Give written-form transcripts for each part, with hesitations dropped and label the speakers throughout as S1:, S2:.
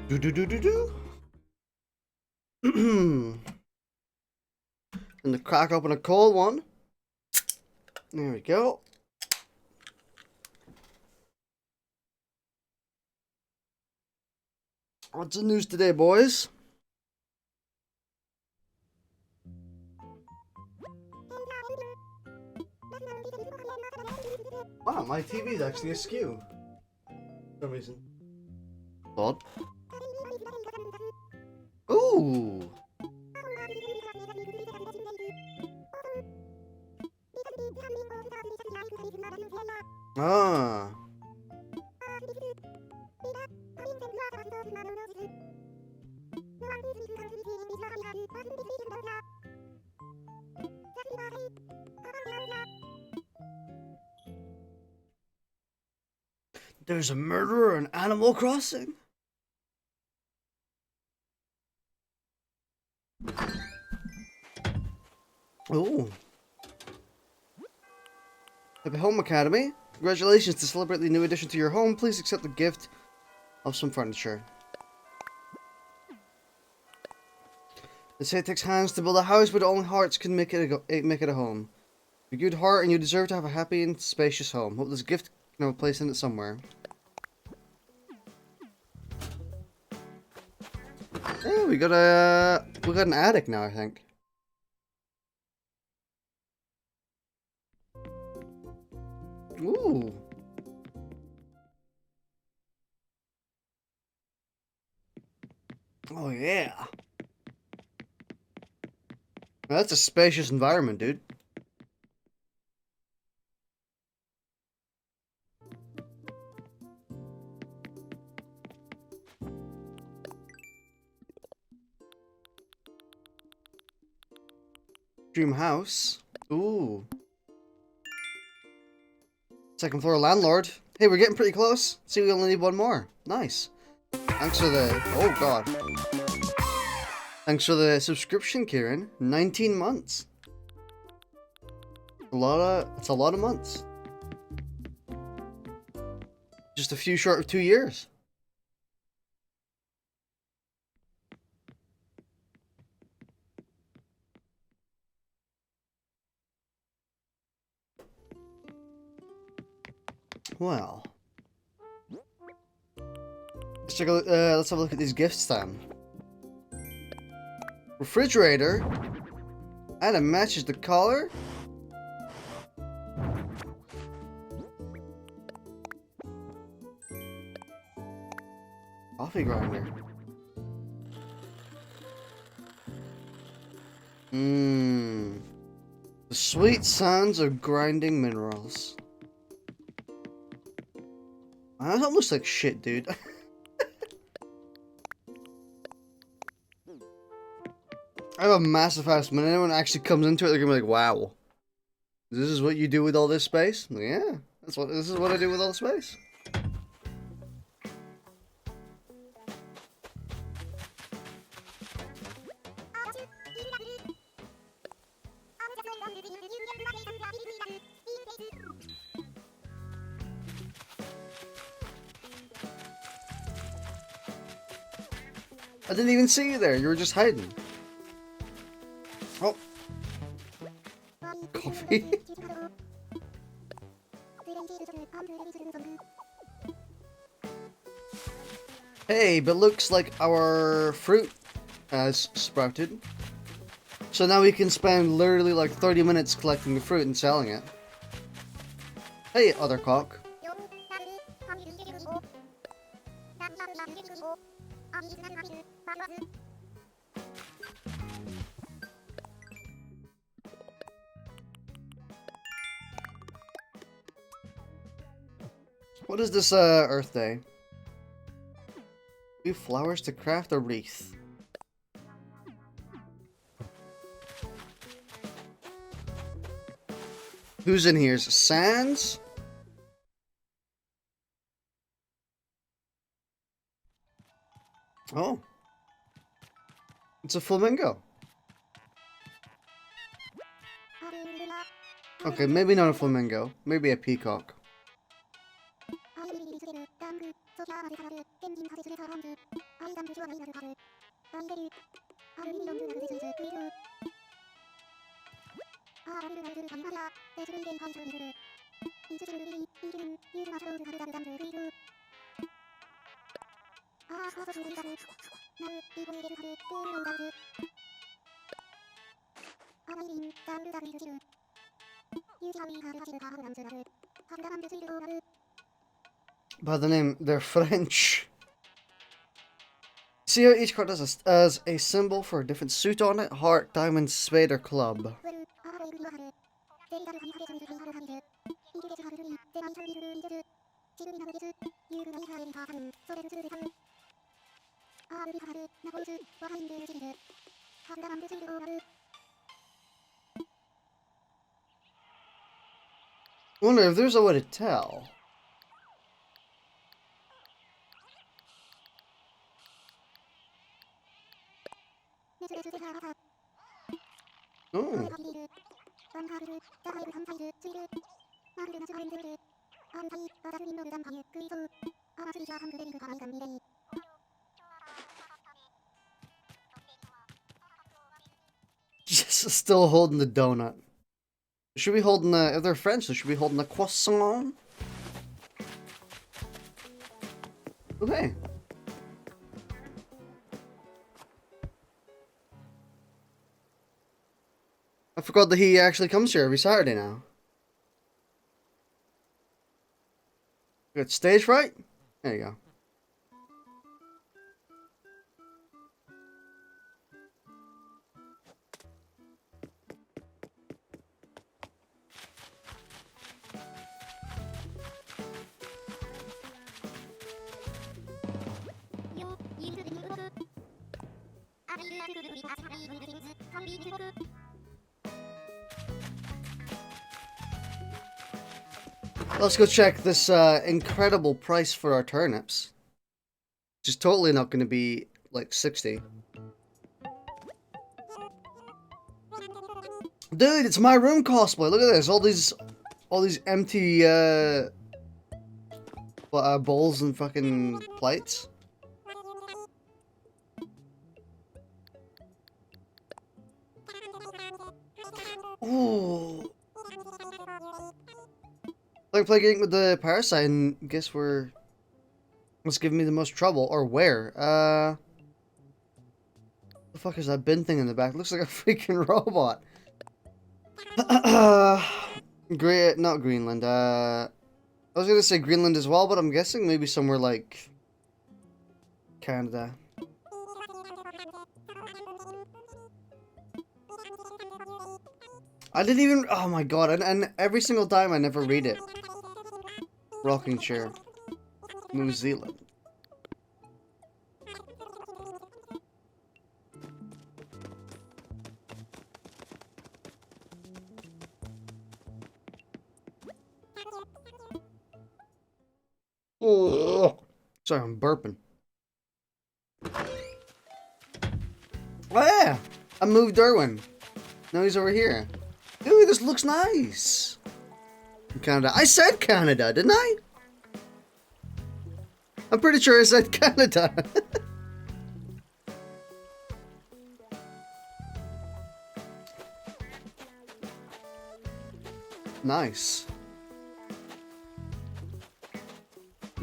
S1: Do do do do do. And to crack open a cold one. There we go. What's the news today, boys? Wow, my TV is actually askew. For some reason. Odd. Ooh. Ah. There's a murderer in Animal Crossing. Oh. Happy Home Academy. Congratulations to celebrate the new addition to your home. Please accept the gift of some furniture. They say it takes hands to build a house, but only hearts can make it a home. You're a good heart, and you deserve to have a happy and spacious home. Hope this gift can have a place in it somewhere. Yeah, we got an attic now, I think. Ooh. Oh yeah. That's a spacious environment, dude. Dream house. Ooh. Second floor landlord. Hey, we're getting pretty close. See, we only need one more. Nice. Thanks for the... Oh, God. Thanks for the subscription, Kieran. 19 months. It's a lot of months. Just a few short of 2 years. Well, let's take a look, let's have a look at these gifts then. Refrigerator, and it matches the collar. Coffee grinder. Mmm. The sweet sounds of grinding minerals. That almost like shit, dude. I have a massive house. When anyone actually comes into it, they're gonna be like, "Wow, this is what you do with all this space?" I'm like, yeah, this is what I do with all the space. I didn't even see you there. You were just hiding. Oh. Coffee. Hey, but looks like our fruit has sprouted. So now we can spend literally like 30 minutes collecting the fruit and selling it. Hey, other cock. What is this, Earth Day? 2 flowers to craft a wreath. Who's in here? Sans? Oh. It's a flamingo. Okay, maybe not a flamingo. Maybe a peacock. By the name, they're French. See how each card has a symbol for a different suit on it? Heart, diamond, spade, or club. I wonder if there's a way to tell. Oh. Just still holding the donut. Should be holding the, if they're French, they should be holding the croissant. Okay. I forgot that he actually comes here every Saturday now. Good stage fright? There you go. Let's go check this incredible price for our turnips. Which is totally not going to be like 60. Dude, it's my room cosplay. Look at this. All these empty bowls and fucking plates. Ooh. Like playing with the parasite and guess where what's giving me the most trouble or where? The fuck is that bin thing in the back? Looks like a freaking robot. Not Greenland. I was gonna say Greenland as well, but I'm guessing maybe somewhere like Canada. I didn't even. Oh my god! And every single time I never read it. Rocking chair, New Zealand. Oh, sorry, I'm burping. Oh yeah, I moved Derwin. Now he's over here. Dude, this looks nice. Canada. I said Canada, didn't I? I'm pretty sure I said Canada. Nice.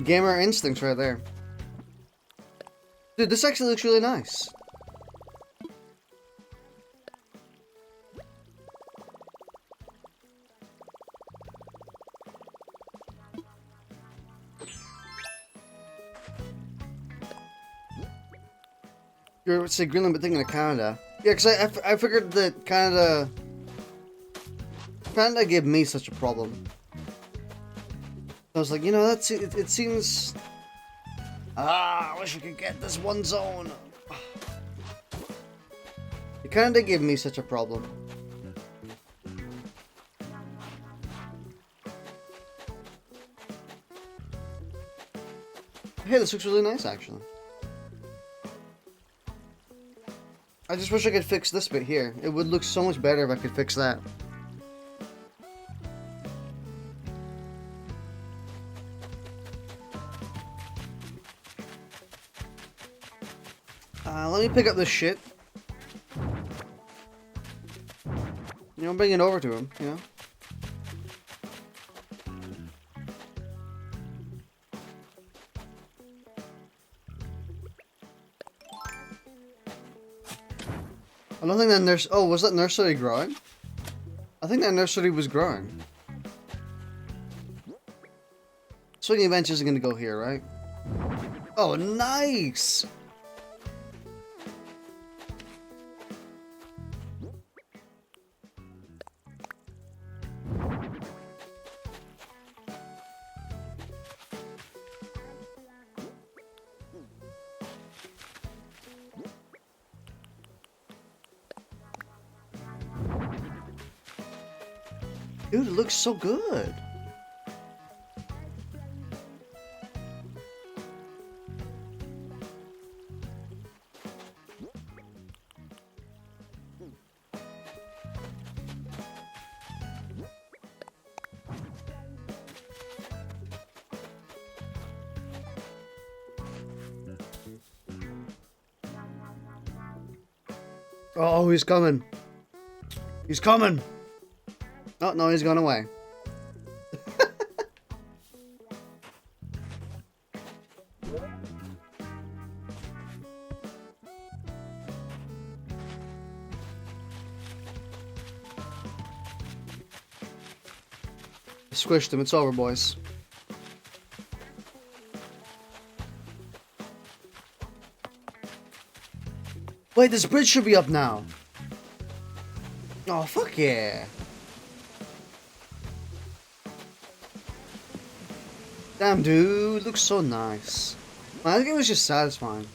S1: Gamer instincts right there. Dude, this actually looks really nice. You're say Greenland, but thinking of Canada. Yeah, because I figured that Canada gave me such a problem. I was like, you know, that's it. It seems. I wish I could get this one zone. Canada gave me such a problem. Hey, this looks really nice, actually. I just wish I could fix this bit here. It would look so much better if I could fix that. Let me pick up this shit. You know, bring it over to him, you know? I don't think that nurse... Oh, was that nursery growing? I think that nursery was growing. Swinging bench isn't going to go here, right? Oh, nice! Dude, it looks so good. Oh, he's coming. He's coming. Oh, no, he's gone away. Squished him. It's over, boys. Wait, this bridge should be up now. Oh, fuck yeah. Damn, dude, looks so nice. Man, I think it was just satisfying.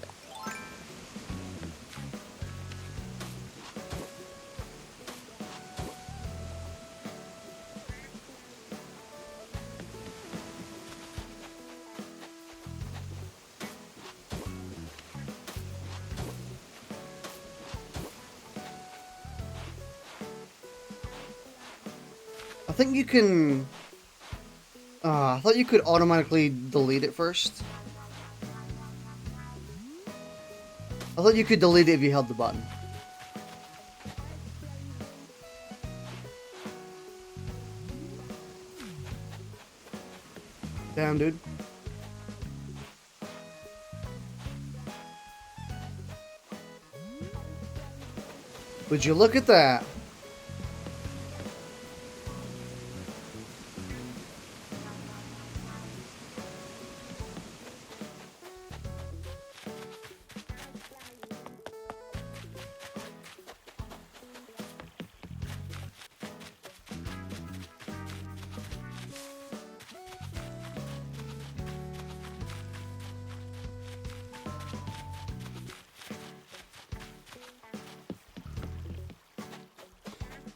S1: I think you can... I thought you could automatically delete it first. I thought you could delete it if you held the button. Damn, dude. Would you look at that?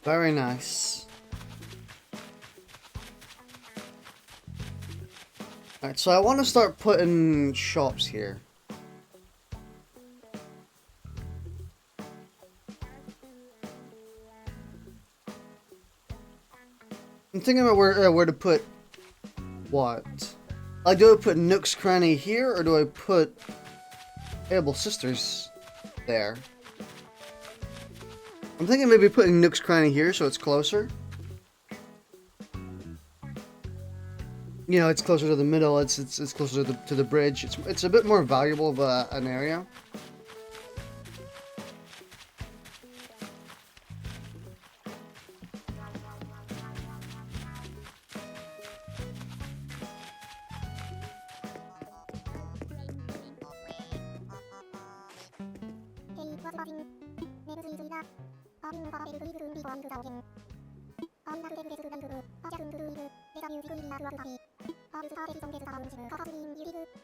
S1: Very nice. Alright, so I want to start putting shops here. I'm thinking about where to put what. Like, do I put Nook's Cranny here, or do I put Able Sisters there? I'm thinking maybe putting Nook's Cranny here so it's closer. You know, it's closer to the middle. It's closer to the bridge. It's a bit more valuable of an area.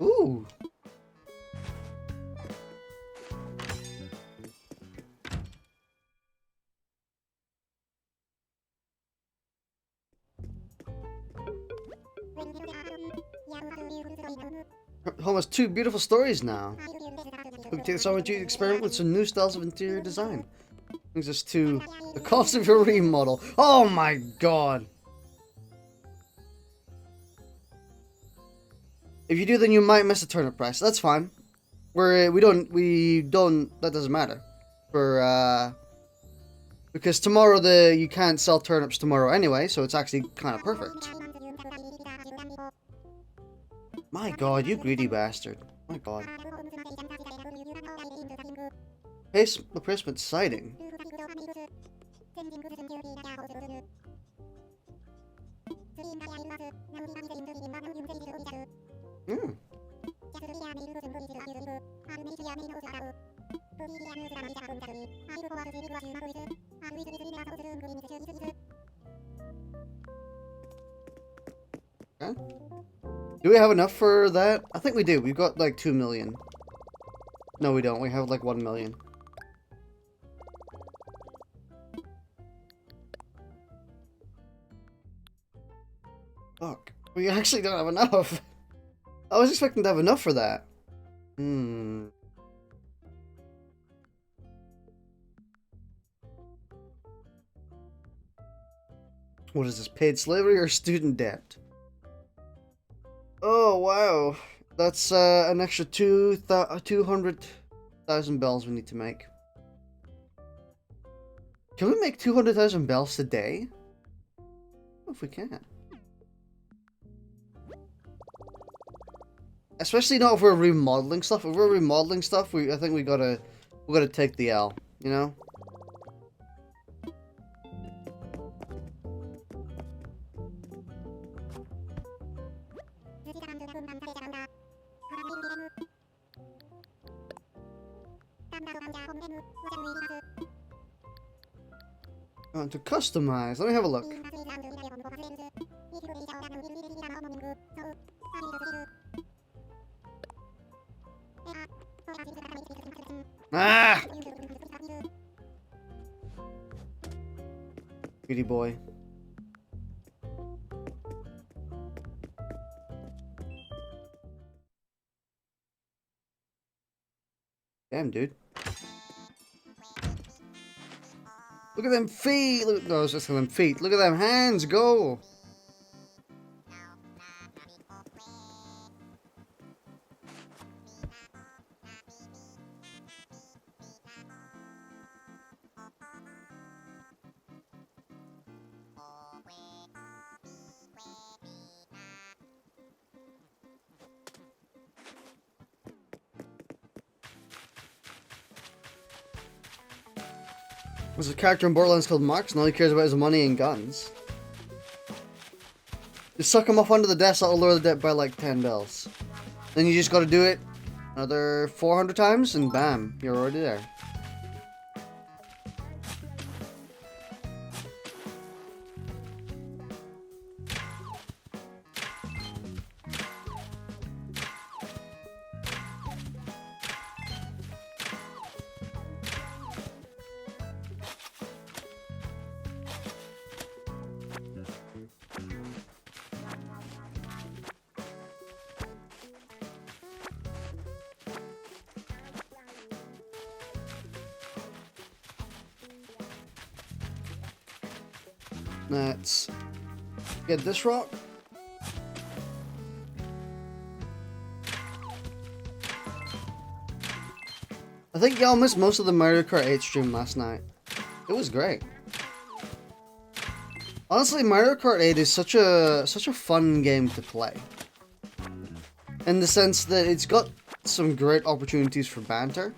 S1: Ooh. Home has two beautiful stories now. We can take this opportunity to experiment with some new styles of interior design. Brings us to the cost of your remodel. Oh my god! If you do, then you might miss a turnip price. That's fine. we don't, that doesn't matter. Because tomorrow you can't sell turnips tomorrow anyway, so it's actually kind of perfect. My god, you greedy bastard. My god. Replacement sighting. Hmm. Okay. Do we have enough for that? I think we do. We've got like 2 million. No, we don't. We have like 1 million. Fuck. We actually don't have enough. I was expecting to have enough for that. Hmm. What is this? Paid slavery or student debt? Oh, wow. That's an extra 200,000 bells we need to make. Can we make 200,000 bells today? I don't know if we can. Especially not if we're remodeling stuff. If we're remodeling stuff, I think we gotta take the L, you know? To customize. Let me have a look. Ah! Beauty boy. Damn, dude. Look at them feet! Look, no, I was just them feet. Look at them hands go! There's a character in Borderlands called Max, and all he cares about is money and guns. Just suck him off under the desk, that'll lower the debt by like 10 bells. Then you just gotta do it another 400 times, and bam, you're already there. Let's get this rock. I think y'all missed most of the Mario Kart 8 stream last night. It was great. Honestly, Mario Kart 8 is such a fun game to play. In the sense that it's got some great opportunities for banter.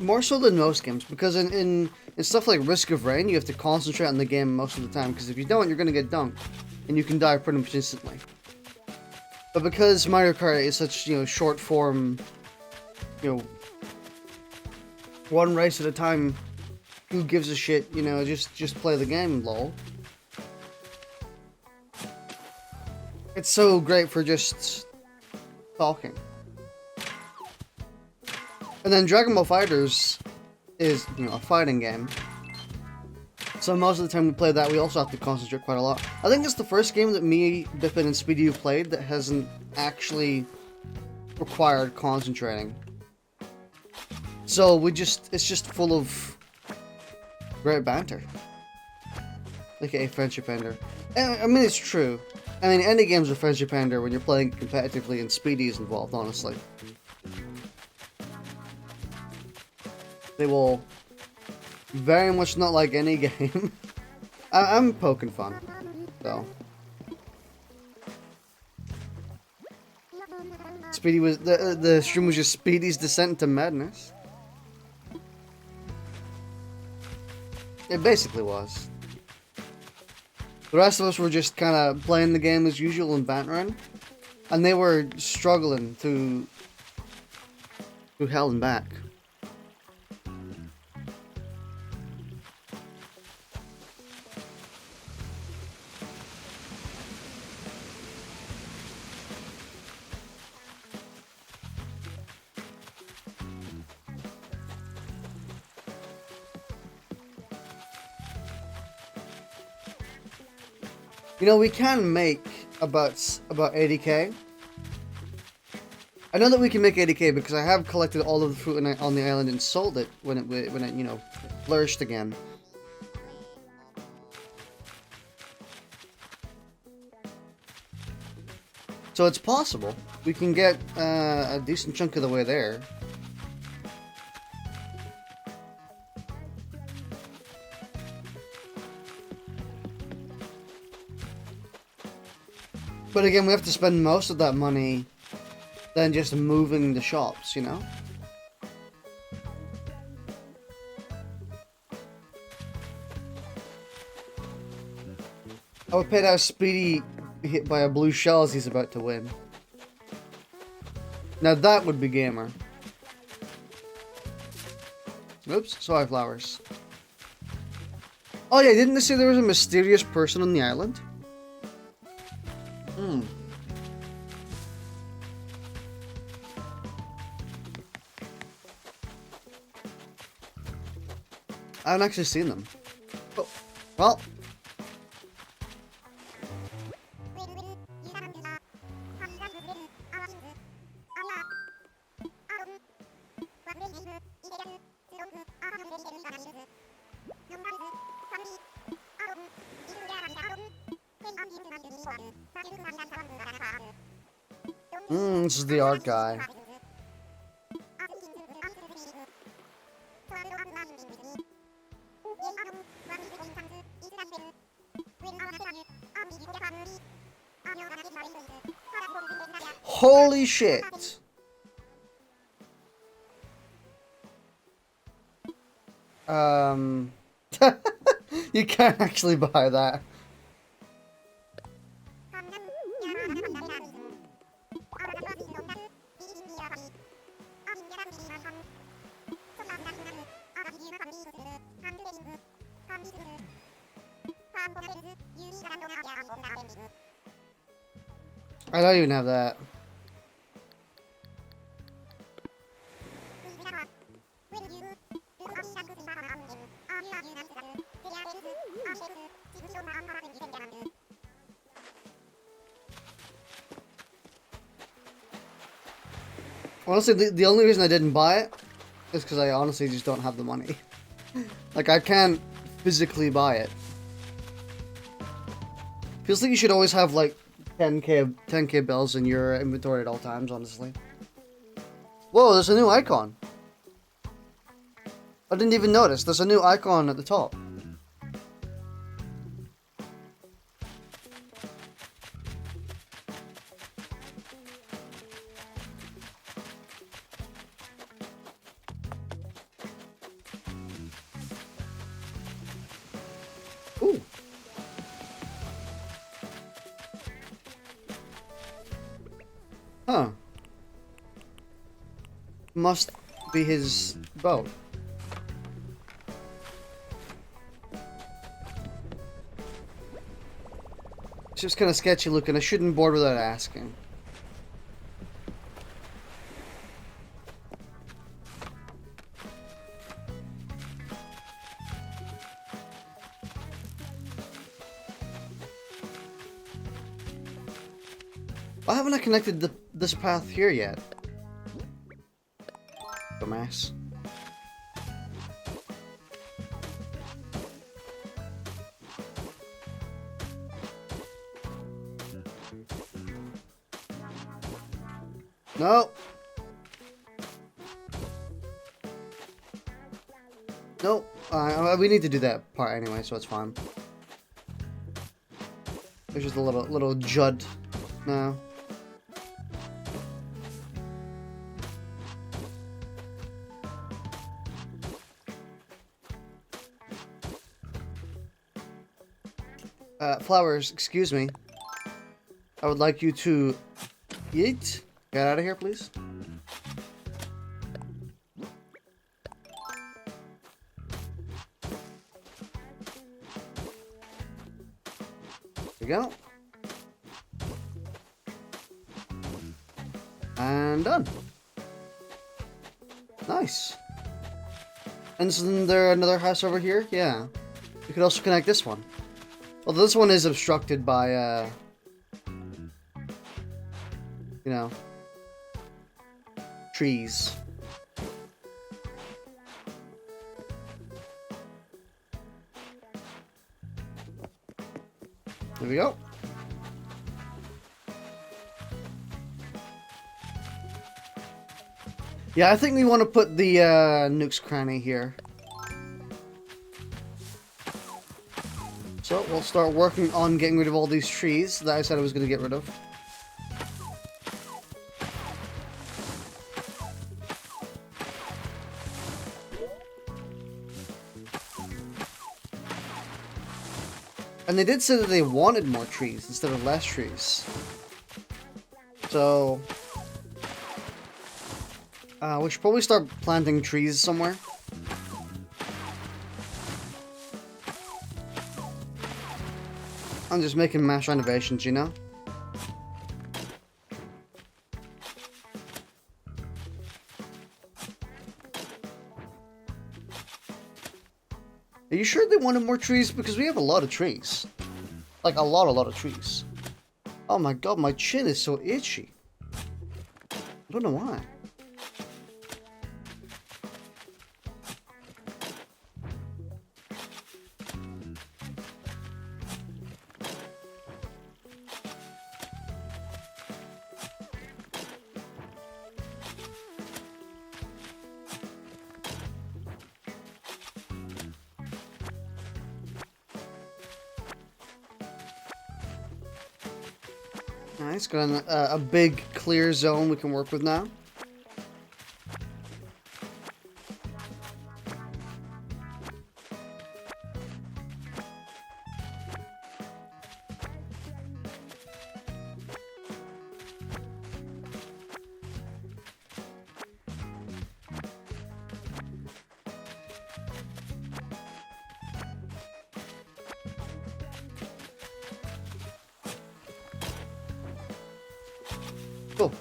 S1: More so than most games, because in stuff like Risk of Rain, you have to concentrate on the game most of the time, because if you don't, you're going to get dunked, and you can die pretty much instantly. But because Mario Kart is such, short form, one race at a time, who gives a shit, just play the game, lol. It's so great for just talking. And then Dragon Ball FighterZ is, a fighting game. So most of the time we play that, we also have to concentrate quite a lot. I think it's the first game that me, Bippin, and Speedy have played that hasn't actually required concentrating. So it's just full of great banter. aka friendship ender. I mean, it's true. I mean, any game's a friendship ender when you're playing competitively and Speedy is involved, honestly. They will very much not like any game. I'm poking fun, so. Speedy was the stream was just Speedy's descent into madness. It basically was. The rest of us were just kind of playing the game as usual and bantering, and they were struggling through hell and back. You know, we can make about 80k. I know that we can make 80k because I have collected all of the fruit on the island and sold it when it you know flourished again. So it's possible we can get a decent chunk of the way there. But again, we have to spend most of that money than just moving the shops, you know? I would pay to have Speedy hit by a blue shell as he's about to win. Now that would be gamer. Oops, sorry, flowers. Oh yeah, didn't they say there was a mysterious person on the island? I haven't actually seen them. Oh, well. This is the art guy. Holy shit! You can't actually buy that. I don't even have that. Honestly, the only reason I didn't buy it is because I honestly just don't have the money. Like, I can't physically buy it. Feels like you should always have, like, 10k bells in your inventory at all times, honestly. Whoa, there's a new icon. I didn't even notice. There's a new icon at the top. Ooh. Huh. Must be his boat. It's just kind of sketchy looking. I shouldn't board without asking. Why haven't I connected this path here yet? Dumbass. No. Nope. We need to do that part anyway, so it's fine. There's just a little jud now. Flowers, excuse me. I would like you to eat. Get out of here, please. There we go. And done. Nice. And isn't there another house over here? Yeah. We could also connect this one. Well, this one is obstructed by, you know, trees. There we go. Yeah, I think we want to put the Nook's Cranny here. So we'll start working on getting rid of all these trees that I said I was going to get rid of. And they did say that they wanted more trees instead of less trees. So we should probably start planting trees somewhere. I'm just making mass renovations, you know? Are you sure they wanted more trees? Because we have a lot of trees. Like, a lot of trees. Oh my god, my chin is so itchy. I don't know why. Nice, got a big clear zone we can work with now. Cool.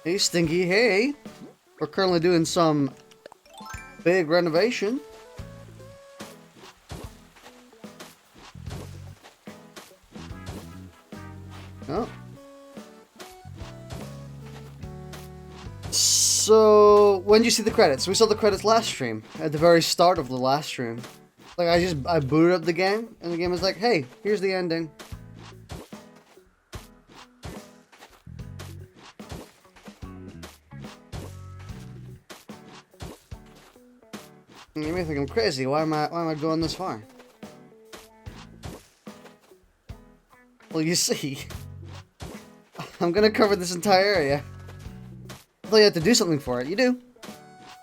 S1: Hey, Stinky, hey! We're currently doing some big renovation. Oh. So, when did you see the credits? We saw the credits last stream, at the very start of the last stream. Like, I booted up the game, and the game was like, hey, here's the ending. You may think I'm crazy. Why am I going this far? Well, you see, I'm gonna cover this entire area. I thought you had to do something for it. You do.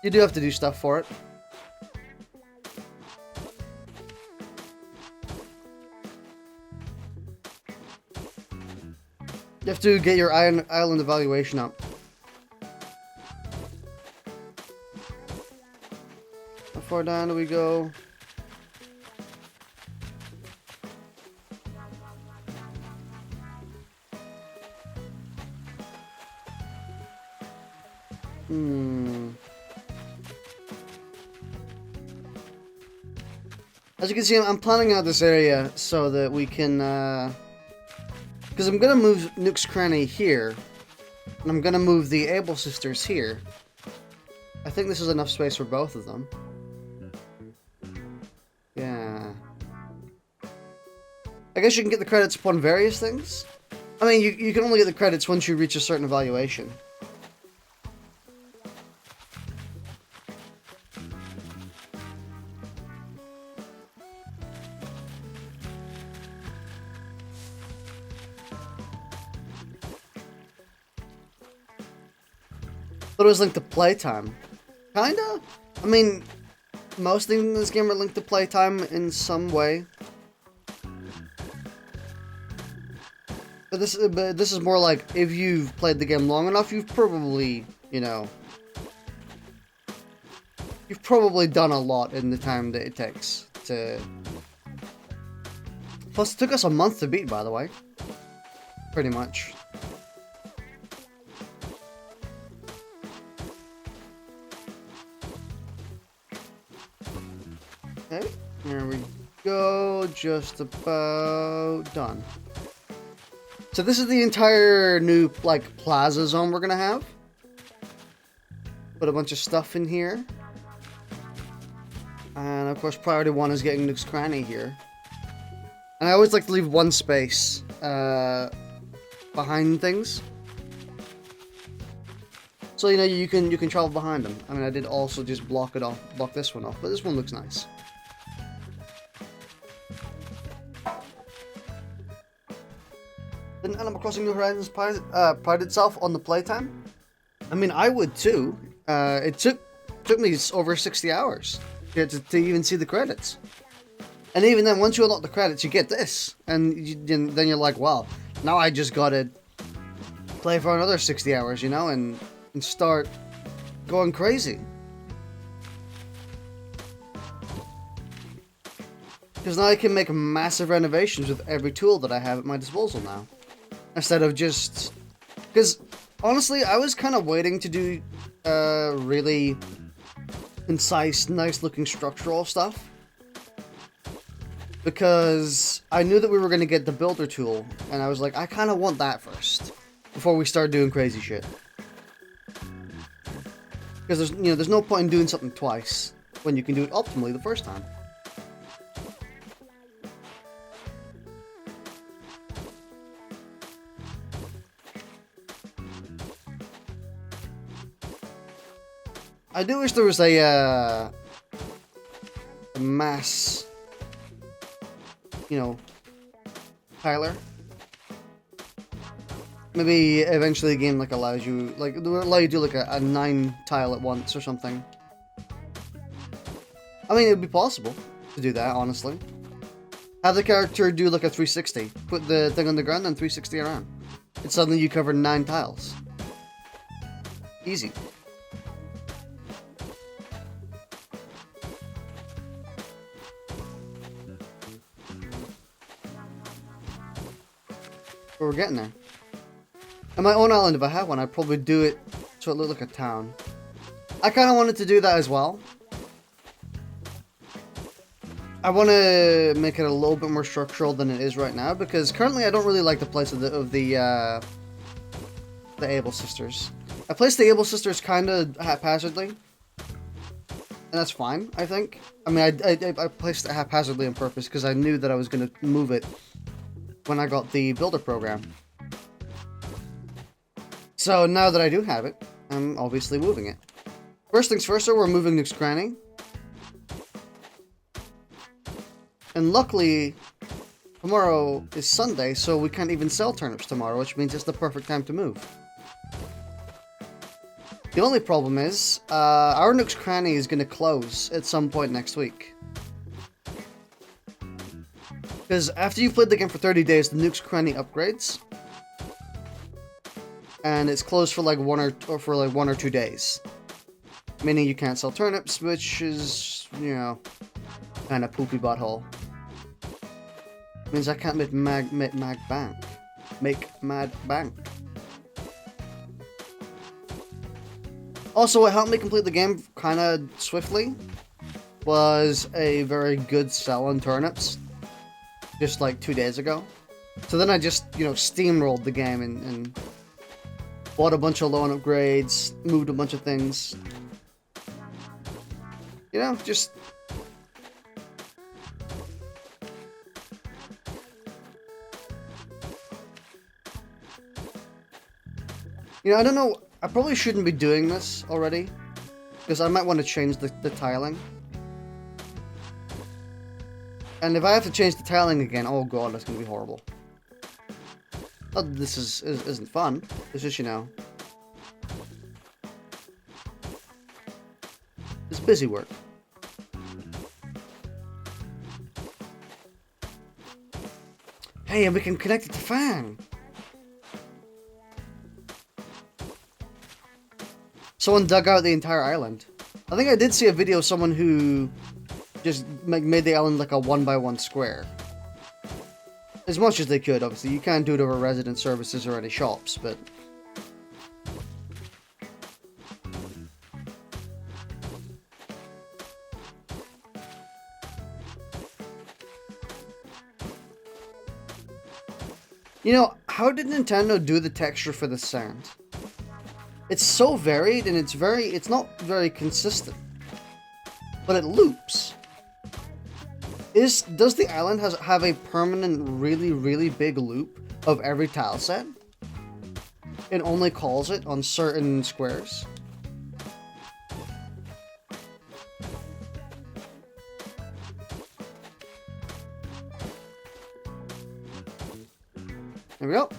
S1: You do have to do stuff for it. You have to get your island evaluation up. How far down do we go? As you can see, I'm planning out this area so that we can, because I'm going to move Nook's Cranny here, and I'm going to move the Able Sisters here. I think this is enough space for both of them. Yeah. I guess you can get the credits upon various things. I mean, you can only get the credits once you reach a certain evaluation. But it was linked to playtime. Kinda? I mean, most things in this game are linked to playtime in some way. But this is more like, if you've played the game long enough, you've probably, you know... You've probably done a lot in the time that it takes to... Plus, it took us a month to beat, by the way. Pretty much. Okay, there we go, just about done. So this is the entire new, like, plaza zone we're gonna have. Put a bunch of stuff in here. And of course, priority 1 is getting Nook's Cranny here. And I always like to leave one space, behind things. So, you know, you can travel behind them. I mean, I did also just block this one off, but this one looks nice. Didn't Animal Crossing New Horizons pride itself on the playtime? I mean, I would too. It took me over 60 hours to even see the credits. And even then, once you unlock the credits, you get this. And then you're like, wow, now I just gotta play for another 60 hours, you know, and start going crazy. Because now I can make massive renovations with every tool that I have at my disposal now. Instead of just... Because, honestly, I was kind of waiting to do really concise, nice-looking structural stuff. Because I knew that we were going to get the builder tool, and I was like, I kind of want that first, before we start doing crazy shit. Because there's no point in doing something twice, when you can do it optimally the first time. I do wish there was a mass, tiler. Maybe eventually the game allows you, allow you to do a 9 tile at once or something. I mean, it'd be possible to do that, honestly. Have the character do a 360. Put the thing on the ground and 360 around. And suddenly you cover 9 tiles. Easy. But we're getting there. On my own island, if I had one, I'd probably do it so it looked like a town. I kind of wanted to do that as well. I want to make it a little bit more structural than it is right now, because currently I don't really like the place of the Able Sisters. I placed the Able Sisters kind of haphazardly, and that's fine, I think. I mean, I placed it haphazardly on purpose, because I knew that I was going to move it when I got the builder program. So now that I do have it, I'm obviously moving it. First things first, we're moving Nook's Cranny. And luckily, tomorrow is Sunday, so we can't even sell turnips tomorrow, which means it's the perfect time to move. The only problem is, our Nook's Cranny is going to close at some point next week. Because after you've played the game for 30 days, the Nook's Cranny upgrades. And it's closed for 1 or 2 days. Meaning you can't sell turnips, which is, kind of poopy butthole. Means I can't make mad bank. Also, what helped me complete the game kind of swiftly was a very good sell on turnips. Just 2 days ago. So then I just, steamrolled the game and bought a bunch of loan upgrades, moved a bunch of things. Just... You know, I don't know. I probably shouldn't be doing this already. Because I might want to change the tiling. And if I have to change the tiling again, oh god, that's going to be horrible. Not that this isn't fun. It's just, you know... It's busy work. Hey, and we can connect it to Fang! Someone dug out the entire island. I think I did see a video of someone who just made the island like a 1x1 square. As much as they could, obviously. You can't do it over resident services or any shops, but... You know, how did Nintendo do the texture for the sound? It's so varied and it's not very consistent. But it loops. Does the island have a permanent really, really big loop of every tile set? It only calls it on certain squares? There we go.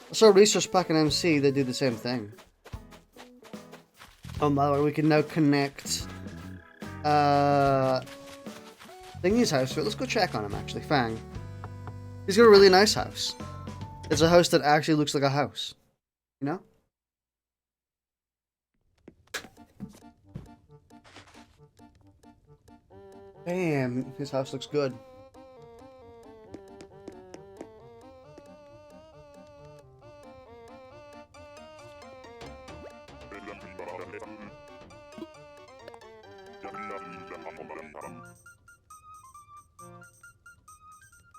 S1: I saw Resource Pack and MC, they do the same thing. Oh, by the way, we can now connect Thingy's house to it. Let's go check on him, actually. Fang. He's got a really nice house. It's a house that actually looks like a house. You know? Damn, his house looks good.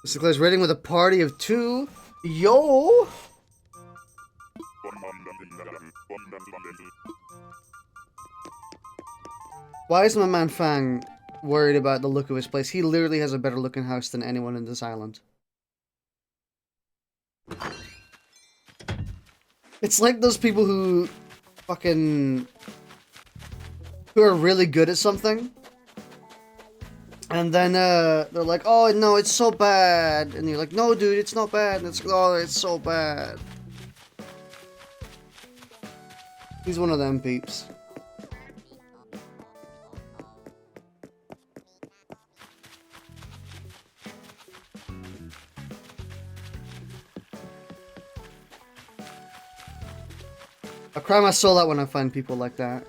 S1: Mr. Clay's raiding with a party of 2. Yo! Why is my man Fang worried about the look of his place? He literally has a better looking house than anyone in this island. It's like those people who fucking... who are really good at something. And then, they're like, oh, no, it's so bad. And you're like, no, dude, it's not bad. And it's, oh, it's so bad. He's one of them peeps. I cry my soul out when I find people like that.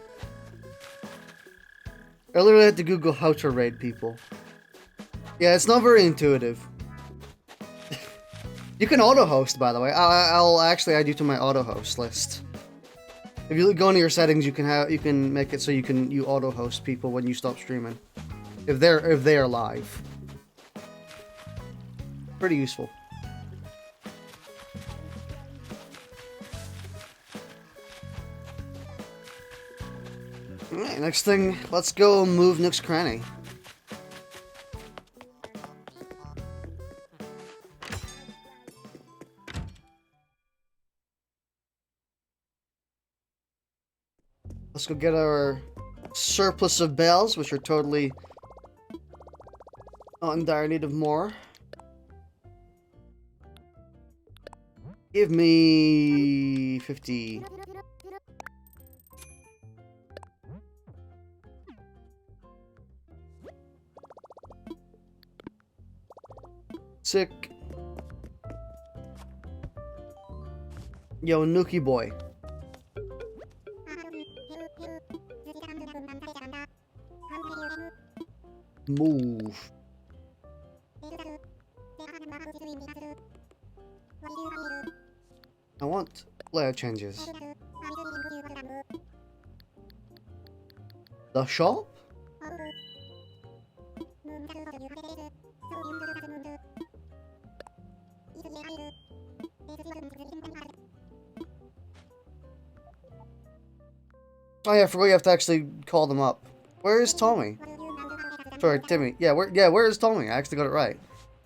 S1: I literally had to Google how to raid people. Yeah, it's not very intuitive. You can auto-host, by the way. I'll actually add you to my auto-host list. If you go into your settings, you can make it so you auto-host people when you stop streaming, if they are live. Pretty useful. Alright, next thing, let's go move Nook's Cranny. Let's go get our surplus of bells, which are totally not in dire need of more. Give me 50. Sick. Yo, Nookie boy. Move. I want layer changes. The shop? Oh yeah, I forgot you have to actually call them up. Where is Tommy? Sorry, Timmy. Yeah, where is Tommy? I actually got it right.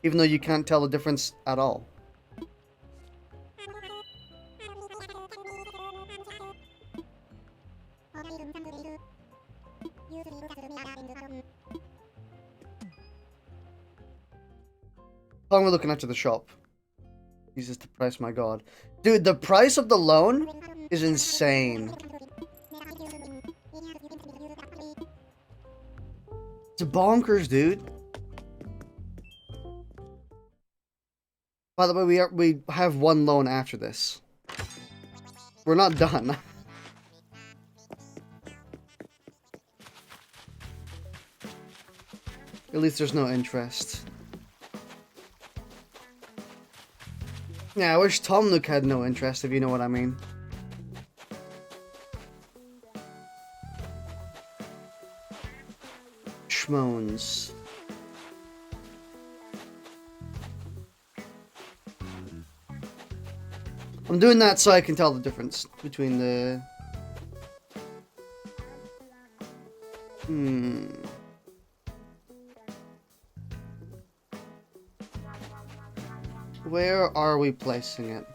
S1: even though you can't tell the difference at all. How long are we looking at to the shop? Jesus, the price, my god. Dude, the price of the loan is insane. It's bonkers, dude. By the way, we have one loan after this. We're not done. At least there's no interest. Yeah, I wish Tom Nook had no interest, if you know what I mean. Schmones. I'm doing that so I can tell the difference between the... Where are we placing it?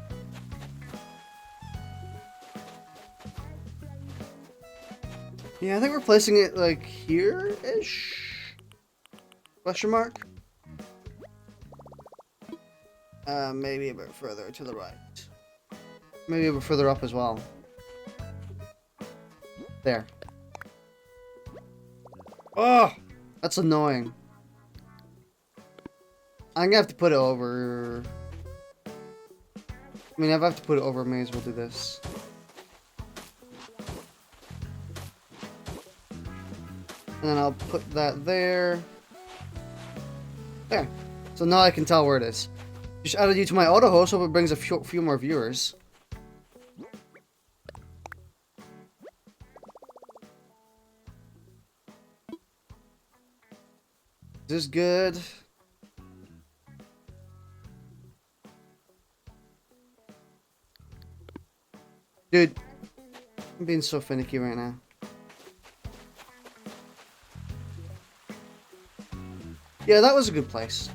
S1: Yeah, I think we're placing it like here-ish? Question mark? Maybe a bit further to the right. Maybe a bit further up as well. There. Oh! That's annoying. I'm gonna have to put it over... I mean, if I have to put it over, I may as well do this. And then I'll put that there. There. So now I can tell where it is. Just added you to my auto host, hope it brings a few more viewers. Is this good? Dude, I'm being so finicky right now. Yeah, that was a good place.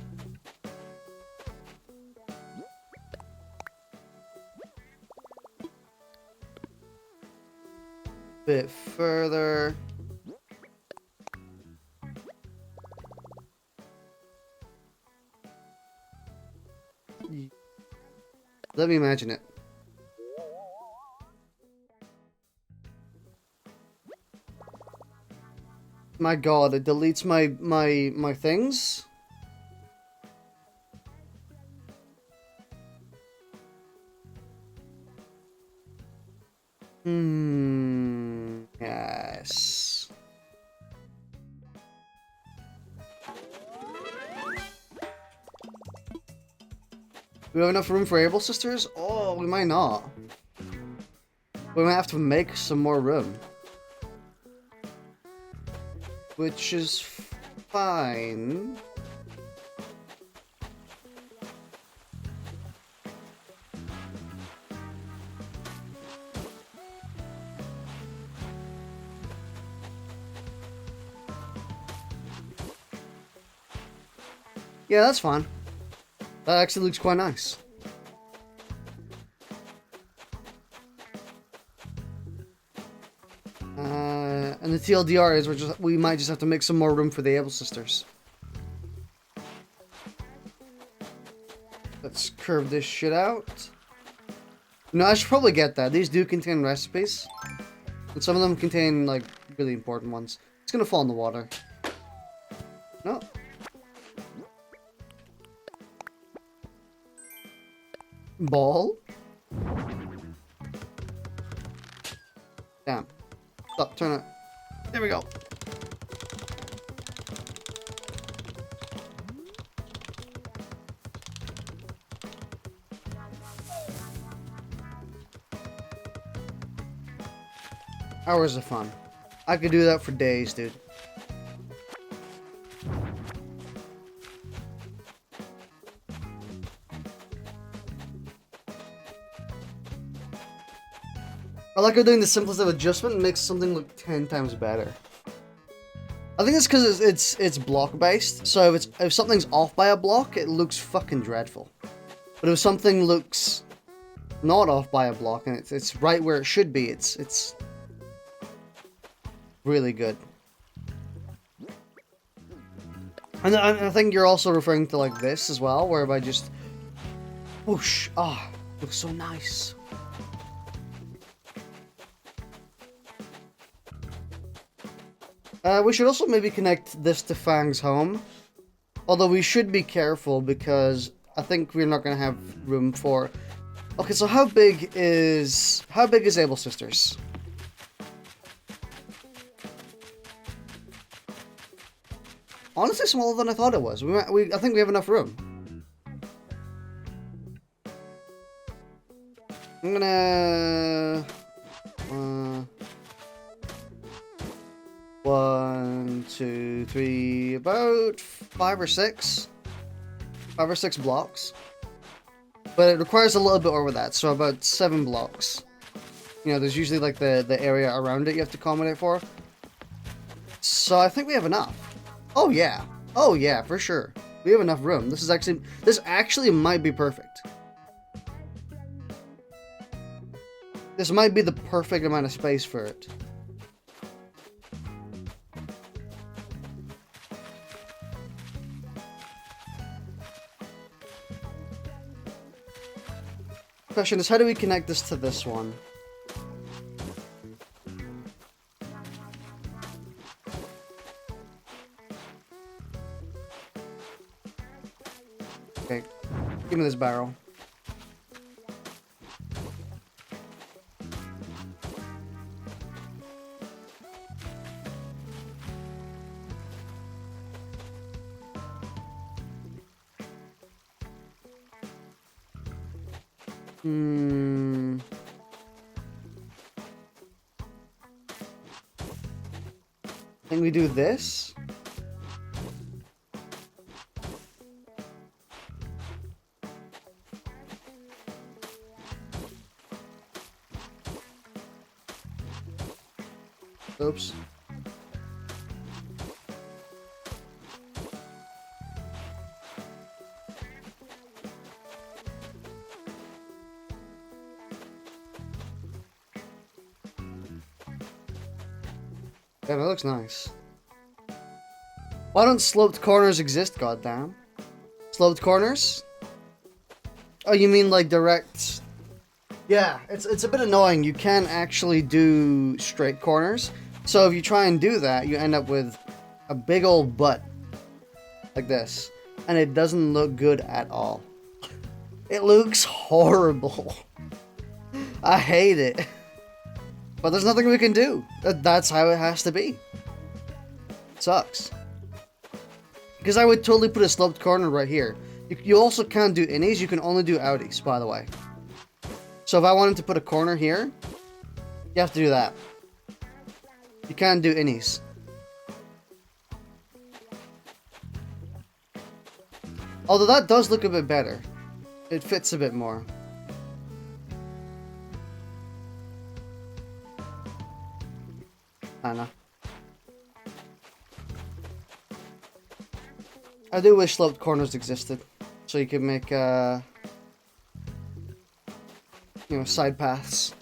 S1: Bit further. Let me imagine it. My god, it deletes my things? Yes. Do we have enough room for Able Sisters? Oh, we might not. We might have to make some more room. Which is fine. Yeah, that's fine. That actually looks quite nice. And the TLDR is we might just have to make some more room for the Able Sisters. Let's curve this shit out. No, I should probably get that. These do contain recipes. And some of them contain, like, really important ones. It's gonna fall in the water. No. Ball? Damn. Stop, turn it. There we go. Hours of fun. I could do that for days, dude. I like how doing the simplest of adjustment makes something look 10 times better. I think it's because it's block based. So if something's off by a block, it looks fucking dreadful. But if something looks not off by a block and it's right where it should be, it's really good. And I think you're also referring to like this as well, whereby just whoosh, looks so nice. We should also maybe connect this to Fang's home. Although we should be careful because I think we're not going to have room for... Okay, so how big is Able Sisters? Honestly, smaller than I thought it was. I think we have enough room. I'm gonna... 1, 2, 3, about 5 or 6 blocks. But it requires a little bit over that, so about 7 blocks. You know, there's usually like the area around it you have to accommodate for. So I think we have enough. Oh yeah, for sure. We have enough room. This actually might be perfect. This might be the perfect amount of space for it. Question is, how do we connect this to this one? Okay, give me this barrel. Can we do this? Oops. Yeah, that looks nice. Why don't sloped corners exist, goddamn? Sloped corners? Oh, you mean like direct... Yeah, it's a bit annoying. You can't actually do straight corners. So if you try and do that, you end up with a big old butt. Like this. And it doesn't look good at all. It looks horrible. I hate it. But there's nothing we can do. That's how it has to be. It sucks. Because I would totally put a sloped corner right here. You also can't do innies, you can only do outies, by the way. So if I wanted to put a corner here, you have to do that. You can't do innies. Although that does look a bit better. It fits a bit more. I don't know. I do wish sloped corners existed, so you could make, you know, side paths.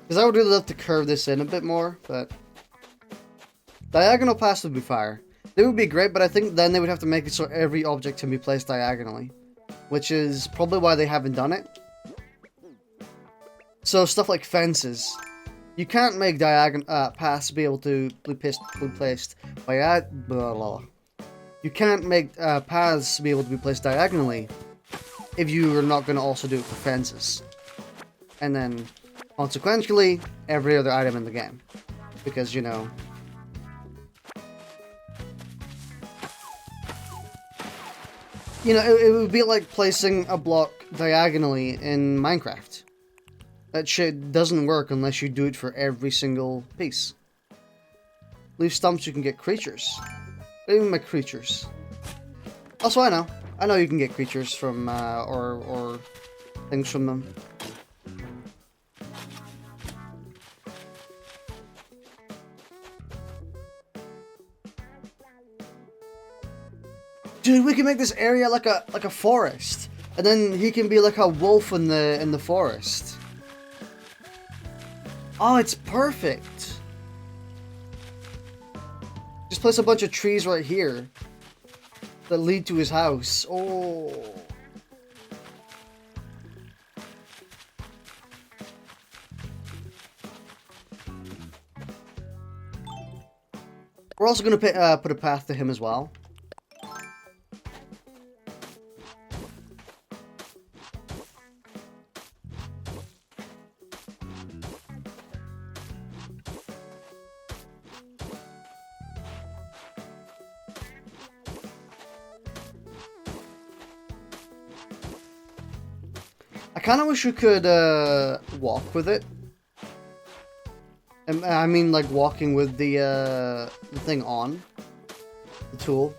S1: Because I would really love to curve this in a bit more, but diagonal paths would be fire. They would be great, but I think then they would have to make it so every object can be placed diagonally, which is probably why they haven't done it. So stuff like fences. You can't make paths be able to be placed You can't make paths be able to be placed diagonally if you are not going to also do it for fences. And then, consequentially, every other item in the game. Because, you know... You know, it would be like placing a block diagonally in Minecraft. That shit doesn't work unless you do it for every single piece. Leave stumps, you can get creatures. What do you mean by creatures? Also, I know you can get creatures from, or things from them. Dude, we can make this area like a forest, and then he can be like a wolf in the forest. Oh, it's perfect. Just place a bunch of trees right here that lead to his house. Oh. We're also going to put a path to him as well. I kind of wish we could walk with it. I mean, like walking with the thing on the tool,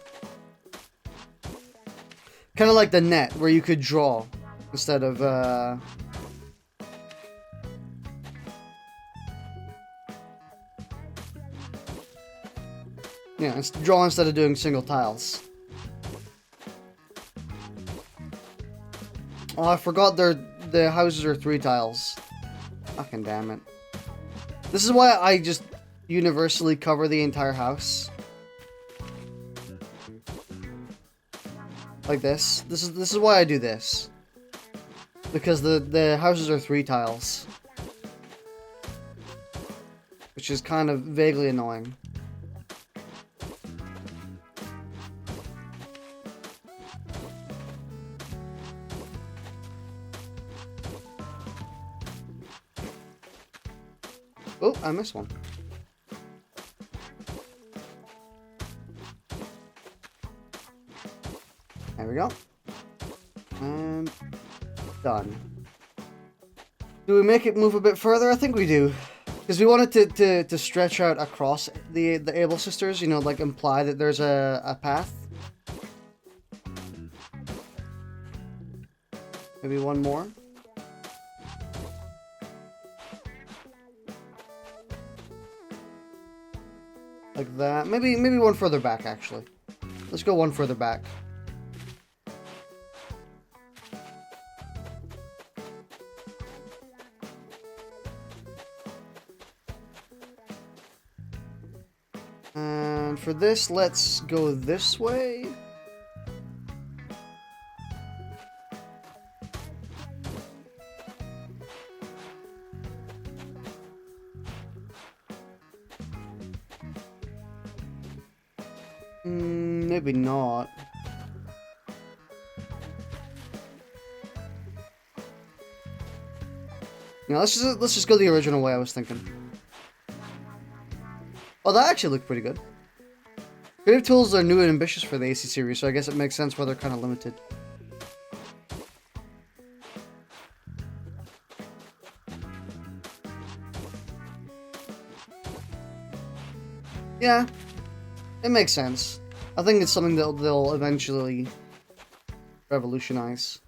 S1: kind of like the net where you could draw instead of yeah, draw instead of doing single tiles. Oh, I forgot the houses are 3 tiles. Fucking damn it. This is why I just universally cover the entire house. Like this. This is why I do this. Because the houses are 3 tiles. Which is kind of vaguely annoying. Oh, I missed one. There we go. And done. Do we make it move a bit further? I think we do. Because we want it to stretch out across the Able Sisters, you know, like imply that there's a path. Maybe one more. Like that. Maybe one further back, actually. Let's go one further back. And for this, let's go this way. Maybe not. Yeah, let's just go the original way I was thinking. Oh, that actually looked pretty good. Creative tools are new and ambitious for the AC series, so I guess it makes sense why they're kind of limited. Yeah, it makes sense. I think it's something that they'll eventually revolutionize.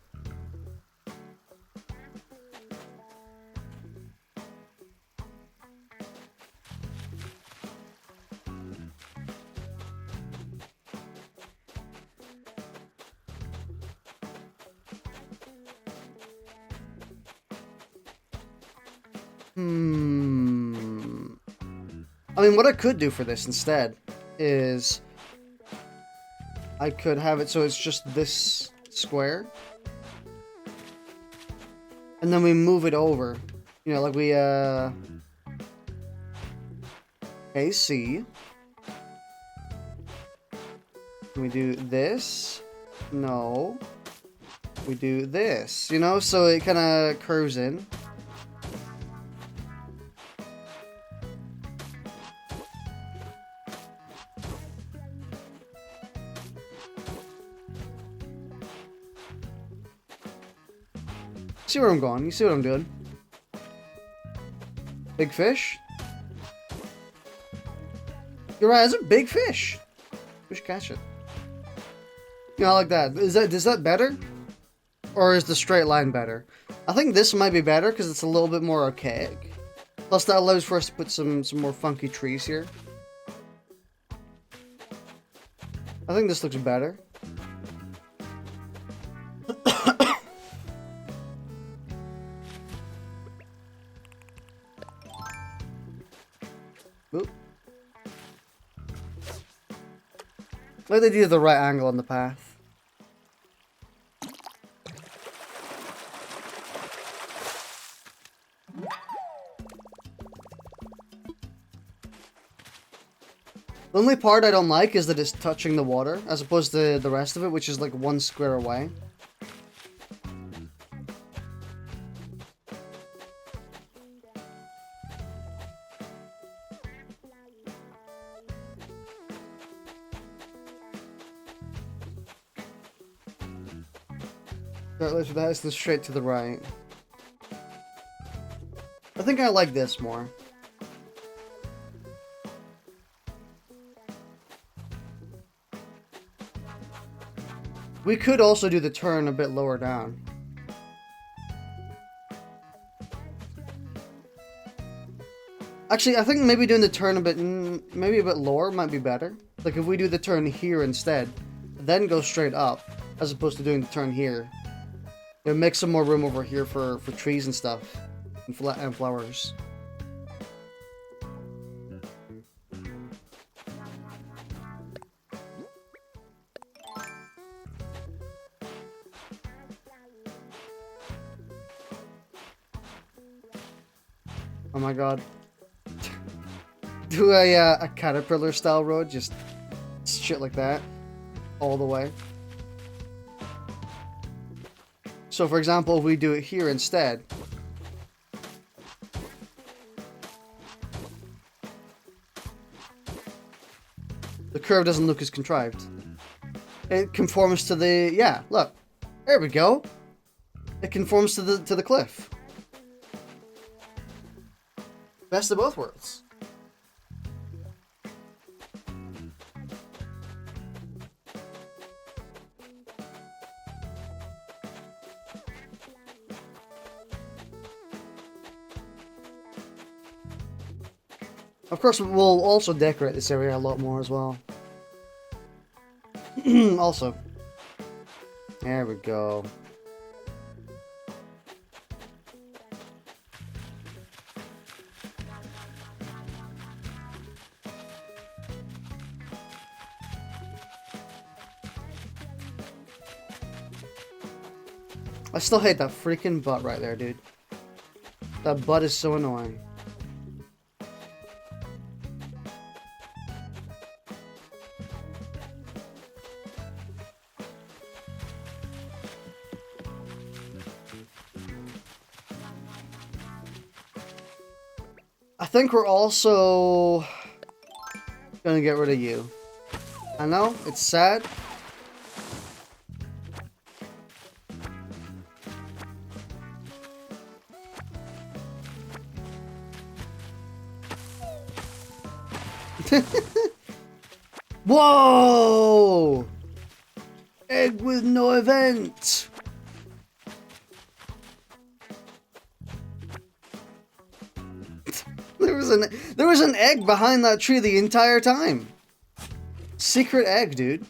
S1: I mean, what I could do for this instead is I could have it so it's just this square. And then we move it over. You know, like we, AC. Can we do this? No. We do this, you know, so it kind of curves in. See where I'm going? You see what I'm doing? Big fish? You're right, it's a big fish. We should catch it. Yeah, I like that. Is that better? Or is the straight line better? I think this might be better because it's a little bit more archaic. Plus that allows for us to put some more funky trees here. I think this looks better. Oop. Like they do the right angle on the path. The only part I don't like is that it's touching the water, as opposed to the rest of it, which is like 1 square away. That is the straight to the right. I think I like this more. We could also do the turn a bit lower down. Actually, I think maybe doing the turn a bit, maybe a bit lower might be better. Like if we do the turn here instead, then go straight up, as opposed to doing the turn here. It'll make some more room over here for trees and stuff, and flowers. Oh my god. Do a caterpillar style road, just shit like that, all the way. So for example, if we do it here instead, the curve doesn't look as contrived. It conforms to the, yeah, look, there we go. It conforms to the cliff. Best of both worlds. Of course, we'll also decorate this area a lot more as well. Also. There we go. I still hate that freaking butt right there, dude. That butt is so annoying. I think we're also gonna get rid of you. I know, it's sad. Whoa! Egg with no event! There was an egg behind that tree the entire time. Secret egg, dude.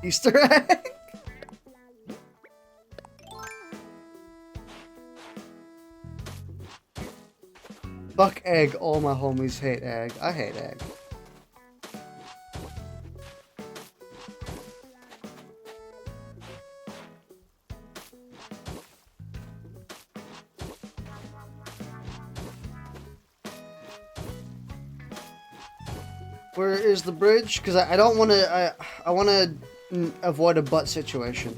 S1: Easter egg? Fuck egg. All my homies hate egg. I hate egg. Where is the bridge? Because I don't want to. I want to avoid a butt situation.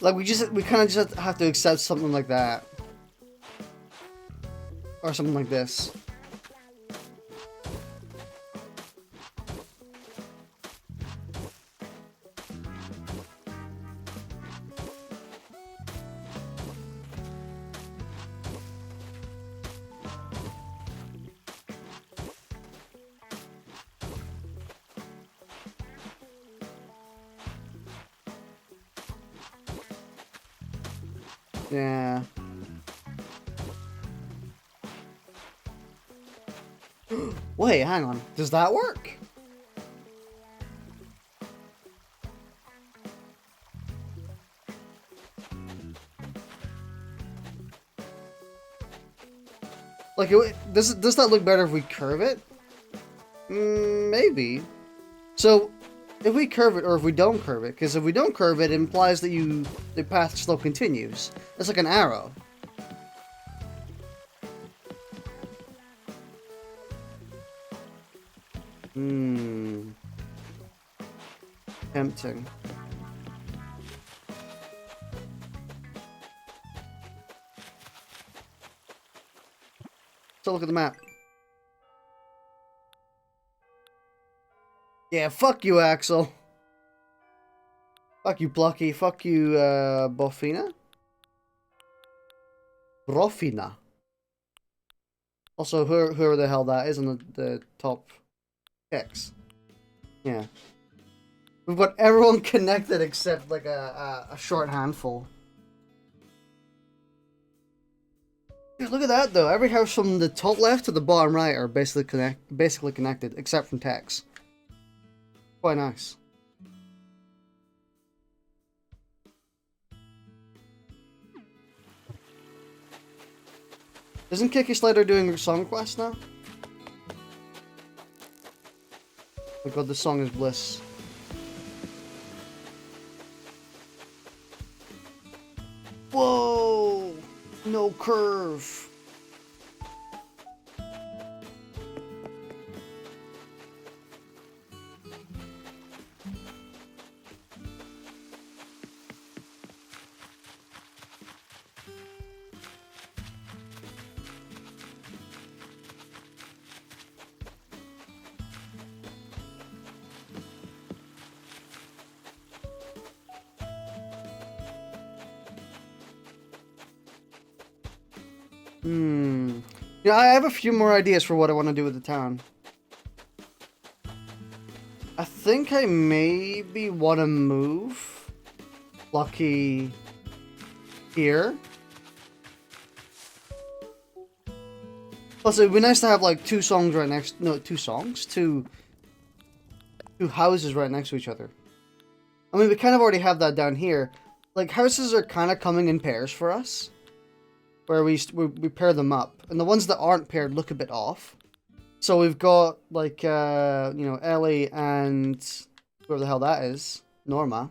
S1: Like we kind of just have to accept something like that, or something like this. Yeah. Wait, hang on. Does that work? Like, does that look better if we curve it? Maybe. So, if we curve it or if we don't curve it, because if we don't curve it, it implies that the path still continues. It's like an arrow. Tempting. So look at the map. Yeah, fuck you, Axel. Fuck you, Plucky. Fuck you, Bofina. Brofina. Also, whoever the hell that is on the top X. Yeah. We've got everyone connected except like a short handful. Dude, look at that though. Every house from the top left to the bottom right are basically connected, except from Tex. Quite nice. Isn't Kiki Slater doing song requests now? Oh god, this song is bliss. Whoa! No curve. Yeah, I have a few more ideas for what I want to do with the town. I think I maybe want to move Lucky here. Plus, it'd be nice to have like two houses right next to each other. I mean, we kind of already have that down here. Like, houses are kind of coming in pairs for us. Where we pair them up. And the ones that aren't paired look a bit off. So we've got, like, you know, Ellie and whoever the hell that is. Norma.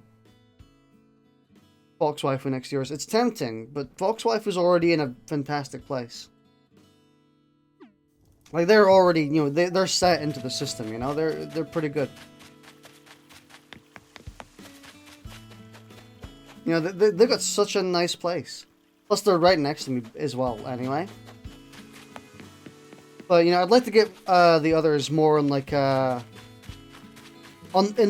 S1: Foxwife next to yours. It's tempting, but Foxwife is already in a fantastic place. Like, they're already, you know, they're set into the system, you know? They're pretty good. You know, they've got such a nice place. Plus, they're right next to me as well, anyway. But, you know, I'd like to get the others more in, like, in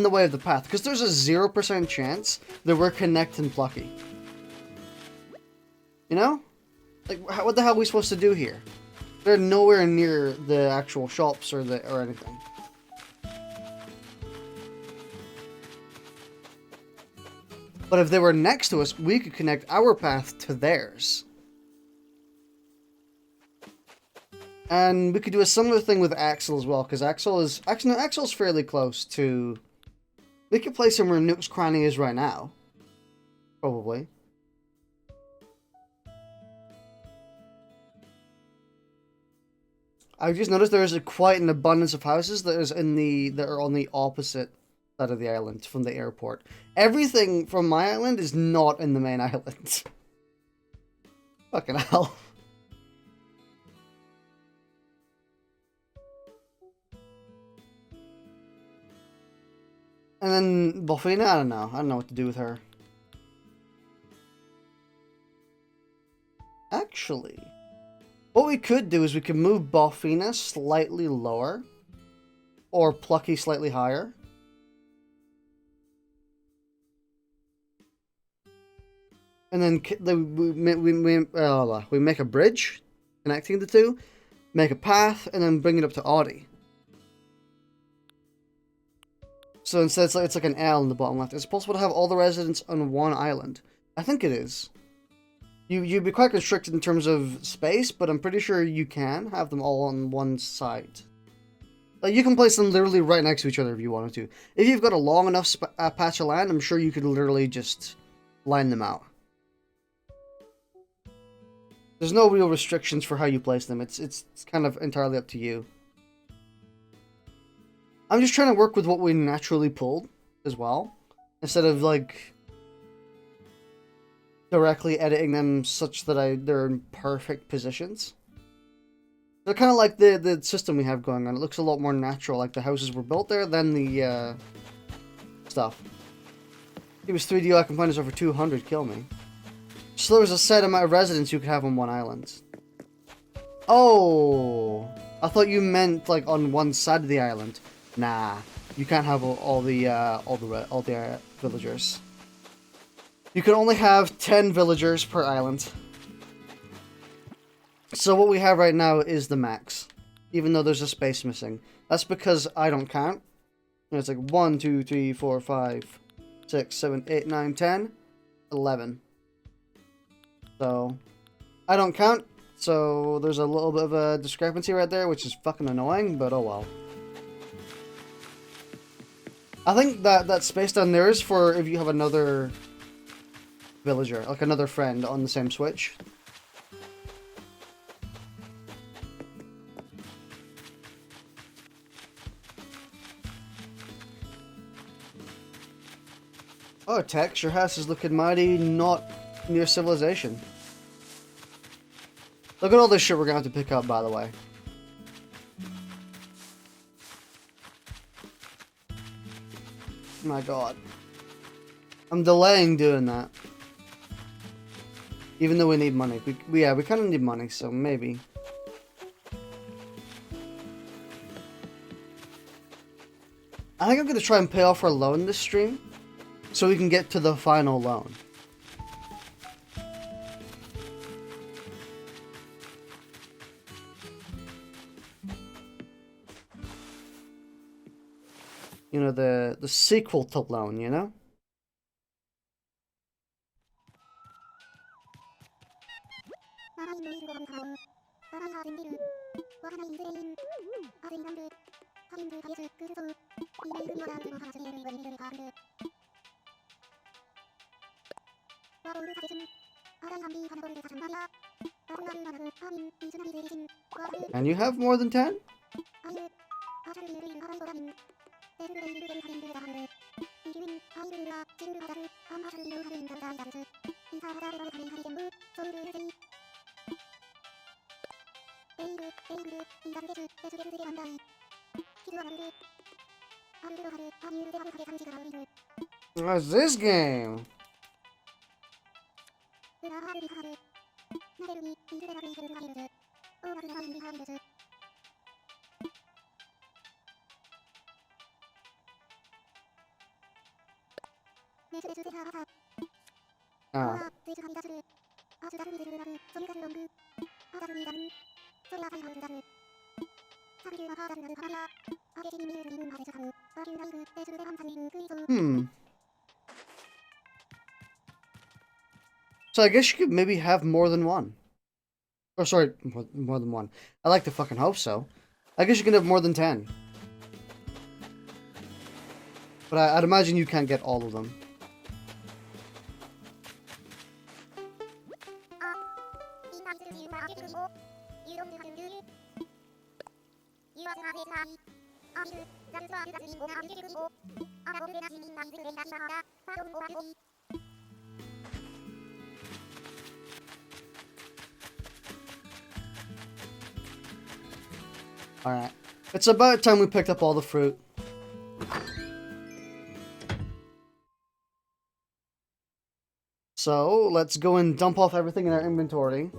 S1: the way of the path. Because there's a 0% chance that we're connecting Plucky. You know? Like, what the hell are we supposed to do here? They're nowhere near the actual shops or anything. But if they were next to us, we could connect our path to theirs. And we could do a similar thing with Axel as well, because Axel's fairly close to... We could place him where Nook's Cranny is right now. Probably. I've just noticed there is quite an abundance of houses that are on the opposite side of the island from the airport. Everything from my island is not in the main island. Fucking hell. And then Bofina, I don't know. I don't know what to do with her. Actually, what we could do is we could move Bofina slightly lower. Or Plucky slightly higher. And then we make a bridge connecting the two, make a path, and then bring it up to Audie. So instead it's like an L in the bottom left. It's possible to have all the residents on one island. I think it is. You'd be quite restricted in terms of space, but I'm pretty sure you can have them all on one side. Like, you can place them literally right next to each other if you wanted to. If you've got a long enough patch of land, I'm sure you could literally just line them out. There's no real restrictions for how you place them. It's kind of entirely up to you. I'm just trying to work with what we naturally pulled as well, instead of like directly editing them such that they're in perfect positions. They're kind of like the system we have going on. It looks a lot more natural, like the houses were built there than the stuff. It was 3D, I can find us over 200, kill me. So there was a set amount of residents you could have on one island. Oh, I thought you meant like on one side of the island. Nah, you can't have all the villagers. You can only have 10 villagers per island. So what we have right now is the max, even though there's a space missing. That's because I don't count. You know, it's like 1, 2, 3, 4, 5, 6, 7, 8, 9, 10, 11. So I don't count. So there's a little bit of a discrepancy right there, which is fucking annoying, but oh well. I think that space down there is for if you have another villager, like another friend on the same Switch. Oh, Tex, your house is looking mighty not near civilization. Look at all this shit we're gonna have to pick up, by the way. My god. I'm delaying doing that. Even though we need money. We kind of need money, so maybe. I think I'm going to try and pay off our loan this stream, so we can get to the final loan. You know, the sequel to loan, you know? And you have more than 10? What's this game? Ah. So I guess you could maybe have more than one. Oh, sorry, more than one. I like to fucking hope so. I guess you can have more than 10. But I'd imagine you can't get all of them. Alright. It's about time we picked up all the fruit. So, let's go and dump off everything in our inventory.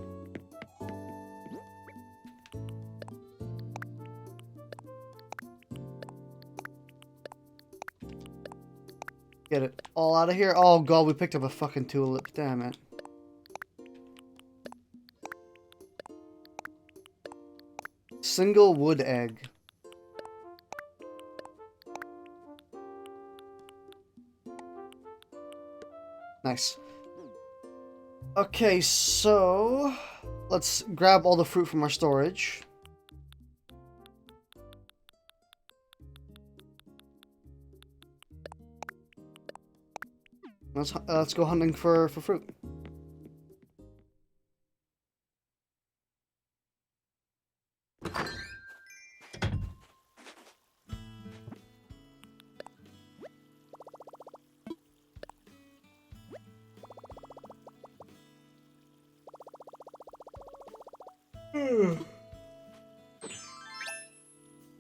S1: Get it all out of here. Oh god, we picked up a fucking tulip. Damn it. Single wood egg. Nice. Okay, so let's grab all the fruit from our storage. Let's go hunting for fruit.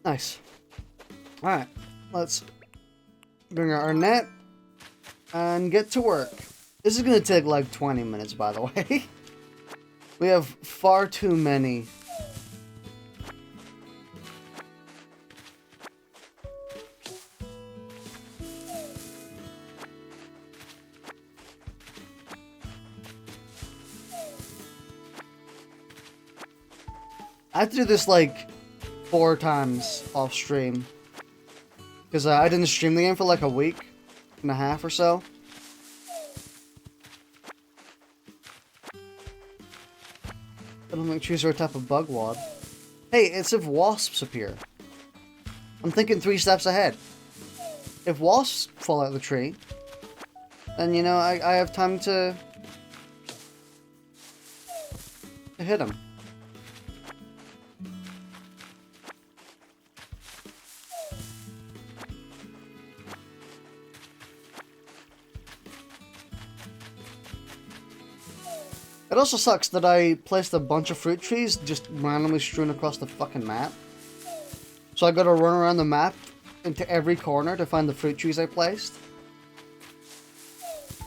S1: Nice. Alright, let's bring out our net and get to work. This is gonna take like 20 minutes, by the way. We have far too many. I have to do this like 4 times off stream. Because I didn't stream the game for like a week and a half or so. I don't think trees are a type of bug wad. Hey, it's if wasps appear. I'm thinking 3 steps ahead. If wasps fall out of the tree, then, you know, I have time to hit them. It also sucks that I placed a bunch of fruit trees just randomly strewn across the fucking map. So I gotta run around the map into every corner to find the fruit trees I placed.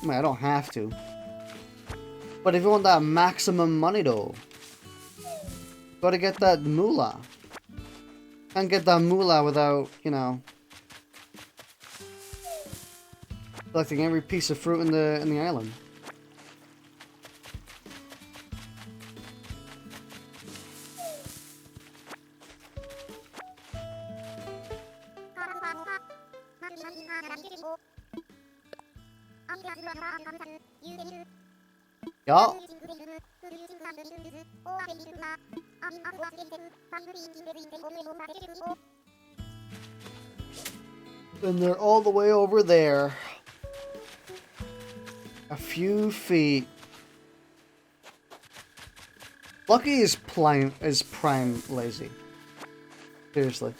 S1: I mean, I don't have to. But if you want that maximum money though, gotta get that moolah. Can't get that moolah without, you know, collecting every piece of fruit in the island. Yeah. And they're all the way over there. A few feet. Lucky is prime lazy. Seriously.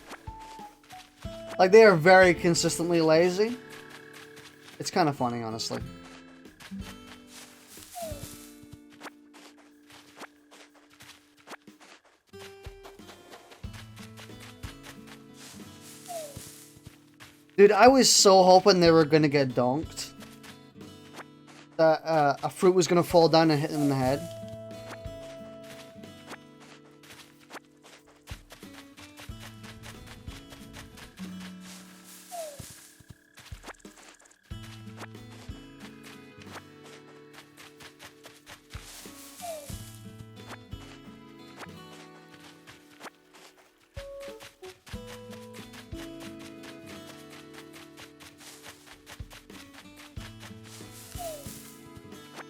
S1: Like, they are very consistently lazy. It's kind of funny, honestly. Dude, I was so hoping they were gonna get donked. That a fruit was gonna fall down and hit them in the head.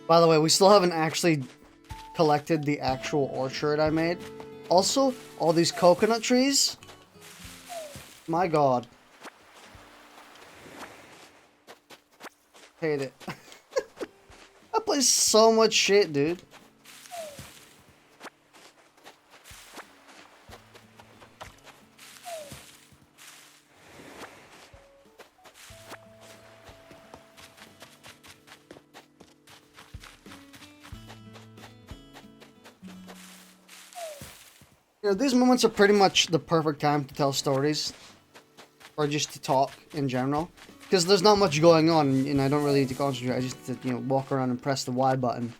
S1: By the way, we still haven't actually collected the actual orchard I made. Also, all these coconut trees. My god. Hate it. I play so much shit, dude. You know, these moments are pretty much the perfect time to tell stories. Or just to talk in general. Because there's not much going on, and I don't really need to concentrate. I just need to, you know, walk around and press the Y button.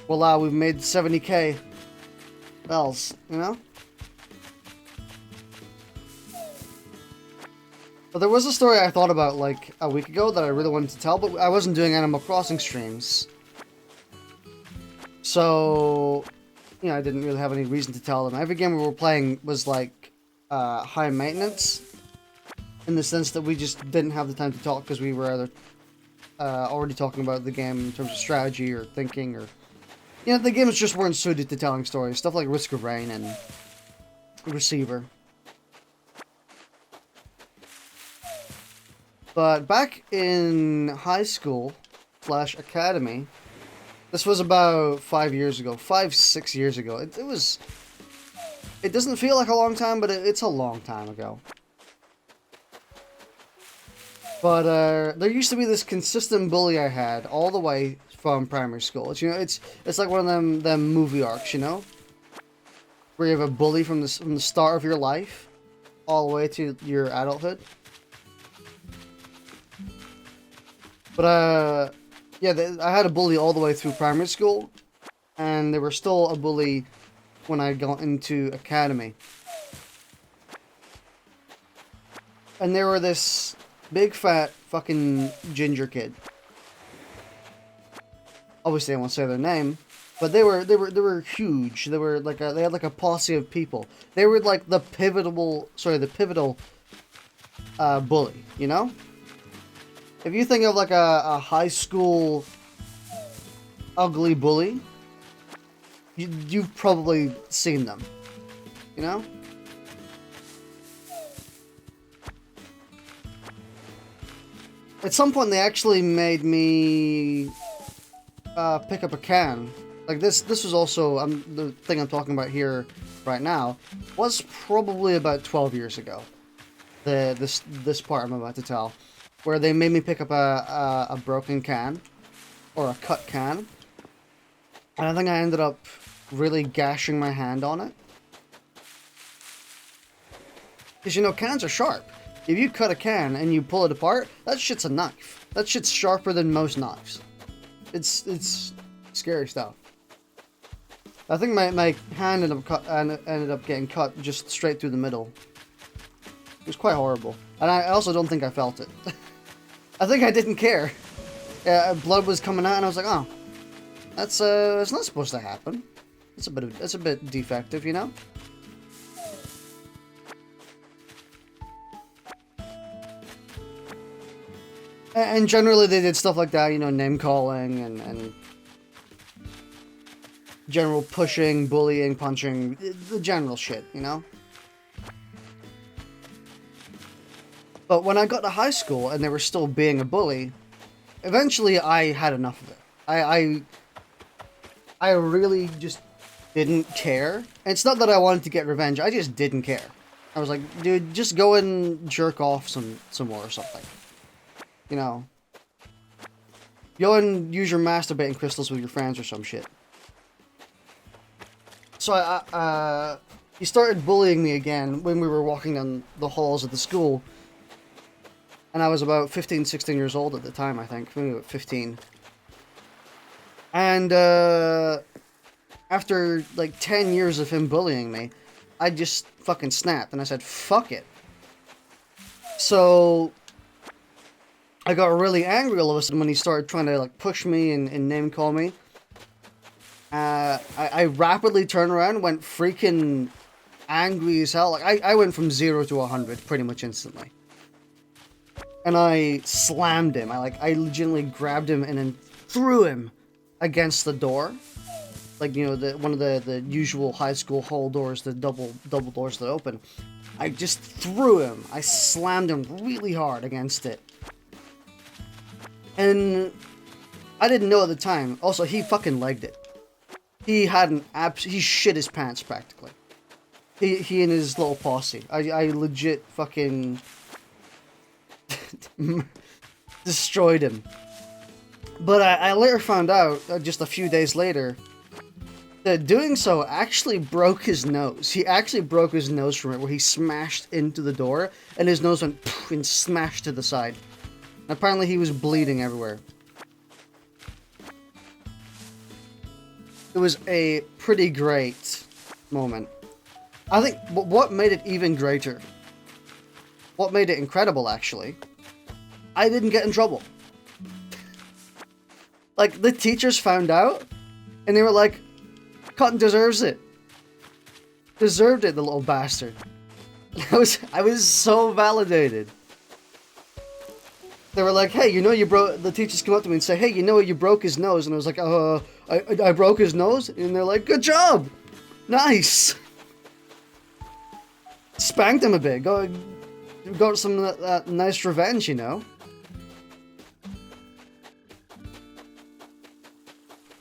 S1: Voila, we've made 70k bells, you know? But there was a story I thought about, like, a week ago that I really wanted to tell, but I wasn't doing Animal Crossing streams. So, you know, I didn't really have any reason to tell them. Every game we were playing was, like, high maintenance. In the sense that we just didn't have the time to talk because we were either already talking about the game in terms of strategy or thinking, or the games just weren't suited to telling stories. Stuff like Risk of Rain and Receiver. But back in high school / academy, this was about 5 years ago, 6 years ago. It doesn't feel like a long time, but it's a long time ago. But there used to be this consistent bully I had all the way from primary school. It's like one of them movie arcs, where you have a bully from the start of your life all the way to your adulthood. But yeah, I had a bully all the way through primary school, and they were still a bully when I got into academy. And they were this big fat fucking ginger kid. Obviously I won't say their name, but they were huge. They were like they had like a posse of people. They were like the pivotal bully, If you think of like a high school ugly bully, you've probably seen them, At some point, they actually made me pick up a can. Like this was also the thing I'm talking about here right now was probably about 12 years ago. This part I'm about to tell, where they made me pick up a broken can or a cut can, and I think I ended up really gashing my hand on it. Because cans are sharp. If you cut a can and you pull it apart, that shit's a knife. That shit's sharper than most knives. It's scary stuff. I think my hand ended up getting cut just straight through the middle. It was quite horrible. And I also don't think I felt it. I think I didn't care. Blood was coming out and I was like, oh, that's not supposed to happen. It's a bit defective, And generally they did stuff like that, name calling and general pushing, bullying, punching, the general shit, But when I got to high school and they were still being a bully, eventually I had enough of it. I really just didn't care. And it's not that I wanted to get revenge, I just didn't care. I was like, dude, just go and jerk off some more or something. Go and use your masturbating crystals with your friends or some shit. So he started bullying me again when we were walking down the halls of the school. And I was about 15, 16 years old at the time, I think. Maybe about 15. And after like 10 years of him bullying me, I just fucking snapped and I said, fuck it. So I got really angry all of a sudden when he started trying to like push me and name call me. I rapidly turned around, went freaking angry as hell. Like I went from 0 to 100 pretty much instantly. And I slammed him. I legitimately grabbed him and then threw him against the door. Like, one of the usual high school hall doors, the double doors that open. I just threw him. I slammed him really hard against it. And I didn't know at the time. Also, he fucking legged it. He shit his pants practically. He and his little posse. I legit fucking destroyed him. But I later found out, just a few days later, that doing so actually broke his nose. He actually broke his nose from it, where he smashed into the door, and his nose went poof, and smashed to the side. And apparently he was bleeding everywhere. It was a pretty great moment. I think what made it even greater, what made it incredible actually, I didn't get in trouble. Like, the teachers found out, and they were like, Cotton deserves it. Deserved it, the little bastard. I was so validated. They were like, hey, you know you broke... The teachers come up to me and say, hey, you know you broke his nose. And I was like, I broke his nose? And they're like, good job! Nice! Spanked him a bit. Got some of that nice revenge, you know?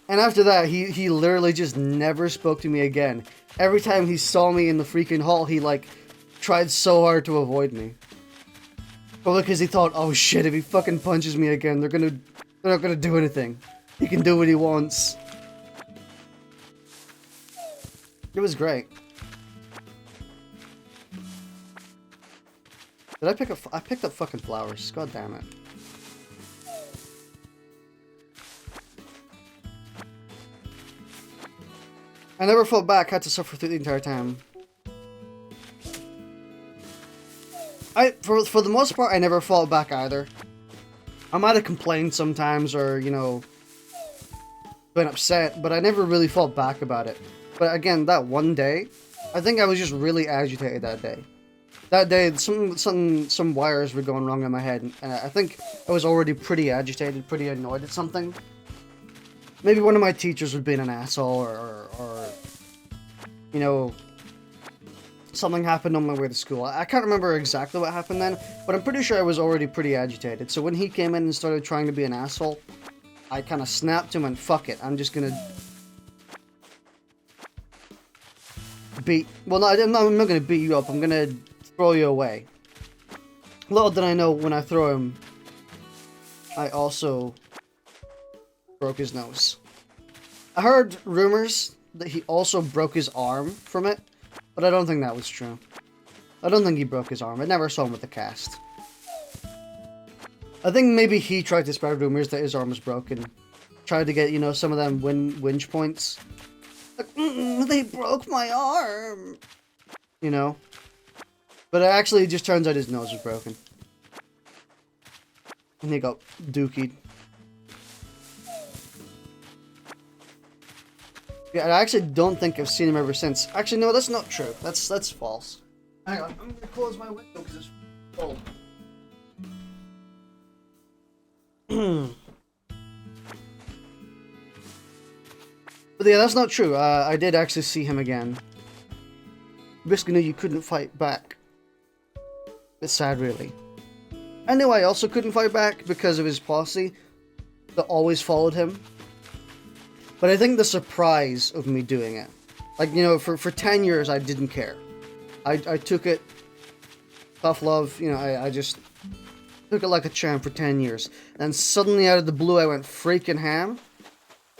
S1: And after that, he literally just never spoke to me again. Every time he saw me in the freaking hall, he, like, tried so hard to avoid me. Probably because he thought, oh shit, if he fucking punches me again, they're not gonna do anything. He can do what he wants. It was great. Did I pick up? I picked up fucking flowers. God damn it. I never fought back. Had to suffer through the entire time. For the most part, I never fought back either. I might have complained sometimes, or you know, been upset, but I never really fought back about it. But again, that one day, I think I was just really agitated that day. That day, some wires were going wrong in my head, and I think I was already pretty agitated, pretty annoyed at something. Maybe one of my teachers was being an asshole, or you know, something happened on my way to school. I can't remember exactly what happened then, but I'm pretty sure I was already pretty agitated. So when he came in and started trying to be an asshole, I kind of snapped him and fuck it. I'm just gonna beat... Well, no, I'm not gonna beat you up. I'm gonna throw you away. Little did I know, when I throw him, I also broke his nose. I heard rumors that he also broke his arm from it, but I don't think that was true. I don't think he broke his arm. I never saw him with the cast. I think maybe he tried to spread rumors that his arm was broken. Tried to get, you know, some of them whinge points. Like, they broke my arm! You know? But it actually just turns out his nose was broken. And he got dookied. Yeah, I actually don't think I've seen him ever since. Actually, no, that's not true. That's false. Hang on, I'm gonna close my window because it's cold. But yeah, that's not true. I did actually see him again. Basically knew you couldn't fight back. It's sad, really. I knew I also couldn't fight back because of his posse that always followed him. But I think the surprise of me doing it, like, you know, for 10 years I didn't care. I took it, tough love, you know, I just took it like a champ for 10 years. And suddenly out of the blue I went freaking ham,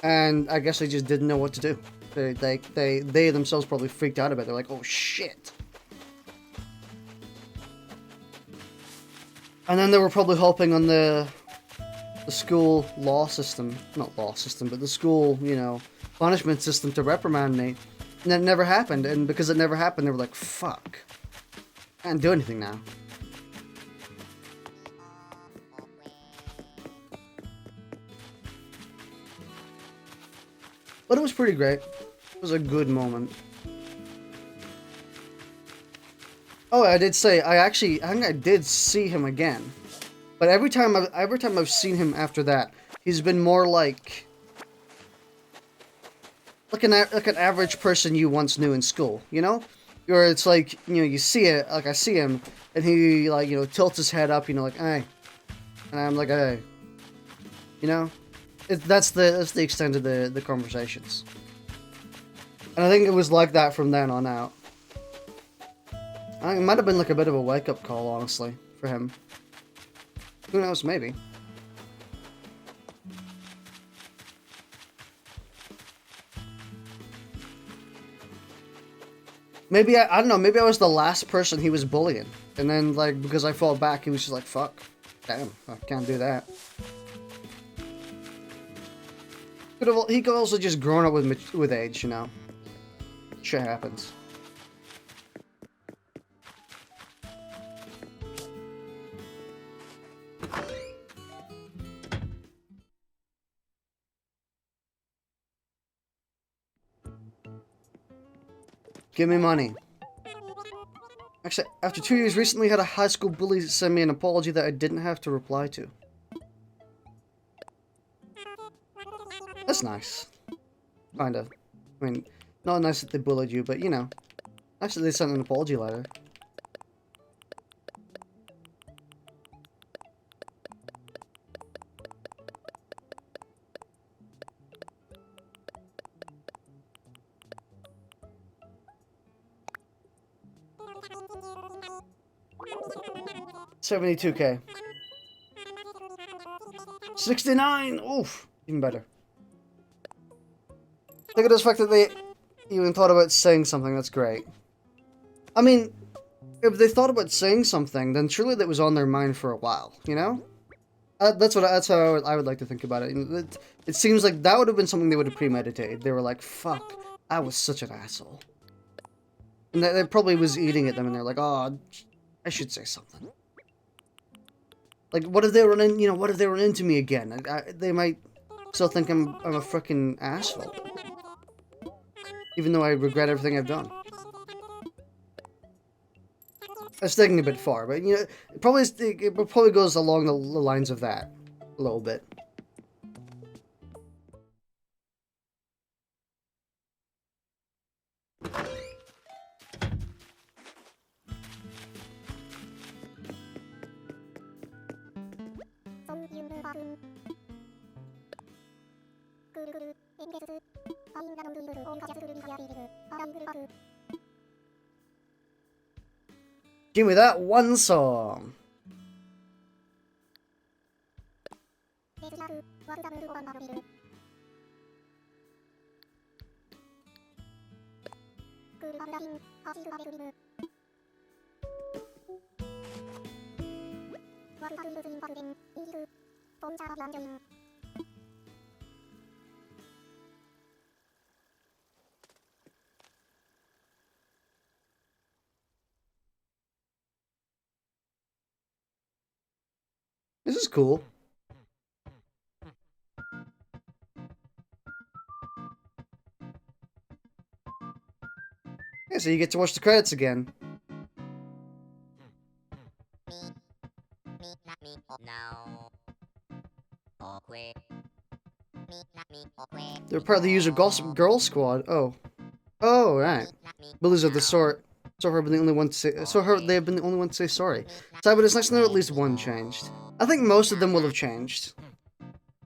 S1: and I guess I just didn't know what to do. They themselves probably freaked out about it. They're like, oh shit. And then they were probably hoping on the school law system, not law system, but the school, you know, punishment system to reprimand me. And it never happened, and because it never happened, they were like, fuck. I can't do anything now. But it was pretty great. It was a good moment. Oh, I did say, I think I did see him again. But every time I've seen him after that, he's been more like an average person you once knew in school, you know? Where it's like, you know, you see it, like I see him, and he, like, you know, tilts his head up, you know, like, hey. And I'm like, hey. You know? That's the extent of the conversations. And I think it was like that from then on out. I think it might have been like a bit of a wake-up call, honestly, for him. Who knows, maybe. Maybe, I don't know, maybe I was the last person he was bullying. And then, like, because I fought back, he was just like, fuck. Damn, I can't do that. He could also just grown up with age, you know. Shit happens. Give me money. Actually, after 2 years, recently had a high school bully send me an apology that I didn't have to reply to. That's nice. Kind of. I mean, not nice that they bullied you, but you know. Nice that they sent an apology letter. $72K. 69! Oof! Even better. Look at the fact that they even thought about saying something, that's great. I mean, if they thought about saying something, then surely that was on their mind for a while, you know? That's how I would like to think about it. It seems like that would have been something they would have premeditated. They were like, fuck, I was such an asshole. And that probably was eating at them, and they're like, oh, I should say something. Like, what if they run in, you know, what if they run into me again? They might still think I'm a frickin' asshole. Even though I regret everything I've done. That's taking a bit far, but, you know, it probably goes along the lines of that. A little bit. Give me that one song. This is cool. Yeah, so you get to watch the credits again. They're part of the user Gossip Girl Squad. Oh. Oh, right. Bullies of the sort. So have been the only one to say. They have been the only one to say sorry. So, but it's nice to know at least one changed. I think most of them will have changed.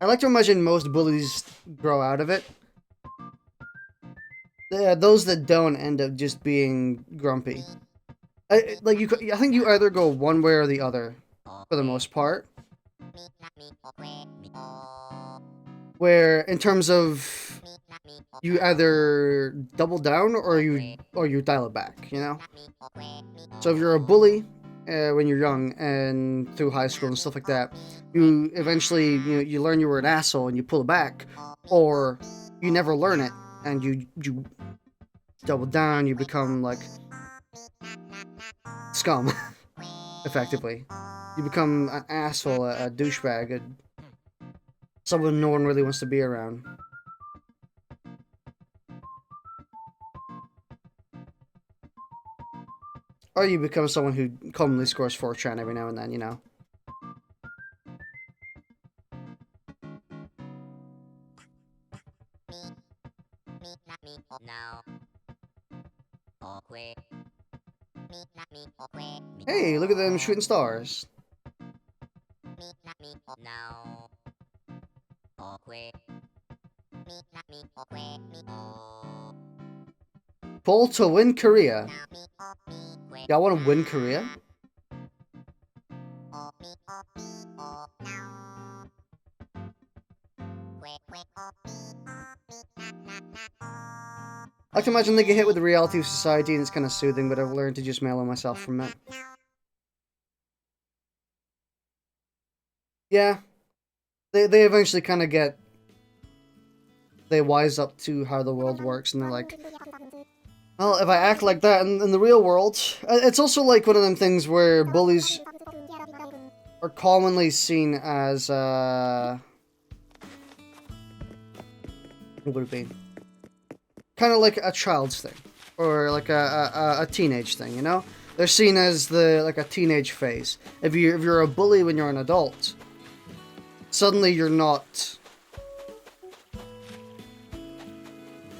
S1: I like to imagine most bullies grow out of it. Those that don't end up just being grumpy. I think you either go one way or the other, for the most part. Where, in terms of, you either double down or you dial it back, you know? So if you're a bully when you're young and through high school and stuff like that, you eventually, you learn you were an asshole and you pull it back, or you never learn it and you double down, you become like scum, effectively. You become an asshole, a douchebag, someone no one really wants to be around. Or you become someone who commonly scores 4chan every now and then, you know. Hey, look at them shooting stars. Pull to win Korea. Y'all want to win Korea? I can imagine they get hit with the reality of society and it's kind of soothing, but I've learned to just mellow myself from it. Yeah. They eventually kind of get... They wise up to how the world works, and they're like, well, if I act like that in the real world... It's also like one of them things where bullies are commonly seen as, what would it be? Kind of like a child's thing, or like a teenage thing, you know? They're seen as like a teenage phase. If you're a bully when you're an adult, suddenly you're not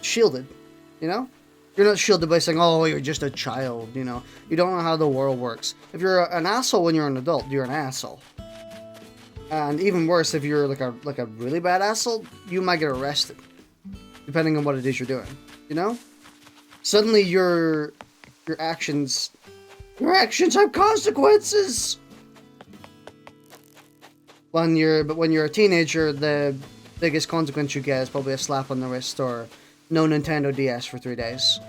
S1: shielded, you know? You're not shielded by saying, oh, you're just a child, you know? You don't know how the world works. If you're an asshole when you're an adult, you're an asshole. And even worse, if you're like a really bad asshole, you might get arrested, depending on what it is you're doing, you know? Suddenly your actions have consequences! When you're a teenager, the biggest consequence you get is probably a slap on the wrist or no Nintendo DS for 3 days.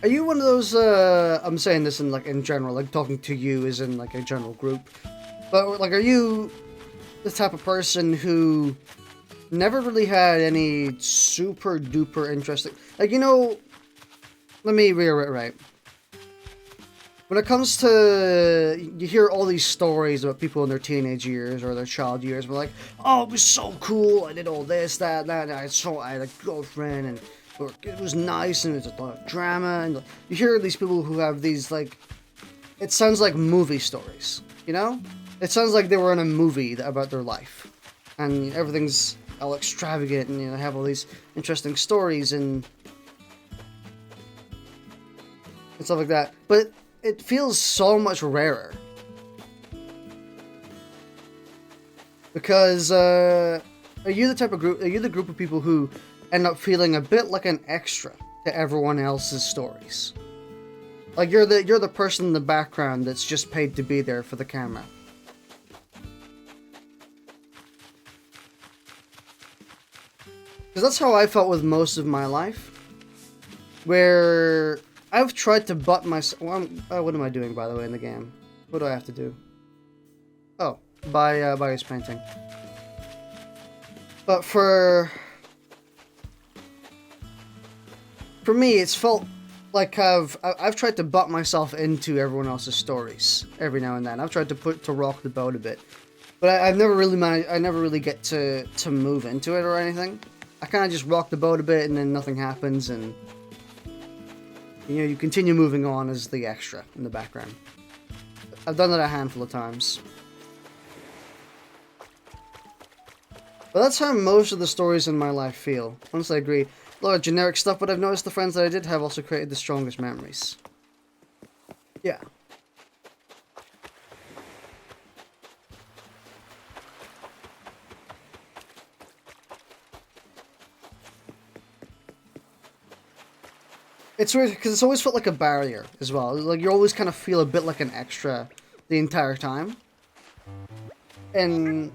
S1: Are you one of those, I'm saying this in general, like talking to you as in like a general group, but like are you the type of person who never really had any super duper interesting, like, you know, let me reiterate. When it comes to, you hear all these stories about people in their teenage years or their child years, we're like, oh, it was so cool, I did all this, that, I had a girlfriend, and it was nice, and it was a lot of drama, and you hear these people who have these, like, it sounds like movie stories, you know? It sounds like they were in a movie about their life, and everything's all extravagant, and, you know, have all these interesting stories, and stuff like that, but it feels so much rarer. Because, are you the group of people who end up feeling a bit like an extra to everyone else's stories? Like you're the person in the background that's just paid to be there for the camera. Because that's how I felt with most of my life. Where I've tried to butt myself. Well, what am I doing, by the way, in the game? What do I have to do? Oh, buy his painting. But for me, it's felt like I've tried to butt myself into everyone else's stories every now and then. I've tried to rock the boat a bit, but I've never really managed. I never really get to move into it or anything. I kind of just rock the boat a bit, and then nothing happens, and you know, you continue moving on as the extra in the background. I've done that a handful of times. But that's how most of the stories in my life feel. Honestly, I agree. A lot of generic stuff, but I've noticed the friends that I did have also created the strongest memories. Yeah. It's weird, because it's always felt like a barrier, as well. Like, you always kind of feel a bit like an extra the entire time. And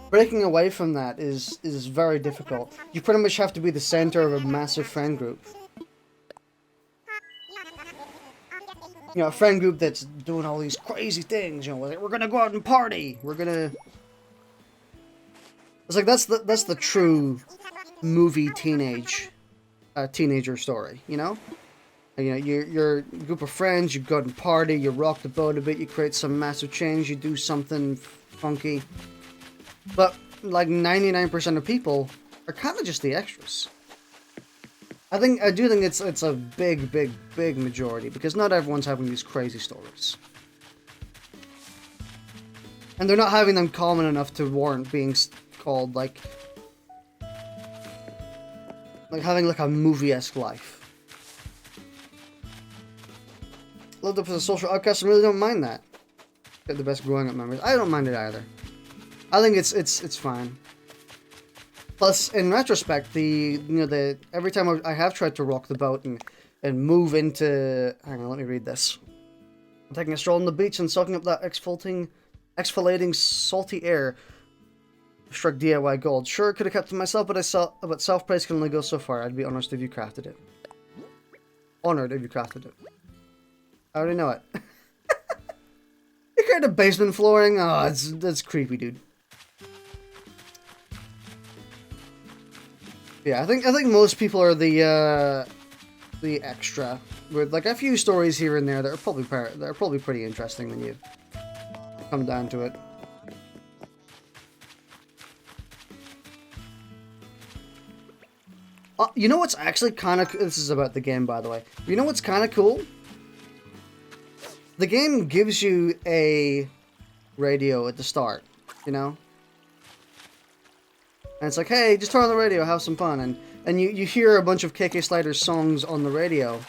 S1: breaking away from that is very difficult. You pretty much have to be the center of a massive friend group. You know, a friend group that's doing all these crazy things, you know, like, we're gonna go out and party! We're gonna... It's like, that's the true movie teenager story, you know? And, you know, you're a group of friends, you go out and party, you rock the boat a bit, you create some massive change, you do something funky. But, like, 99% of people are kind of just the extras. I do think it's a big majority, because not everyone's having these crazy stories. And they're not having them common enough to warrant being called, like having, like, a movie-esque life. Lived up as a social outcast and really don't mind that. Get the best growing up memories. I don't mind it either. I think it's fine. Plus, in retrospect, every time I have tried to rock the boat and move into... Hang on, let me read this. I'm taking a stroll on the beach and soaking up that exfoliating salty air. Struck DIY gold. Sure, could have kept to myself, but self-praise can only go so far. I'd be honest if you crafted it. Honored if you crafted it. I already know it. You created basement flooring? Oh, that's creepy, dude. Yeah, I think most people are the extra with like a few stories here and there that are probably pretty interesting when you come down to it. You know what's actually kind of... This is about the game, by the way. You know what's kind of cool? The game gives you a radio at the start, you know? And it's like, hey, just turn on the radio, have some fun. And you hear a bunch of KK Slider's songs on the radio.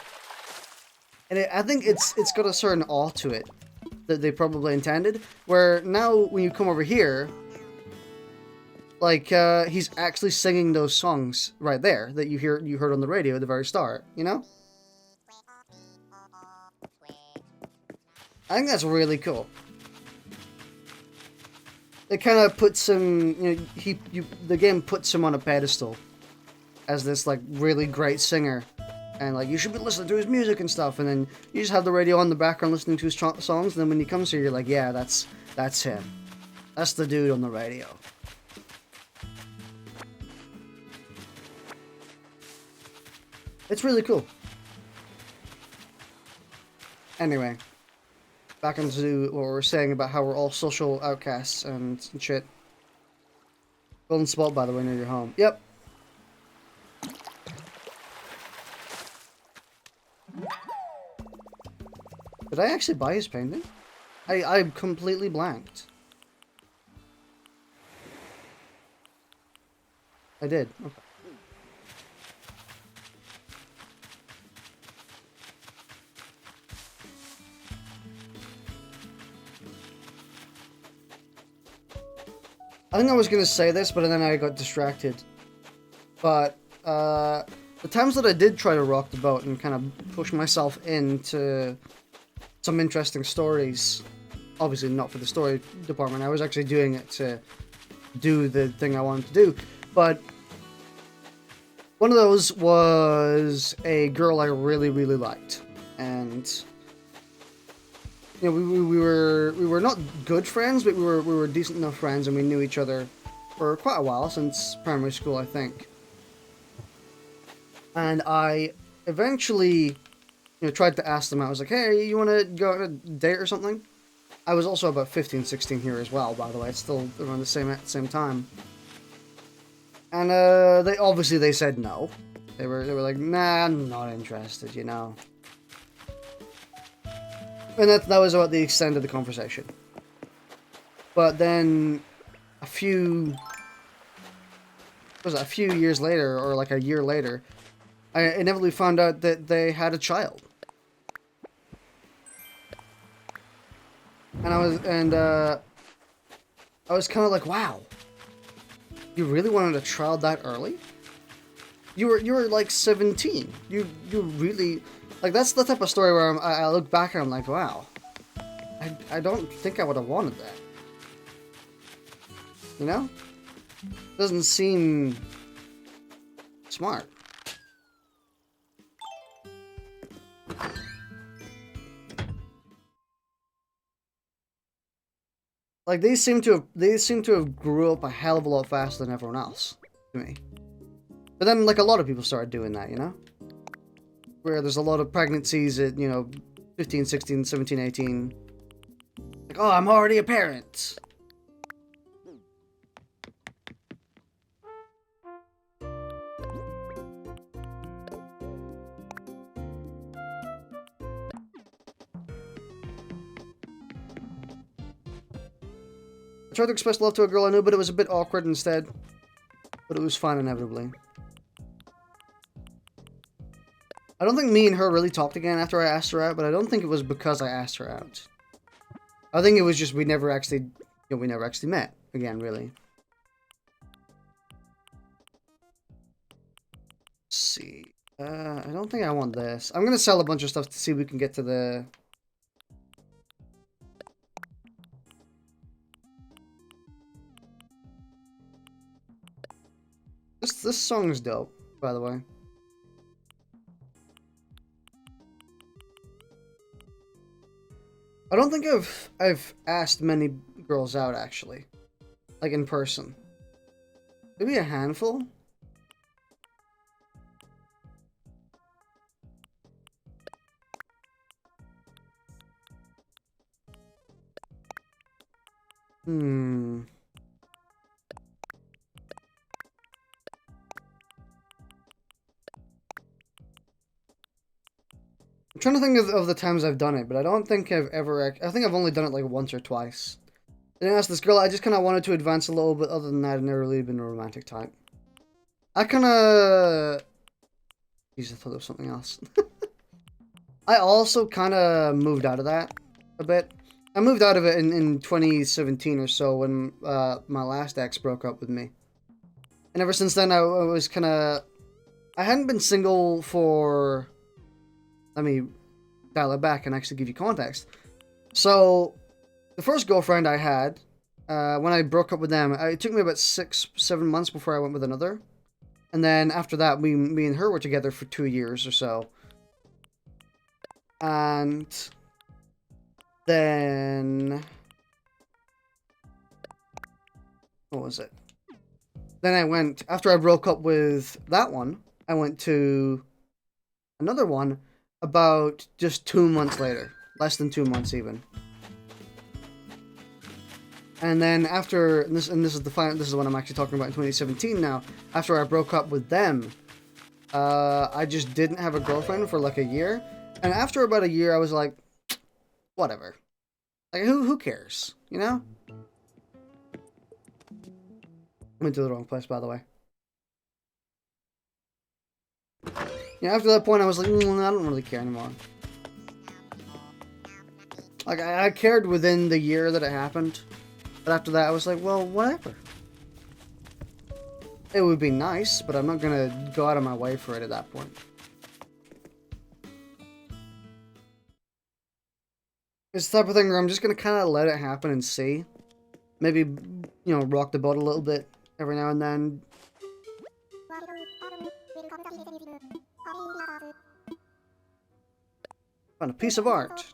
S1: And I think it's got a certain awe to it that they probably intended. Where now, when you come over here... Like, he's actually singing those songs right there that you heard on the radio at the very start, you know? I think that's really cool. It kind of puts him, you know, the game puts him on a pedestal as this, like, really great singer. And, like, you should be listening to his music and stuff, and then you just have the radio on the background listening to his songs, and then when he comes here, you're like, yeah, that's him. That's the dude on the radio. It's really cool. Anyway, back into what we were saying about how we're all social outcasts and shit. Golden spot, by the way, near your home. Yep. Did I actually buy his painting? I completely blanked. I did. Okay. I think I was going to say this, but then I got distracted. But, the times that I did try to rock the boat and kind of push myself into some interesting stories, obviously not for the story department, I was actually doing it to do the thing I wanted to do, but one of those was a girl I really, really liked, and... You know, we were not good friends, but we were decent enough friends, and we knew each other for quite a while, since primary school, I think. And I eventually, tried to ask them. I was like, "Hey, you want to go on a date or something?" I was also about 15, 16 here as well, by the way. It's still around the same time. And they said no. They were like, "Nah, I'm not interested," you know. And that was about the extent of the conversation. But then, a few years later, or like a year later, I inevitably found out that they had a child. And I was kind of like, wow, you really wanted a child that early? You were like 17. You really... Like, that's the type of story where I look back and I'm like, wow, I don't think I would have wanted that. You know? Doesn't seem smart. Like, they seem to have grew up a hell of a lot faster than everyone else, to me. But then, like, a lot of people started doing that, you know? Where there's a lot of pregnancies at, 15, 16, 17, 18. Like, oh, I'm already a parent. I tried to express love to a girl I knew, but it was a bit awkward instead. But it was fine inevitably. I don't think me and her really talked again after I asked her out, but I don't think it was because I asked her out. I think it was just we never actually met again, really. Let's see. I don't think I want this. I'm gonna sell a bunch of stuff to see if we can get to the... This song is dope, by the way. I don't think I've asked many girls out, actually. Like, in person. Maybe a handful? Hmm. I'm trying to think of the times I've done it, but I don't think I've ever... I think I've only done it like once or twice. I didn't ask this girl, I just kind of wanted to advance a little bit. Other than that, I've never really been a romantic type. I kind of... Jeez, I thought there was something else. I also kind of moved out of that a bit. I moved out of it in 2017 or so when my last ex broke up with me. And ever since then, I was kind of... I hadn't been single for... Let me dial it back and actually give you context. So, the first girlfriend I had, when I broke up with them, it took me about 6-7 months before I went with another. And then after that, me and her were together for 2 years or so. And then... What was it? Then I went, after I broke up with that one, I went to another one about just 2 months later. Less than 2 months even. And then after, this is the one I'm actually talking about in 2017 now, after I broke up with them, I just didn't have a girlfriend for like a year. And after about a year, I was like, whatever. Like, who cares? You know? Went to the wrong place, by the way. Yeah, after that point, I was like, I don't really care anymore. Like, I cared within the year that it happened. But after that, I was like, well, whatever. It would be nice, but I'm not gonna go out of my way for it at that point. It's the type of thing where I'm just gonna kind of let it happen and see. Maybe, you know, rock the boat a little bit every now and then. Found a piece of art.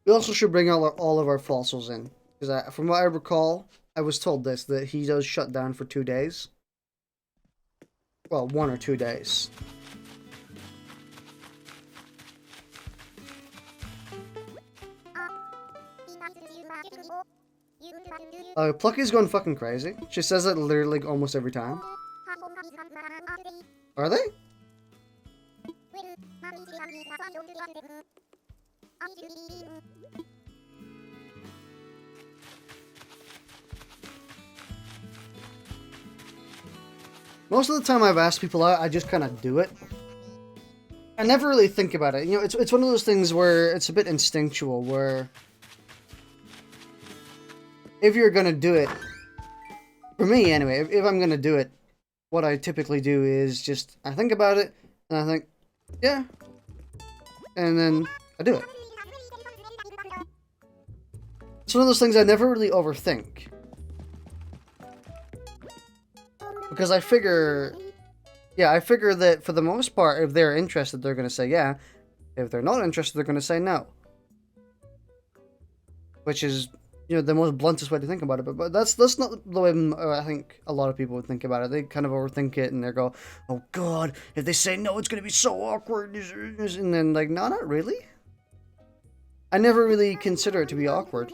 S1: We also should bring all of our fossils in. Because from what I recall, I was told this, that he does shut down for 2 days. Well, 1 or 2 days. Plucky's going fucking crazy. She says it literally almost every time. Are they? Most of the time I've asked people out, I just kind of do it. I never really think about it. You know, it's one of those things where it's a bit instinctual, where if you're gonna do it, for me anyway, if I'm gonna do it, what I typically do is just, I think about it, and I think, yeah, and then I do it. It's one of those things I never really overthink. Because I figure that for the most part, if they're interested, they're going to say yeah. If they're not interested, they're going to say no. Which is, you know, the most bluntest way to think about it. But that's not the way I think a lot of people would think about it. They kind of overthink it and they go, oh God, if they say no, it's going to be so awkward. And then like, no, not really. I never really consider it to be awkward.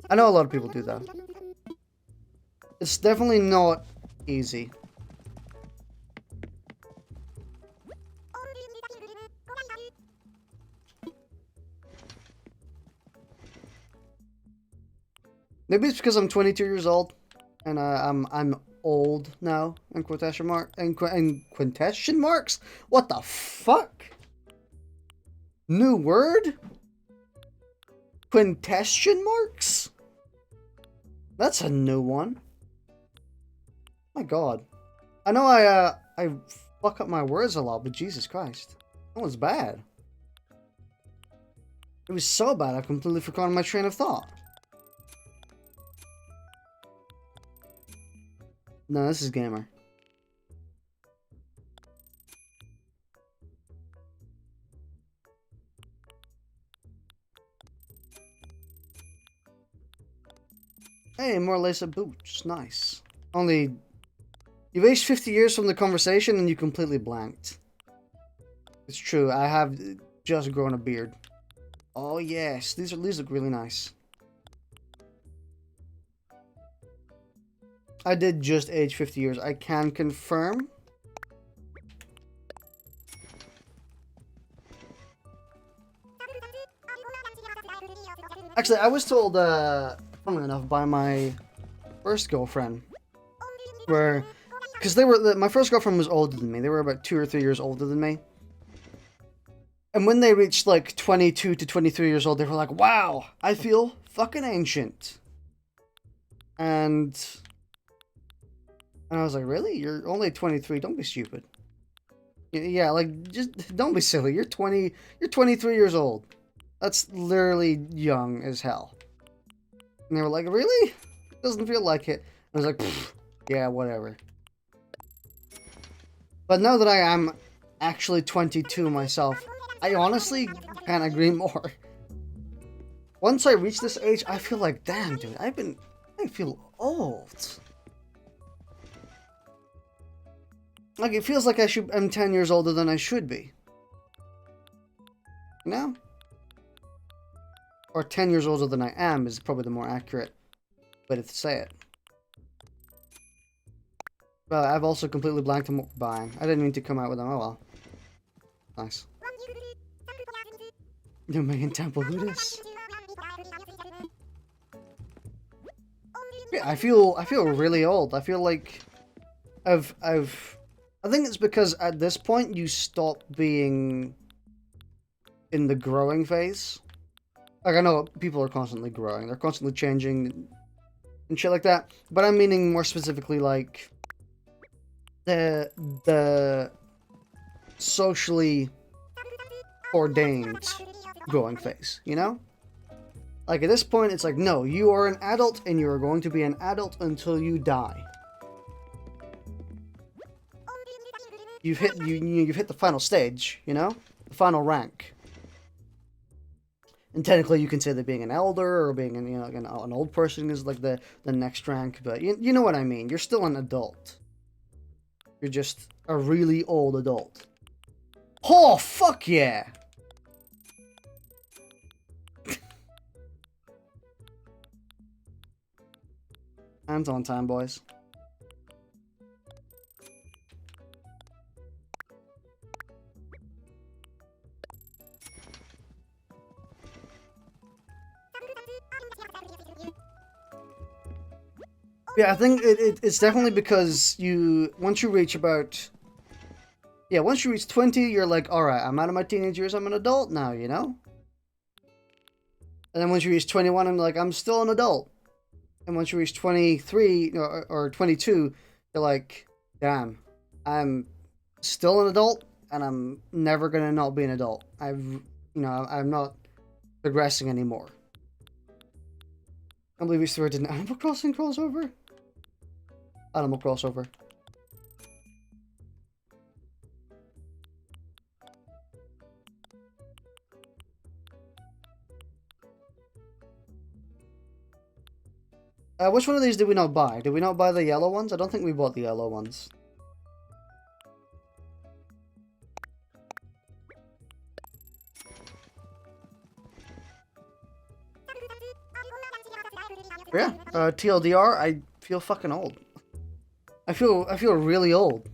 S1: I know a lot of people do that. It's definitely not easy. Maybe it's because I'm 22 years old and I'm old now in quotation marks. What the fuck? New word? Quintation marks? That's a new one. My God. I know I fuck up my words a lot, but Jesus Christ. That one's bad. It was so bad I completely forgot my train of thought. No, this is gamer. Hey, more lace-up boots. Nice. Only... You've aged 50 years from the conversation and you completely blanked. It's true, I have just grown a beard. Oh yes, these look really nice. I did just age 50 years. I can confirm. Actually, I was told, funnily enough, by my first girlfriend, because my first girlfriend was older than me. They were about 2 or 3 years older than me. And when they reached like 22 to 23 years old, they were like, wow, I feel fucking ancient. And I was like, really? You're only 23, don't be stupid. Yeah, like, just don't be silly. You're 23 years old. That's literally young as hell. And they were like, really? It doesn't feel like it. I was like, yeah, whatever. But now that I am actually 22 myself, I honestly can't agree more. Once I reach this age, I feel like, damn, dude, I feel old. Like, it feels like I'm 10 years older than I should be. You know? Or 10 years older than I am is probably the more accurate way to say it. But I've also completely blanked on what we're buying. I didn't mean to come out with them. Oh well. Nice. You're making Temple Hooters. Yeah, I feel really old. I feel like I think it's because at this point you stop being in the growing phase. Like, I know people are constantly growing. They're constantly changing and shit like that. But I'm meaning more specifically like the socially ordained growing phase, you know? Like, at this point, it's like, no, you are an adult and you are going to be an adult until you die. You've hit the final stage, you know? The final rank. And technically, you can say that being an elder or being an old person is like the next rank, but you know what I mean. You're still an adult. You're just a really old adult. Oh, fuck yeah! Hands on time, boys. Yeah, I think it's definitely because once you reach 20, you're like, alright, I'm out of my teenage years, I'm an adult now, you know? And then once you reach 21, I'm like, I'm still an adult. And once you reach 23 or 22, you're like, damn, I'm still an adult, and I'm never gonna not be an adult. I'm not progressing anymore. I believe we started an Animal Crossing crossover. Animal crossover. Which one of these did we not buy? Did we not buy the yellow ones? I don't think we bought the yellow ones. Yeah, TLDR, I feel fucking old. I feel really old.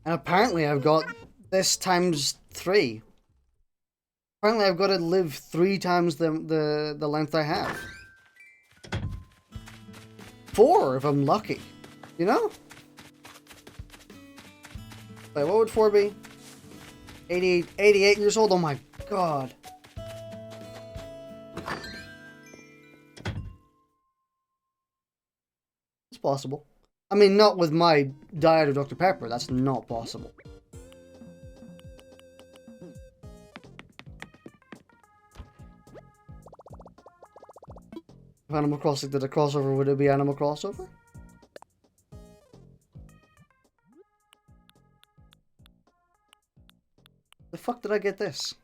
S1: And apparently I've got this times 3. Apparently I've got to live 3 times the length I have. 4 if I'm lucky. You know? Wait, what would 4 be? 88 years old? Oh my god. It's possible. I mean, not with my diet of Dr. Pepper. That's not possible. If Animal Crossing did a crossover, would it be Animal Crossover? The fuck did I get this?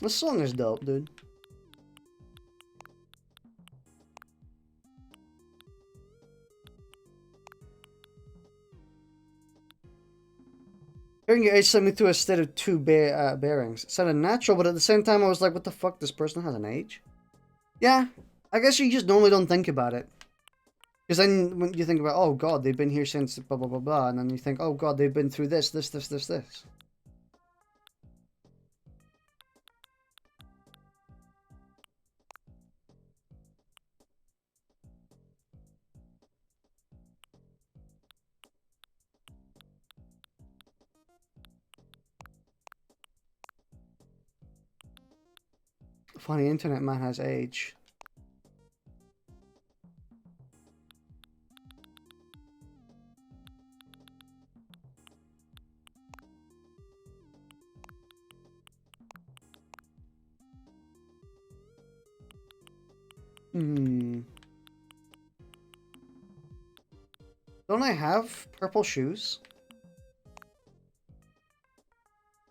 S1: This song is dope, dude. Hearing your age sent me through a state of two bearings. It sounded natural, but at the same time I was like, what the fuck, this person has an age? Yeah, I guess you just normally don't think about it. Because then when you think about, oh god, they've been here since blah blah blah blah, and then you think, oh god, they've been through this. Funny, internet man has age. Don't I have purple shoes?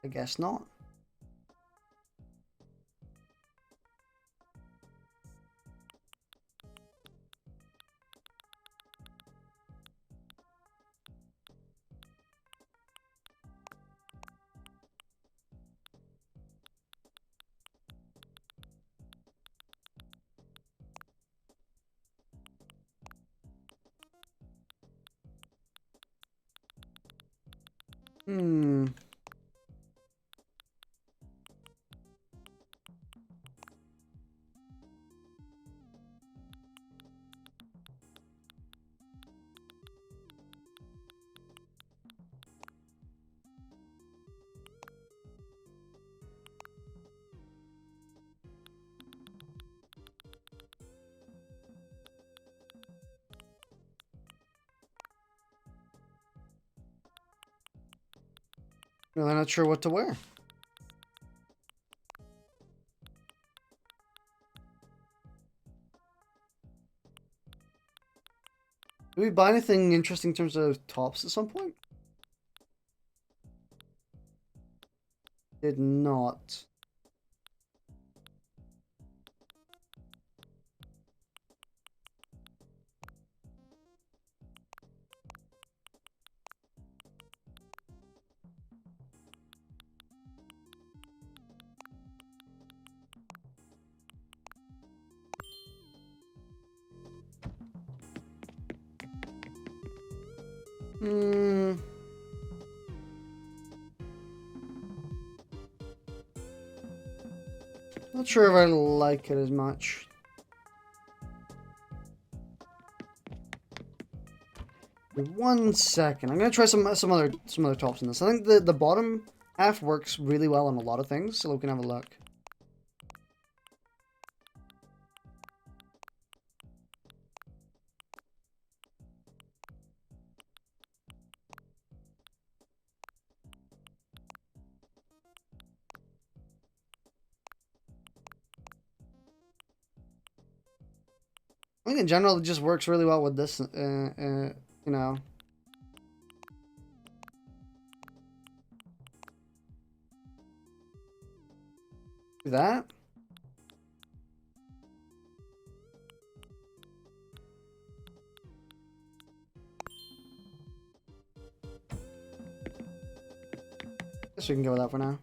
S1: I guess not. Really not sure what to wear. Did we buy anything interesting in terms of tops at some point? Did not. Not sure if I like it as much. One second, I'm gonna try some other tops in this. I think the bottom half works really well on a lot of things, so we can have a look. I think in general it just works really well with this, you know. Do that. Guess we can go with that for now.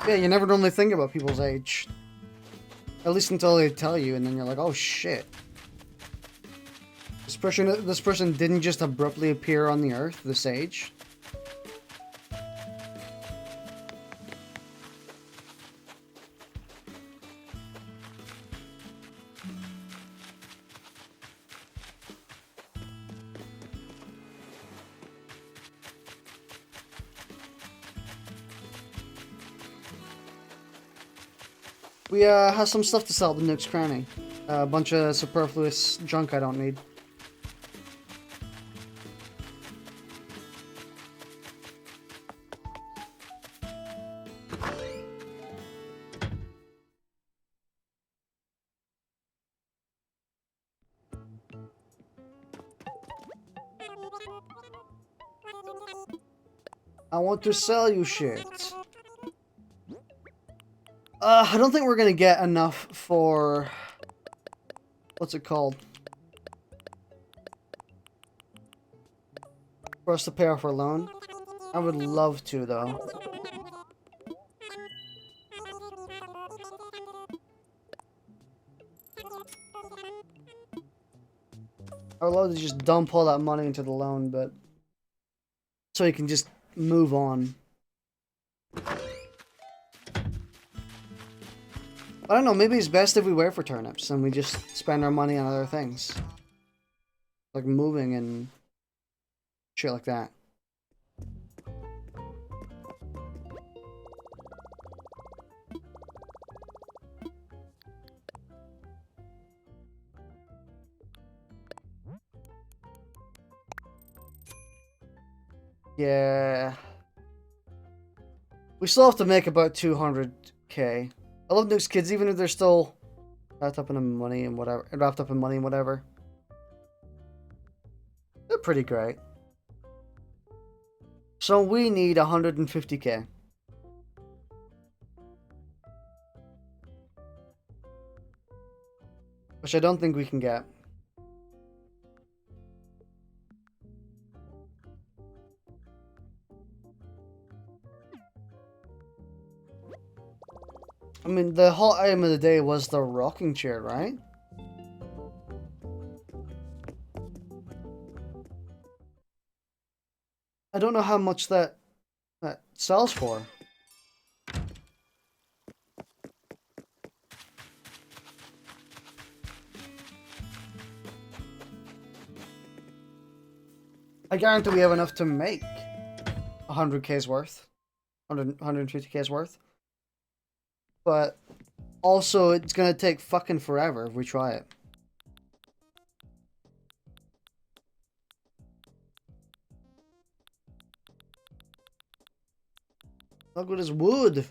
S1: Yeah, you never normally think about people's age. At least until they tell you, and then you're like, oh shit. This person didn't just abruptly appear on the earth, this age. We have some stuff to sell at the Nook's Cranny. A bunch of superfluous junk I don't need. I want to sell you shit. I don't think we're gonna get enough for... What's it called? For us to pay off our loan. I would love to, though. I would love to just dump all that money into the loan, but... So you can just move on. I don't know, maybe it's best if we wait for turnips and we just spend our money on other things. Like moving and shit like that. Yeah. We still have to make about 200k. I love Nook's kids, even if they're still wrapped up in money and whatever. They're pretty great. So we need 150k. Which I don't think we can get. I mean, the hot item of the day was the rocking chair, right? I don't know how much that sells for. I guarantee we have enough to make 100k's worth. 150k's worth. But also, it's gonna take fucking forever if we try it. How good is wood?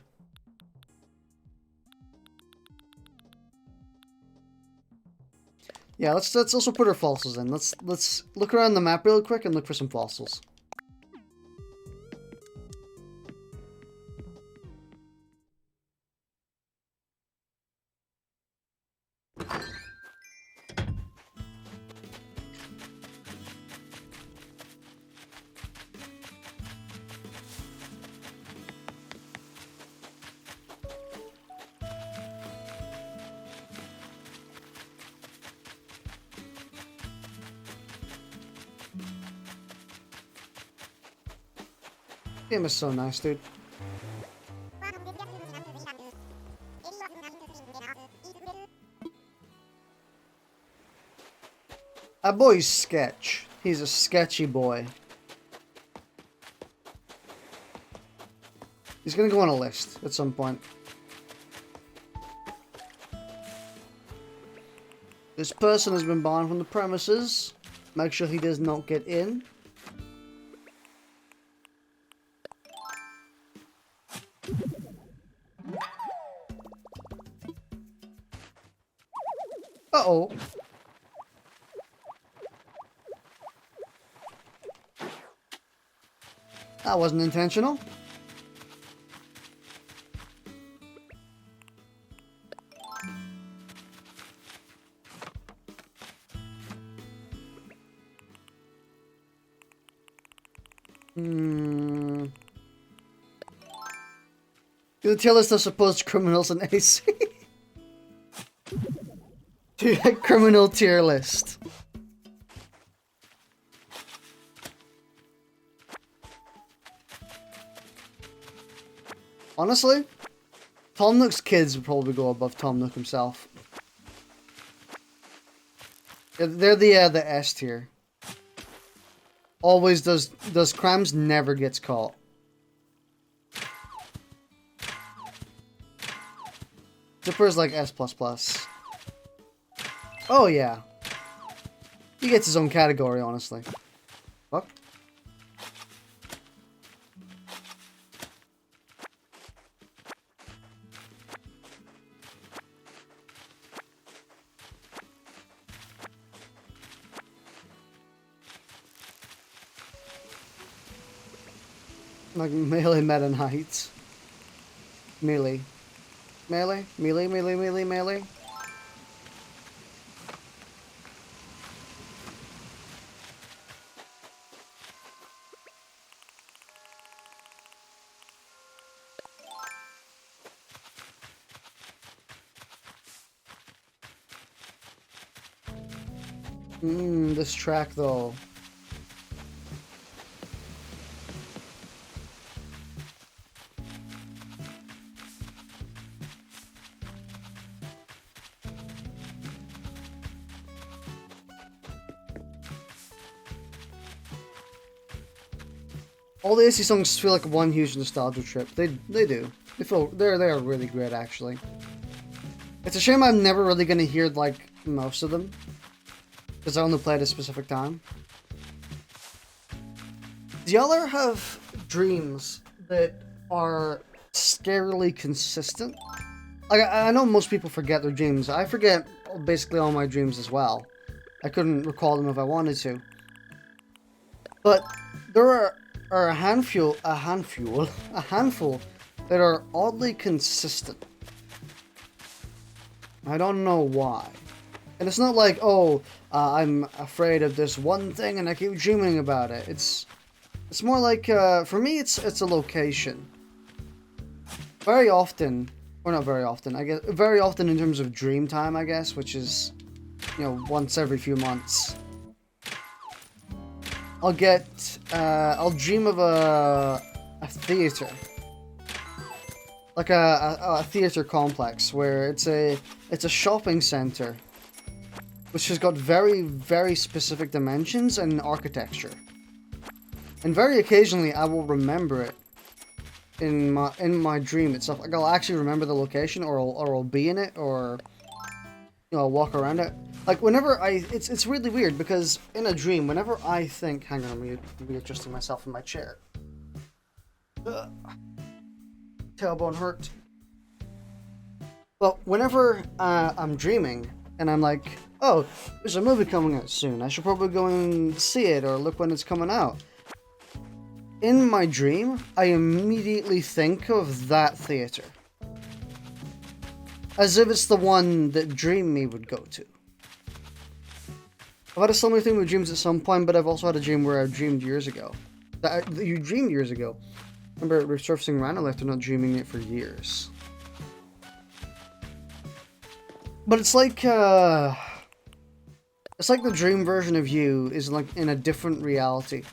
S1: Yeah, let's also put our fossils in. Let's look around the map real quick and look for some fossils. Game is so nice, dude. Our boy's sketch. He's a sketchy boy. He's gonna go on a list at some point. This person has been banned from the premises. Make sure he does not get in. Uh-oh. That wasn't intentional. The tier list of supposed criminals in AC. Criminal tier list. Honestly, Tom Nook's kids would probably go above Tom Nook himself. They're the S tier. Always does crimes, never gets caught. Zipper's like S++. Oh yeah. He gets his own category, honestly. Fuck. Like melee meta knights. Melee. Melee? Melee, melee, melee, melee? This track though. All the AC songs feel like one huge nostalgia trip. They do. They are really great actually. It's a shame I'm never really gonna hear like most of them, because I only play at a specific time. Do y'all ever have dreams that are scarily consistent? Like I know most people forget their dreams. I forget basically all my dreams as well. I couldn't recall them if I wanted to. But there are a handful that are oddly consistent. I don't know why. And it's not like, oh, I'm afraid of this one thing and I keep dreaming about it. It's more like, for me, it's a location. Very often, or not very often, I guess, very often in terms of dream time, I guess, which is, you know, once every few months. I'll dream of a theater. Like a theater complex where it's a shopping center, which has got very, very specific dimensions and architecture. And very occasionally I will remember it in my dream itself. Like I'll actually remember the location, or I'll be in it, or you know, I'll walk around it. Like whenever it's really weird because in a dream, whenever I think, hang on, I'm readjusting myself in my chair. Ugh. Tailbone hurt. But whenever I'm dreaming and I'm like, oh, there's a movie coming out soon, I should probably go and see it or look when it's coming out. In my dream, I immediately think of that theater. As if it's the one that Dream Me would go to. I've had a similar thing with dreams at some point, but I've also had a dream where I dreamed years ago. That you dreamed years ago. Remember resurfacing random after not dreaming it for years. But it's like the dream version of you is like in a different reality.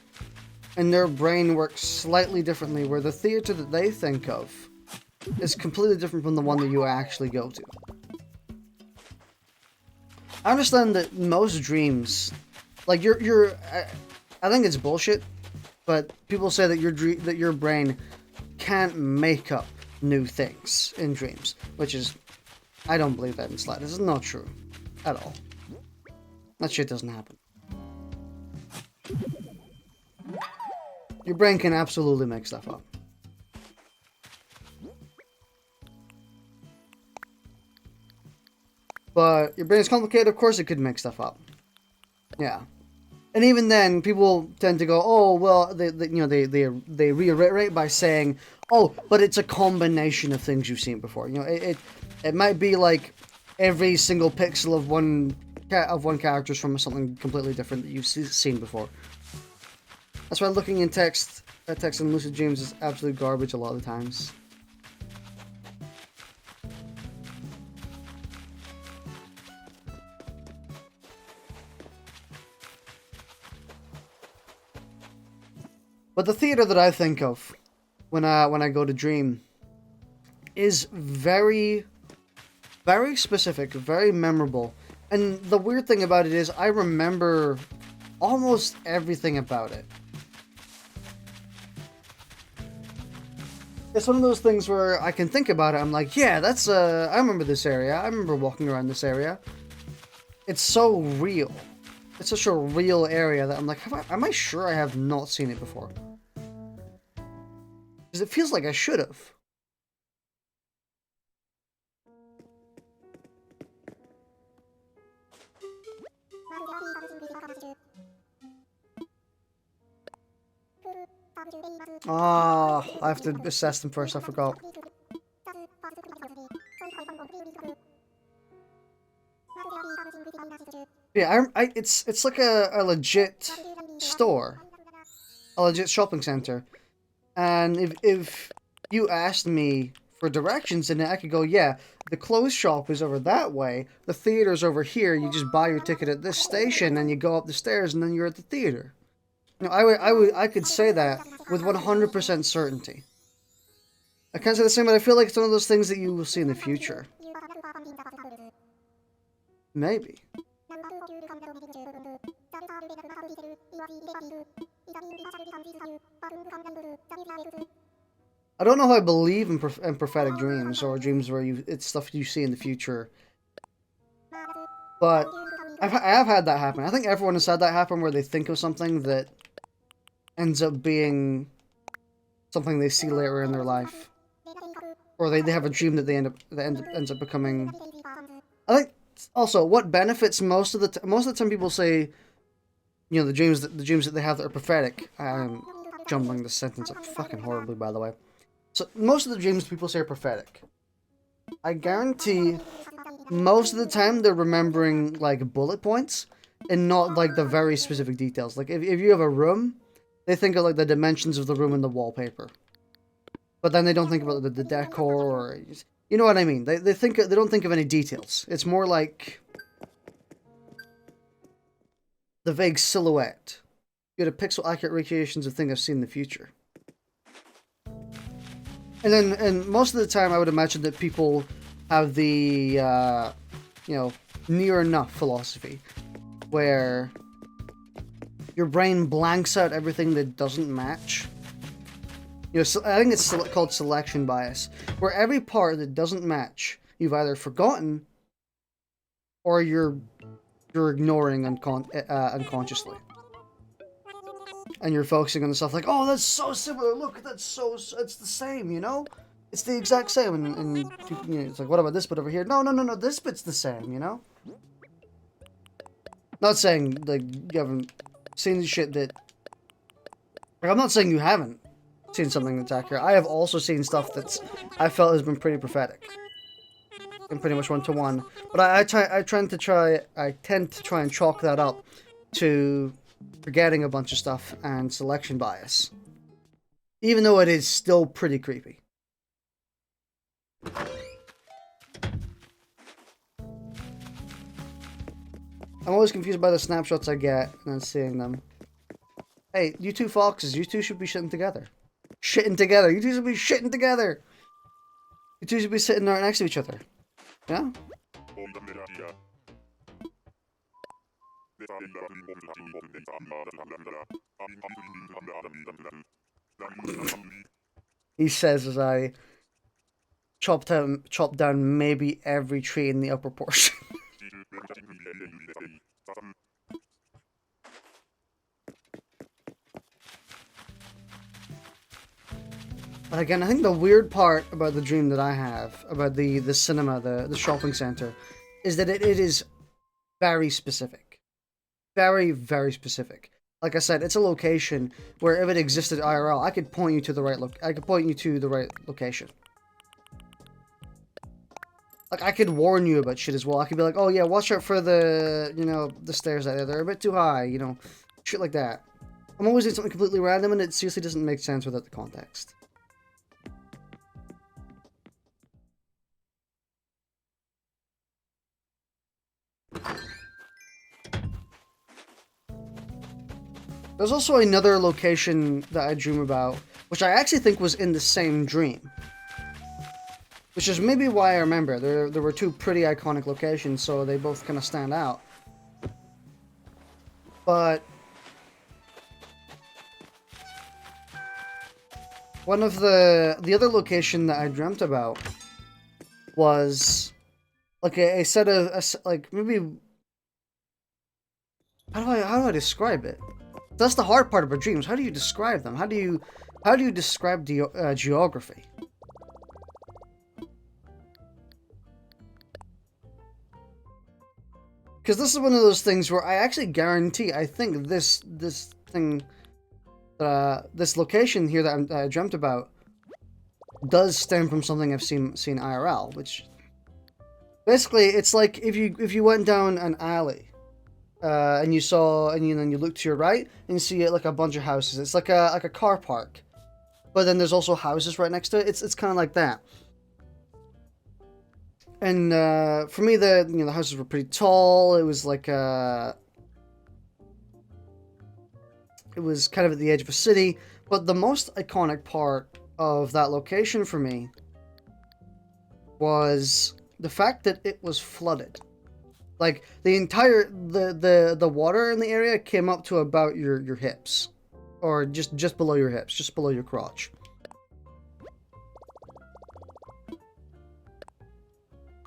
S1: And their brain works slightly differently, where the theater that they think of is completely different from the one that you actually go to. I understand that most dreams, like I think it's bullshit, but people say that your brain can't make up new things in dreams, which is, I don't believe that in the slightest. This is not true at all. That shit doesn't happen. Your brain can absolutely make stuff up. But your brain's complicated, of course it could make stuff up. Yeah. And even then, people tend to go, oh, well, they reiterate by saying, oh, but it's a combination of things you've seen before. You know, it might be like every single pixel of one character is from something completely different that you've seen before. That's why looking in text in lucid dreams is absolute garbage a lot of the times. But the theater that I think of when I go to dream is very, very specific, very memorable. And the weird thing about it is I remember almost everything about it. It's one of those things where I can think about it. I'm like, yeah, that's I remember this area. I remember walking around this area. It's so real. It's such a real area that I'm like, am I sure I have not seen it before? Because it feels like I should have. Ah, I have to assess them first, I forgot. Yeah, it's like a legit store. A legit shopping center. And if you asked me for directions in it, I could go, yeah, the clothes shop is over that way, the theater's over here, you just buy your ticket at this station, and you go up the stairs, and then you're at the theater. You know, I could say that with 100% certainty. I can't say the same, but I feel like it's one of those things that you will see in the future. Maybe. I don't know how I believe in prophetic dreams, or dreams where it's stuff you see in the future. But I have had that happen. I think everyone has had that happen where they think of something that ends up being something they see later in their life. Or they have a dream that ends up becoming... I think also what benefits most of the time people say, you know, the dreams that they have that are prophetic. I'm jumbling this sentence up fucking horribly, by the way. So most of the dreams people say are prophetic. I guarantee most of the time they're remembering like bullet points and not like the very specific details. Like if you have a room, they think of like the dimensions of the room and the wallpaper. But then they don't think about the decor or, you know what I mean. They don't think of any details. It's more like the vague silhouette. You get a pixel accurate recreations of things I've seen in the future. And most of the time I would imagine that people have the you know, near enough philosophy where your brain blanks out everything that doesn't match. You know, so I think it's called selection bias, where every part that doesn't match, you've either forgotten or you're ignoring unconsciously, and you're focusing on the stuff like, oh, that's so similar. Look, it's the same. You know, it's the exact same. And you know, it's like, what about this bit over here? No, this bit's the same. You know, not saying like you haven't seen shit that. Like, I'm not saying you haven't seen something that's accurate. I have also seen stuff that's I felt has been pretty prophetic and pretty much one-to-one. But I tend to try and chalk that up to forgetting a bunch of stuff and selection bias, even though it is still pretty creepy. I'm always confused by the snapshots I get and then seeing them. Hey, you two foxes, you two should be shitting together. Shitting together. You two should be shitting together. You two should be sitting right next to each other. Yeah? He says as I chop down maybe every tree in the upper portion. But again, I think the weird part about the dream that I have, about the cinema, the shopping center, is that it is very specific. Very, very specific. Like I said, it's a location where if it existed IRL, I could point you to the right location. Like, I could warn you about shit as well. I could be like, oh yeah, watch out for the, you know, the stairs out there. They're a bit too high, you know, shit like that. I'm always doing something completely random and it seriously doesn't make sense without the context. There's also another location that I dream about, which I actually think was in the same dream. Which is maybe why I remember. There were two pretty iconic locations, so they both kind of stand out. But One of the other location that I dreamt about was like a set of like maybe how do I describe it? That's the hard part about dreams. How do you describe them? How do you describe the geography? Because this is one of those things where I actually guarantee, I think this thing, this location here that I dreamt about, does stem from something I've seen IRL. Which basically, it's like if you went down an alley, and you saw, and then you look to your right and you see like a bunch of houses. It's like a car park, but then there's also houses right next to it. It's kind of like that. And for me, the houses were pretty tall. It was like it was kind of at the edge of a city. But the most iconic part of that location for me was the fact that it was flooded. Like the entire the water in the area came up to about your hips, or just below your hips, just below your crotch.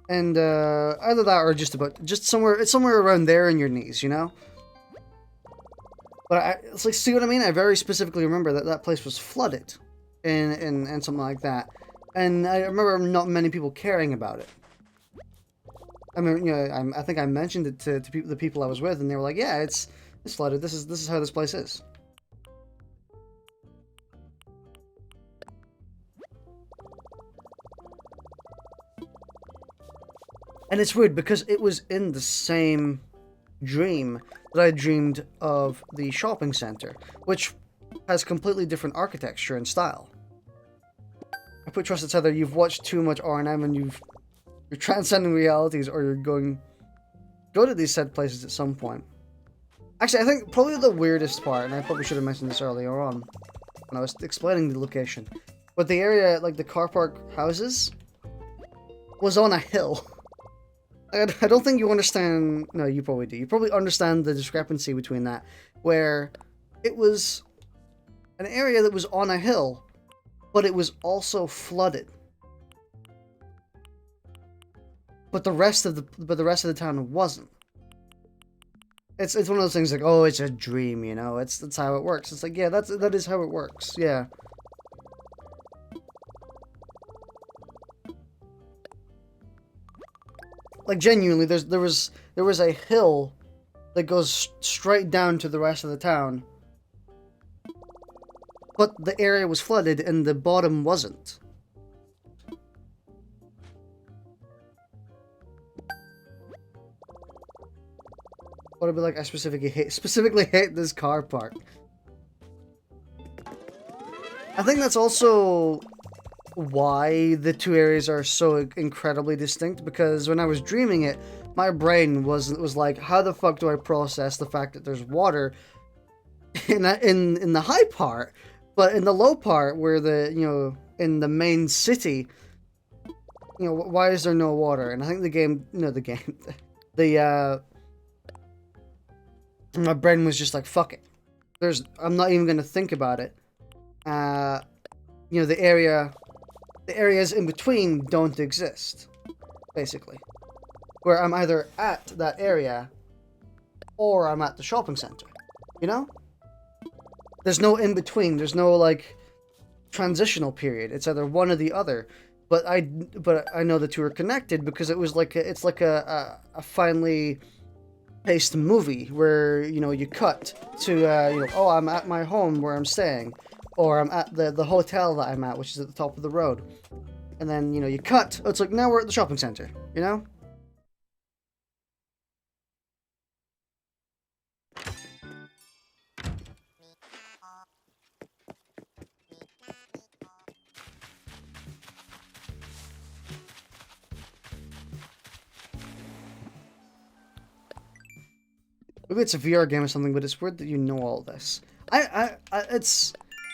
S1: And either that or just somewhere around there in your knees, you know. But it's like, see what I mean? I very specifically remember that place was flooded, and something like that. And I remember not many people caring about it. I mean, I think I mentioned it to the people I was with, and they were like, "Yeah, it's flooded. This is how this place is." And it's weird because it was in the same dream that I dreamed of the shopping center, which has completely different architecture and style. I put trust it's either you've watched too much R&M and you're transcending realities, or you're go to these said places at some point. Actually, I think probably the weirdest part, and I probably should have mentioned this earlier on when I was explaining the location, but the area, like the car park houses, was on a hill. I don't think you understand. No, you probably do. You probably understand the discrepancy between that, where it was an area that was on a hill, but it was also flooded. But the rest of the town wasn't. It's one of those things like, oh, it's a dream, you know. That's how it works. It's like, yeah, that is how it works. Yeah. Like, genuinely, there was a hill that goes straight down to the rest of the town, but the area was flooded and the bottom wasn't. What would be like? I specifically hate this car park. I think that's also why the two areas are so incredibly distinct, because when I was dreaming it, my brain was like, how the fuck do I process the fact that there's water in the high part, but in the low part where in the main city, why is there no water? And I think my brain was just like, fuck it. I'm not even gonna think about it. The areas in between don't exist, basically. Where I'm either at that area, or I'm at the shopping center, you know? There's no in between, there's no, like, transitional period. It's either one or the other. But I know the two are connected because it's like a finely paced movie where, you cut to, oh, I'm at my home where I'm staying. Or I'm at the hotel that I'm at, which is at the top of the road. And then, you cut. Oh, it's like, now we're at the shopping center, you know? Maybe it's a VR game or something, but it's weird that you know all this.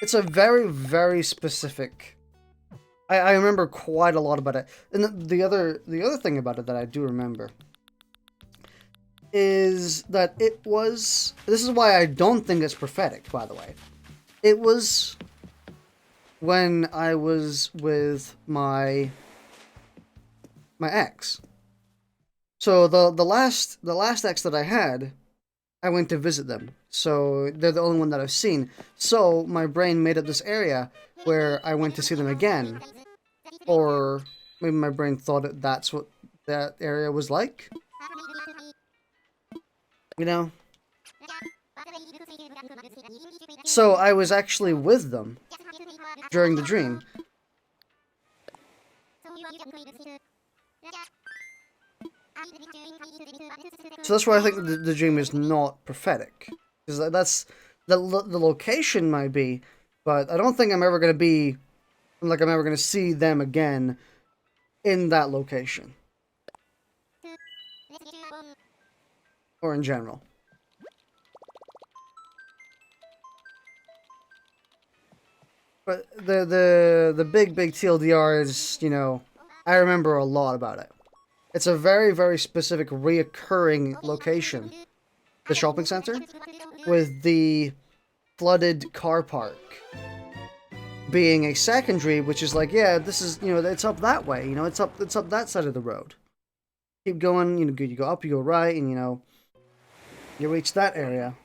S1: It's a very, very specific. I remember quite a lot about it, and the other thing about it that I do remember is that it was. This is why I don't think it's prophetic, by the way. It was when I was with my ex. So the last ex that I had, I went to visit them. So they're the only one that I've seen. So my brain made up this area where I went to see them again. Or maybe my brain thought that's what that area was like. You know? So I was actually with them during the dream. So that's why I think the dream is not prophetic. Because that's... the location might be, but I don't think I'm ever going to be... like, I'm ever going to see them again in that location. Or in general. But the big TLDR is, you know, I remember a lot about it. It's a very, very specific reoccurring location. The shopping center with the flooded car park being a secondary, which is like, yeah, this is, you know, it's up that way, you know, it's up that side of the road. Keep going, you know, you go up, you go right, and you know, you reach that area.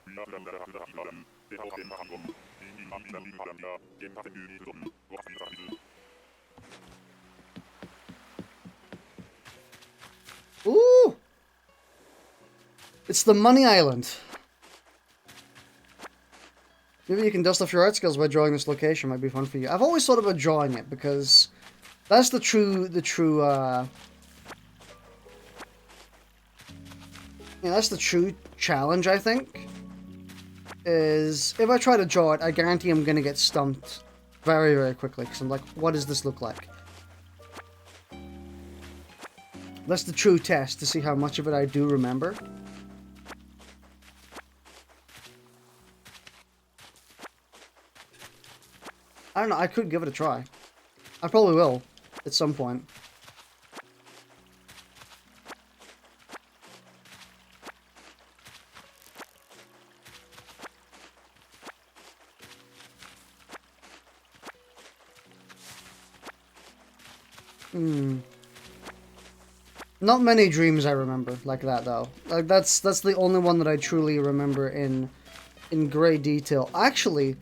S1: Ooh! It's the Money Island. Maybe you can dust off your art skills by drawing this location. Might be fun for you. I've always thought about drawing it because that's the true, that's the true challenge, I think. Is if I try to draw it, I guarantee I'm gonna get stumped very, very quickly because I'm like, what does this look like? That's the true test to see how much of it I do remember. I don't know, I could give it a try. I probably will, at some point. Not many dreams I remember like that, though. Like, that's the only one that I truly remember in great detail. Actually,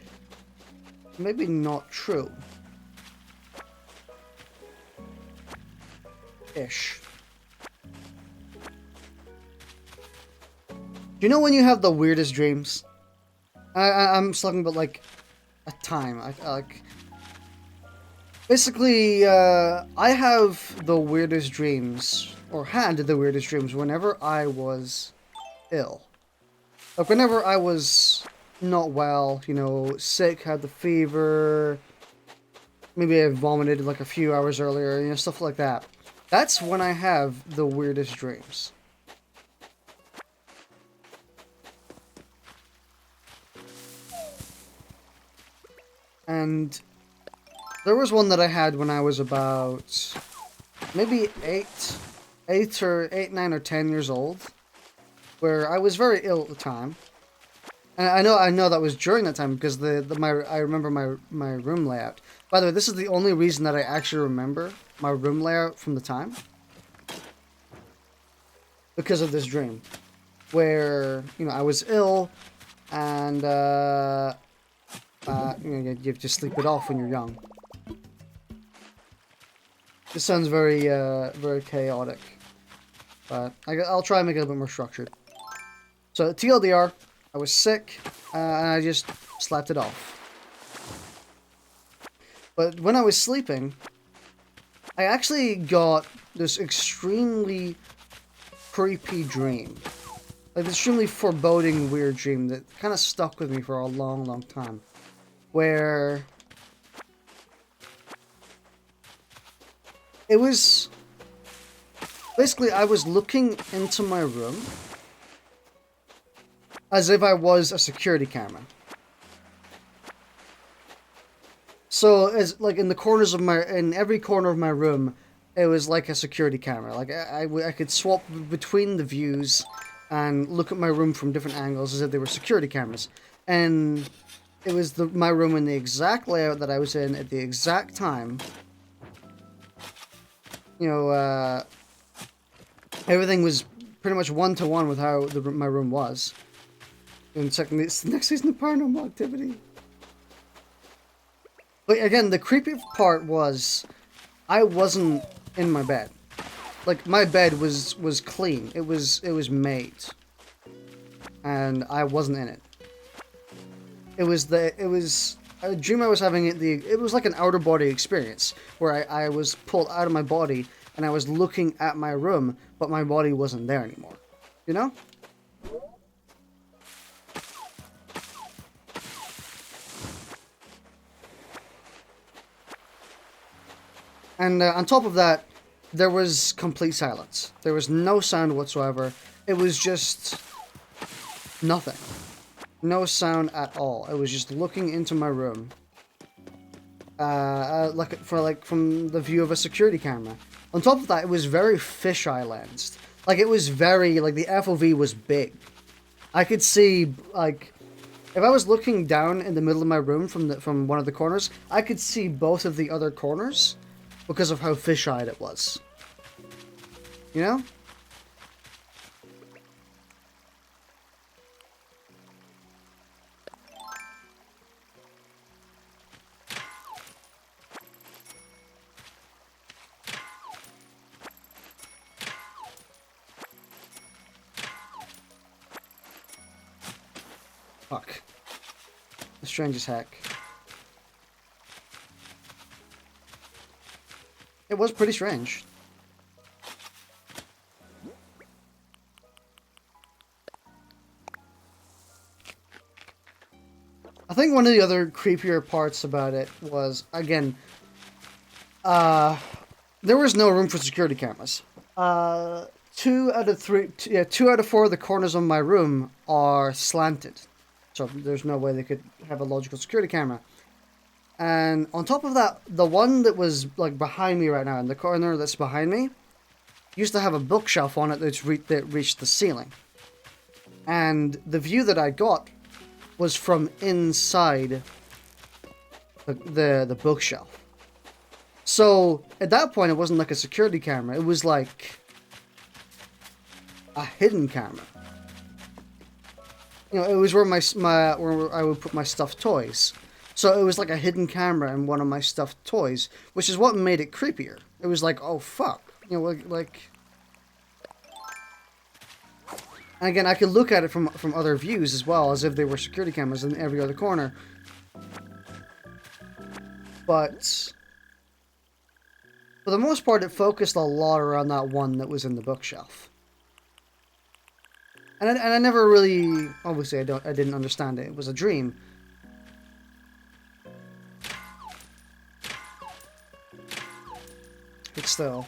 S1: maybe not true. Ish. Do you know when you have the weirdest dreams? I'm just talking about, like, a time. Like... Basically, I have the weirdest dreams, or had the weirdest dreams, whenever I was ill. Like, whenever I was not well, you know, sick, had the fever, maybe I vomited like a few hours earlier, you know, stuff like that. That's when I have the weirdest dreams. And there was one that I had when I was about maybe 8, 9 or 10 years old, where I was very ill at the time. And I know that was during that time because I remember my room layout. By the way, this is the only reason that I actually remember my room layout from the time. Because of this dream, where, you know, I was ill, and you know, you have to sleep it off when you're young. This sounds very, very chaotic, but I'll try and make it a little bit more structured. So, TLDR, I was sick, and I just slept it off. But when I was sleeping, I actually got this extremely creepy dream. Like, this extremely foreboding, weird dream that kind of stuck with me for a long, long time. Where... it was... basically, I was looking into my room as if I was a security camera. So, as like in the corners of in every corner of my room, it was like a security camera. Like I could swap between the views and look at my room from different angles as if they were security cameras. And It was my room in the exact layout that I was in at the exact time. You know, everything was pretty much one-to-one with how my room was. In next season of Paranormal Activity. But again, the creepy part was, I wasn't in my bed. Like, my bed was clean. It was made. And I wasn't in it. It was a dream I was having. It was like an outer body experience where I was pulled out of my body and I was looking at my room, but my body wasn't there anymore. You know? And on top of that, there was complete silence. There was no sound whatsoever. It was just nothing. No sound at all. It was just looking into my room, from the view of a security camera. On top of that, it was very fisheye lensed. Like, it was very, like, the FOV was big. I could see, like, if I was looking down in the middle of my room from one of the corners, I could see both of the other corners because of how fisheyed it was. You know? Fuck. The strange as heck. It was pretty strange. I think one of the other creepier parts about it was, again, there was no room for security cameras. 2 out of 4 of the corners of my room are slanted. So there's no way they could have a logical security camera. And on top of that, the one that was like behind me right now, in the corner that's behind me, used to have a bookshelf on it that reached the ceiling. And the view that I got was from inside the bookshelf. So at that point, it wasn't like a security camera. It was like a hidden camera. You know, it was where where I would put my stuffed toys. So it was like a hidden camera in one of my stuffed toys, which is what made it creepier. It was like, oh fuck, you know, like. And again, I could look at it from other views as well, as if they were security cameras in every other corner. But for the most part, it focused a lot around that one that was in the bookshelf. And I never really, obviously, I didn't understand it. It was a dream. But still.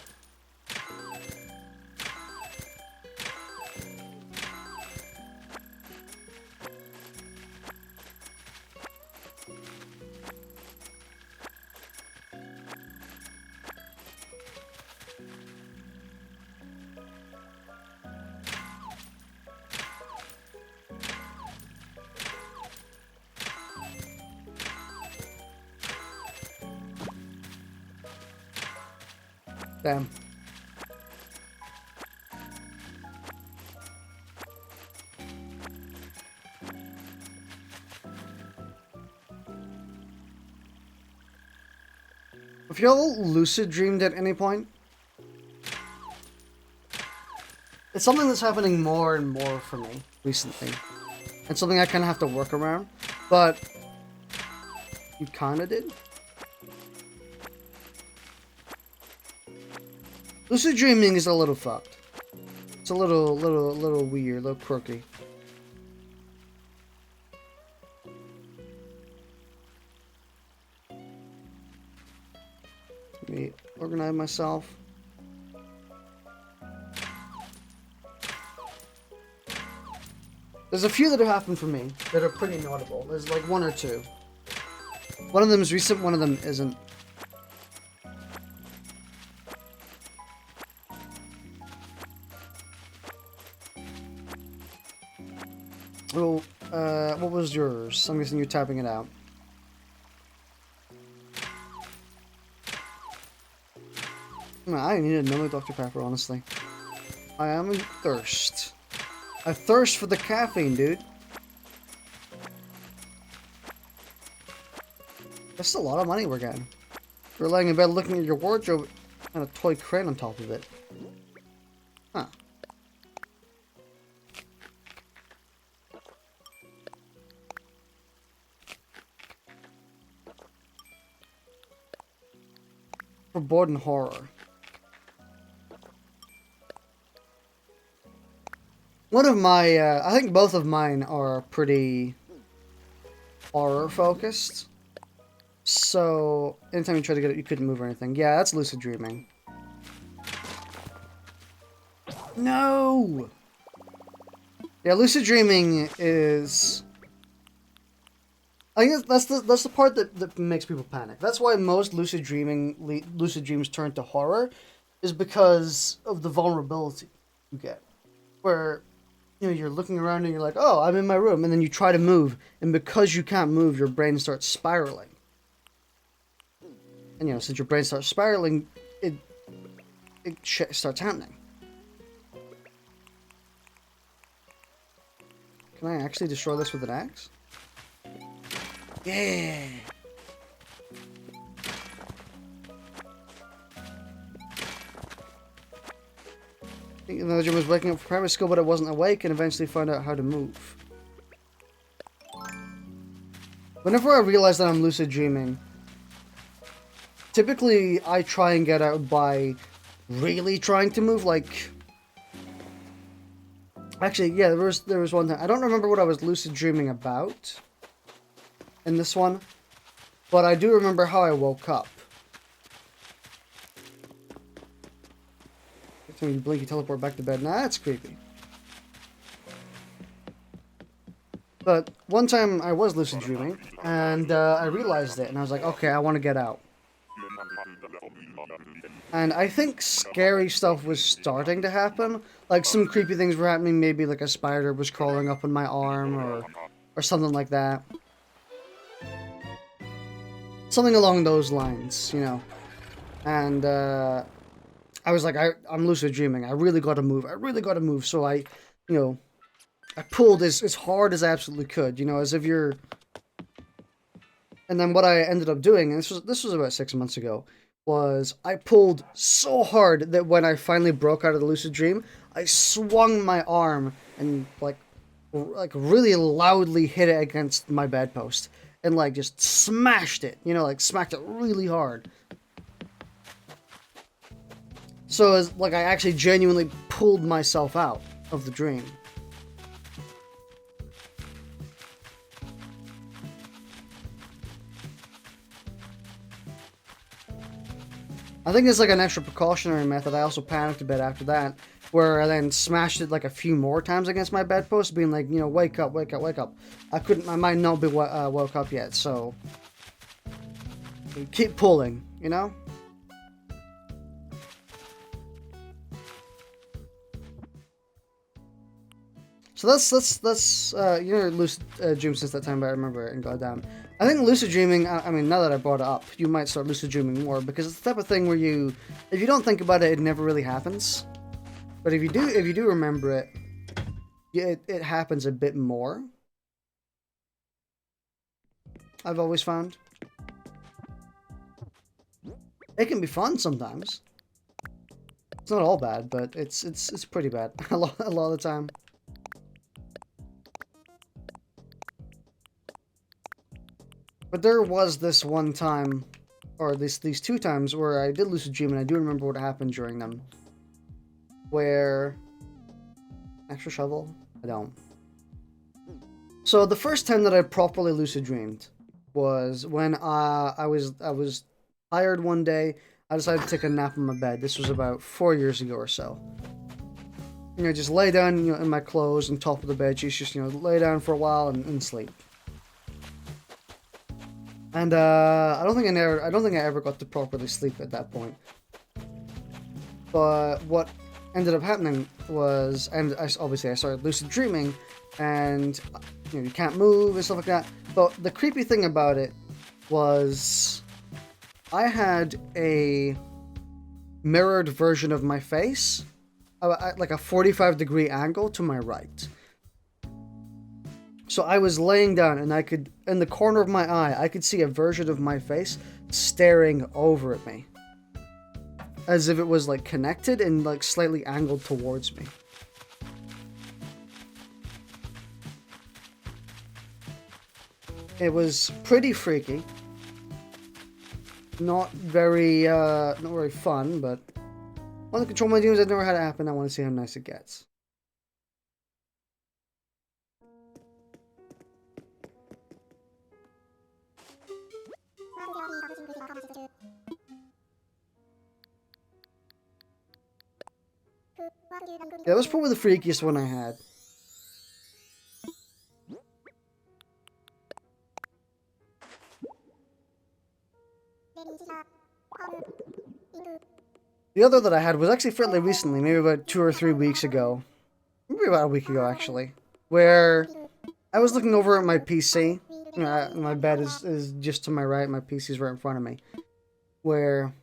S1: Damn. Have y'all lucid dreamed at any point? It's something that's happening more and more for me recently. It's something I kind of have to work around. But you kind of did? Lucid dreaming is a little fucked. It's a little weird, a little quirky. Let me organize myself. There's a few that have happened for me that are pretty notable. There's like 1 or 2. One of them is recent, one of them isn't. Well, What was yours? I'm guessing you're tapping it out. I need another Dr. Pepper, honestly. I am in thirst. I thirst for the caffeine, dude. That's a lot of money we're getting. We're laying in bed looking at your wardrobe and a toy crane on top of it. Huh. Forbidden horror. One of my, I think both of mine are pretty horror focused. So, anytime you try to get it, you couldn't move or anything. Yeah, that's lucid dreaming. No! Yeah, lucid dreaming is... I think that's the part that makes people panic. That's why most lucid dreams turn to horror, is because of the vulnerability you get. Where, you know, you're looking around and you're like, oh, I'm in my room, and then you try to move, and because you can't move, your brain starts spiraling. And, you know, since your brain starts spiraling, shit starts happening. Can I actually destroy this with an axe? Yeah! The gym was waking up for primary school, but I wasn't awake, and eventually found out how to move. Whenever I realize that I'm lucid dreaming, typically I try and get out by really trying to move, like... Actually, yeah, there was one time. I don't remember what I was lucid dreaming about in this one, but I do remember how I woke up. Every time you blink, you teleport back to bed. Nah, that's creepy. But one time I was lucid dreaming, and I realized it, and I was like, okay, I want to get out. And I think scary stuff was starting to happen. Like, some creepy things were happening. Maybe, like, a spider was crawling up on my arm, or something like that. Something along those lines, you know. And, I was like, I'm lucid dreaming. I really gotta move. I really gotta move. So I, you know, I pulled as hard as I absolutely could, you know, as if you're... And then what I ended up doing, and this was about 6 months ago, was I pulled so hard that when I finally broke out of the lucid dream, I swung my arm and like really loudly hit it against my bedpost and like just smashed it, you know, like smacked it really hard. So as like I actually genuinely pulled myself out of the dream. I think it's like an extra precautionary method. I also panicked a bit after that, where I then smashed it like a few more times against my bedpost, being like, you know, wake up, wake up, wake up. My mind not be woke up yet, so keep pulling, you know. So that's you know, lucid dream since that time, but I remember it, and goddamn. I think lucid dreaming, I mean, now that I brought it up, you might start lucid dreaming more, because it's the type of thing where if you don't think about it, it never really happens. But if you do remember it, it happens a bit more. I've always found. It can be fun sometimes. It's not all bad, but it's pretty bad a lot of the time. But there was this one time, or these two times, where I did lucid dream, and I do remember what happened during them. Where... Extra shovel? I don't. So the first time that I properly lucid dreamed was when I was tired one day. I decided to take a nap in my bed. This was about 4 years ago or so. You know, just lay down, you know, in my clothes on top of the bed. Just, you know, lay down for a while and sleep. And I don't think I ever got to properly sleep at that point. But what ended up happening was, and obviously I started lucid dreaming, and you know, you can't move and stuff like that. But the creepy thing about it was I had a mirrored version of my face, like a 45-degree angle to my right. So I was laying down, and I could, in the corner of my eye, I could see a version of my face staring over at me, as if it was like connected and like slightly angled towards me. It was pretty freaky. Not very fun, but I want to control my demons. I've never had it happen. I want to see how nice it gets. Yeah, that was probably the freakiest one I had. The other that I had was actually fairly recently, maybe about 2 or 3 weeks ago. Maybe about a week ago, actually. Where I was looking over at my PC. You know, my bed is just to my right, my PC's right in front of me. Where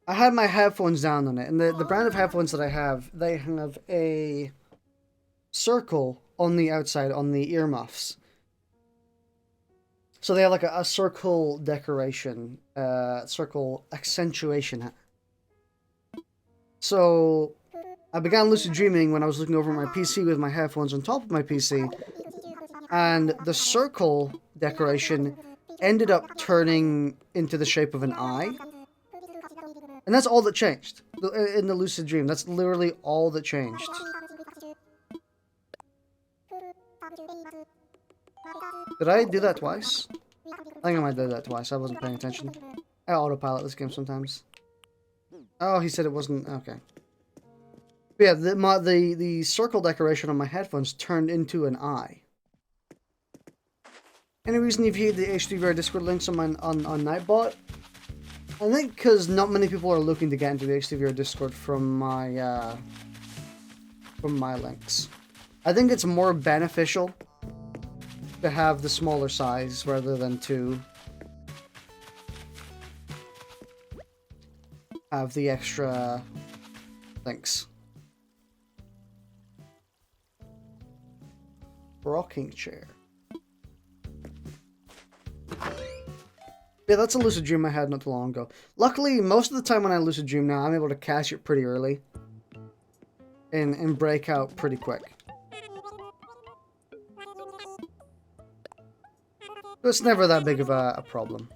S1: I had my headphones down on it. And the brand of headphones that I have, they have a circle on the outside, on the earmuffs. So they have like a circle decoration, circle accentuation. So I began lucid dreaming when I was looking over my PC with my headphones on top of my PC, and the circle decoration ended up turning into the shape of an eye. And that's all that changed in the lucid dream. That's literally all that changed. Did I do that twice? I think I might have done that twice. I wasn't paying attention. I autopilot this game sometimes. Oh, he said it wasn't... Okay. But yeah, the circle decoration on my headphones turned into an eye. Any reason you've viewed the HDVR Discord links on Nightbot? I think because not many people are looking to get into the HDVR Discord from my links. I think it's more beneficial to have the smaller size rather than to have the extra links. Rocking chair. Yeah, that's a lucid dream I had not too long ago. Luckily, most of the time when I lucid dream now, I'm able to catch it pretty early and break out pretty quick. It's never that big of a problem.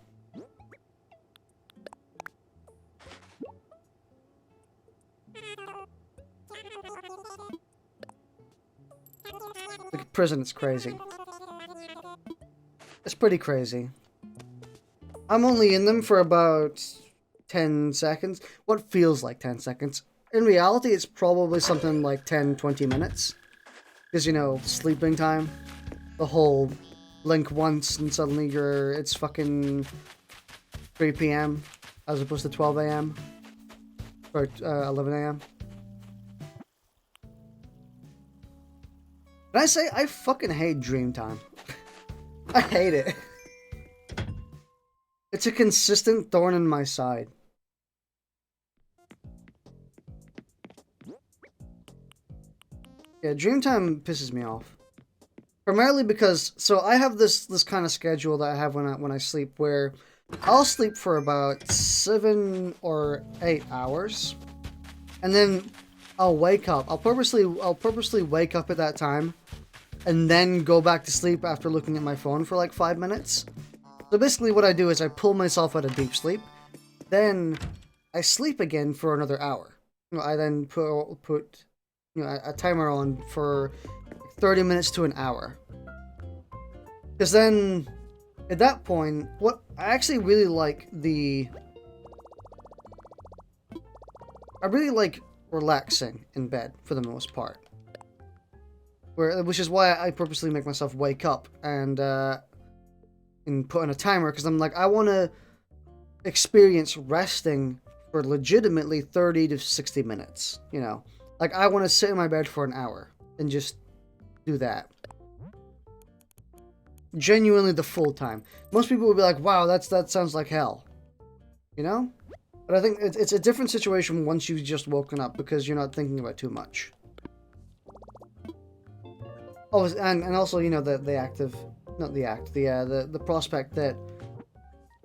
S1: The prison is crazy. It's pretty crazy. I'm only in them for about 10 seconds. What feels like 10 seconds. In reality, it's probably something like 10-20 minutes. Because, you know, sleeping time. The whole blink once and suddenly it's fucking 3 p.m. as opposed to 12 a.m. or 11 a.m. Can I say I fucking hate dream time? I hate it. It's a consistent thorn in my side. Yeah, dream time pisses me off. Primarily because, so I have this kind of schedule that I have when I sleep, where I'll sleep for about 7 or 8 hours, and then I'll wake up. I'll purposely wake up at that time, and then go back to sleep after looking at my phone for like 5 minutes. So basically what I do is I pull myself out of deep sleep, then I sleep again for another hour. You know, I then put you know, a timer on for 30 minutes to an hour. Because then, at that point, what I actually really like I really like relaxing in bed, for the most part. Which is why I purposely make myself wake up and put on a timer, because I'm like, I want to experience resting for legitimately 30 to 60 minutes, you know. Like, I want to sit in my bed for an hour and just do that. Genuinely the full time. Most people would be like, wow, that sounds like hell. You know? But I think it's a different situation once you've just woken up because you're not thinking about too much. Oh, and also, you know, the prospect that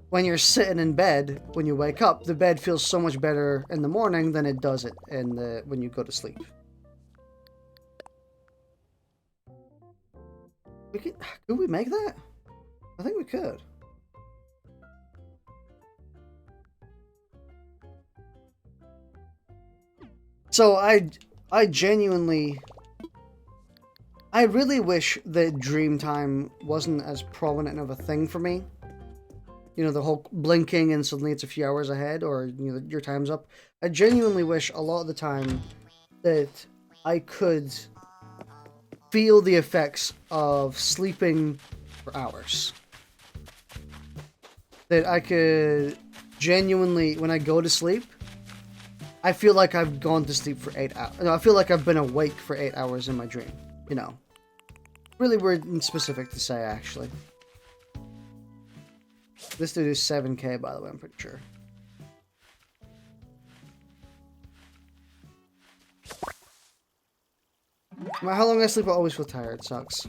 S1: when you're sitting in bed, when you wake up, the bed feels so much better in the morning than it does when you go to sleep. Could we make that? I think we could. So I genuinely, I really wish that dream time wasn't as prominent of a thing for me. You know, the whole blinking and suddenly it's a few hours ahead, or, you know, your time's up. I genuinely wish a lot of the time that I could feel the effects of sleeping for hours. That I could genuinely, when I go to sleep, I feel like I've gone to sleep for 8 hours. No, I feel like I've been awake for 8 hours in my dream. You know. Really weird and specific to say, actually. This dude is 7K, by the way, I'm pretty sure. No matter how long I sleep, I always feel tired. It sucks.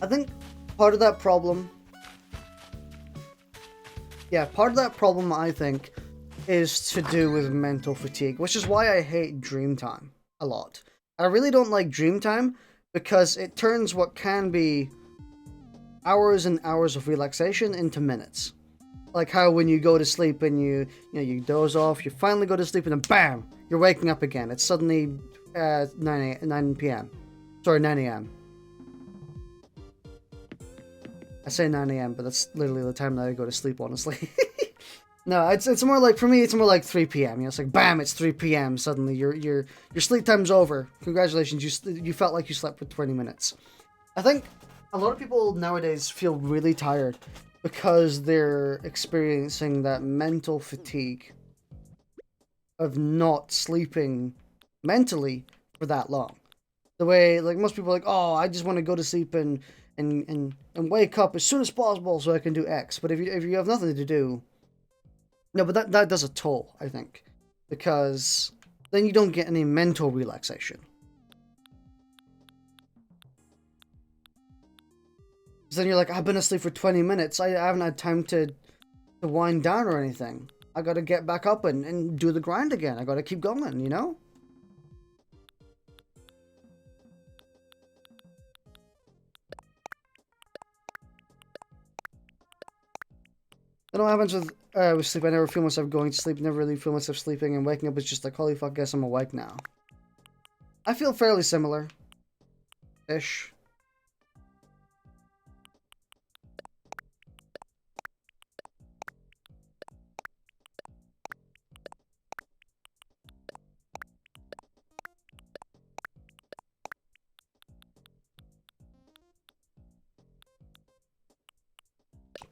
S1: I think part of that problem... Yeah, part of that problem, I think, is to do with mental fatigue, which is why I hate dream time a lot. I really don't like dream time because it turns what can be hours and hours of relaxation into minutes. Like how when you go to sleep and you doze off, you finally go to sleep and then BAM! You're waking up again. It's suddenly 9 p.m. Sorry, 9 a.m. I say 9 a.m., but that's literally the time that I go to sleep, honestly. No, it's more like, for me, it's more like 3 p.m. You know, it's like, bam, it's 3 p.m. Suddenly, your sleep time's over. Congratulations, you felt like you slept for 20 minutes. I think a lot of people nowadays feel really tired because they're experiencing that mental fatigue of not sleeping mentally for that long. The way, like, most people are like, oh, I just want to go to sleep and wake up as soon as possible so I can do X. But if you have nothing to do, no, but that does a toll, I think, because then you don't get any mental relaxation. So then you're like, I've been asleep for 20 minutes. I haven't had time to wind down or anything. I got to get back up and do the grind again. I got to keep going, you know? I know what happens with sleep. I never feel myself going to sleep. Never really feel myself sleeping, and waking up is just like, holy fuck, guess I'm awake now. I feel fairly similar-ish.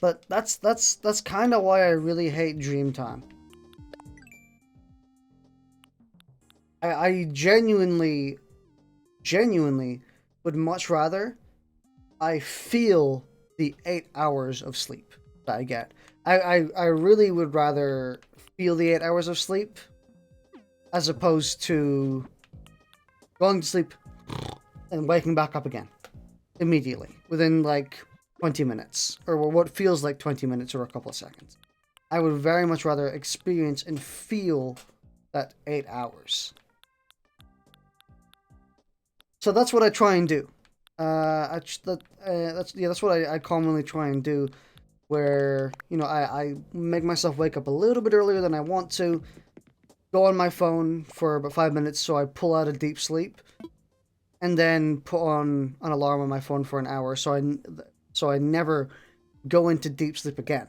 S1: But that's kind of why I really hate dream time. I genuinely would much rather I feel the 8 hours of sleep that I get. I really would rather feel the 8 hours of sleep as opposed to going to sleep and waking back up again immediately within like 20 minutes, or what feels like 20 minutes or a couple of seconds. I would very much rather experience and feel that 8 hours. So that's what I try and do. That's what I commonly try and do, where, you know, I make myself wake up a little bit earlier than I want to, go on my phone for about 5 minutes so I pull out a deep sleep, and then put on an alarm on my phone for an hour so I never go into deep sleep again.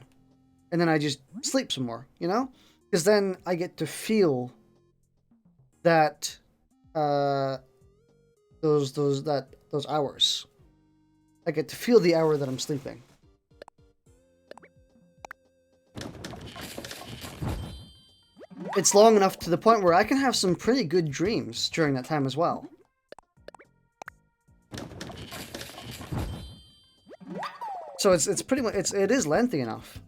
S1: And then I just sleep some more, you know? Because then I get to feel that, those hours. I get to feel the hour that I'm sleeping. it's long enough to the point where I can have some pretty good dreams during that time as well. So it's pretty much it is lengthy enough.